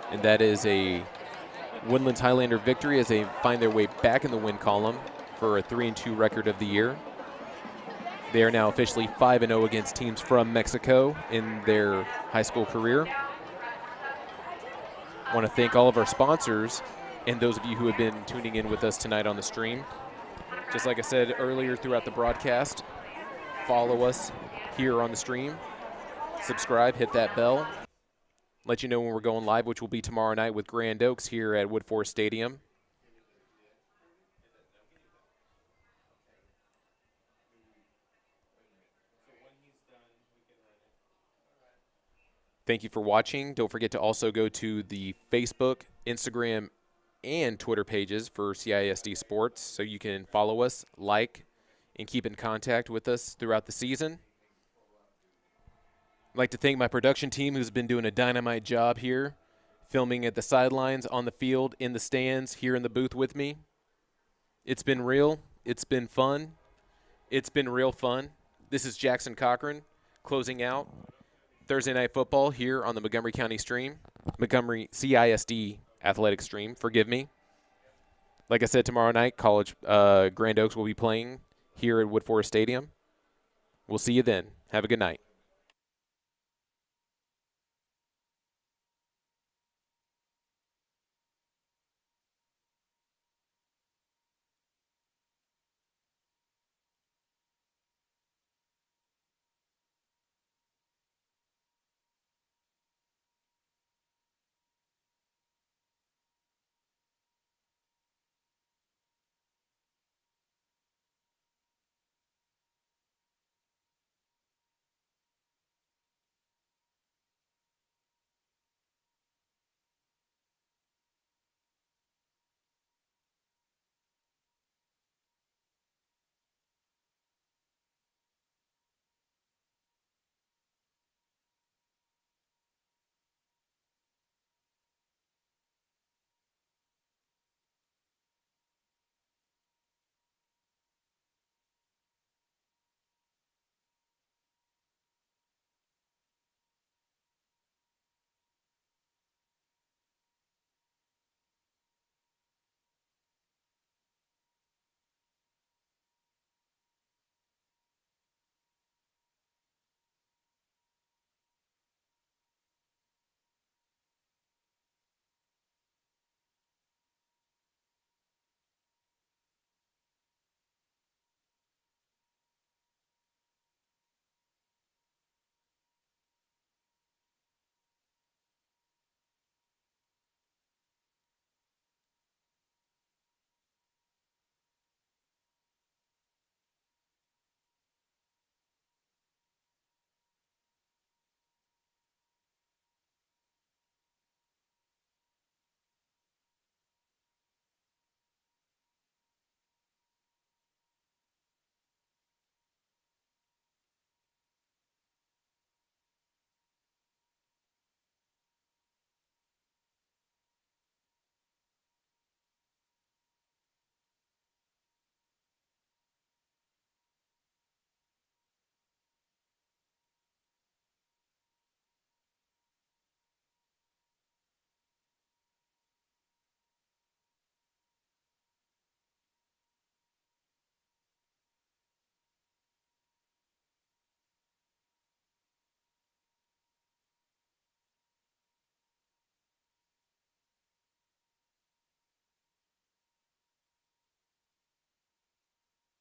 And that is a Woodlands Highlander victory as they find their way back in the win column for a 3-2 record of the year. They are now officially 5-0 against teams from Mexico in their high school career. I want to thank all of our sponsors and those of you who have been tuning in with us tonight on the stream. Just like I said earlier throughout the broadcast, follow us here on the stream. Subscribe, hit that bell. Let you know when we're going live, which will be tomorrow night with Grand Oaks here at Wood Forest Stadium. Thank you for watching. Don't forget to also go to the Facebook, Instagram, and Twitter pages for CISD Sports so you can follow us, like, and keep in contact with us throughout the season. I'd like to thank my production team who's been doing a dynamite job here, filming at the sidelines, on the field, in the stands, here in the booth with me. It's been real. It's been fun. It's been real fun. This is Jackson Cochran closing out Thursday Night Football here on the Montgomery County stream, Montgomery CISD Athletic stream, forgive me. Like I said, tomorrow night, Grand Oaks will be playing here at Wood Forest Stadium. We'll see you then. Have a good night.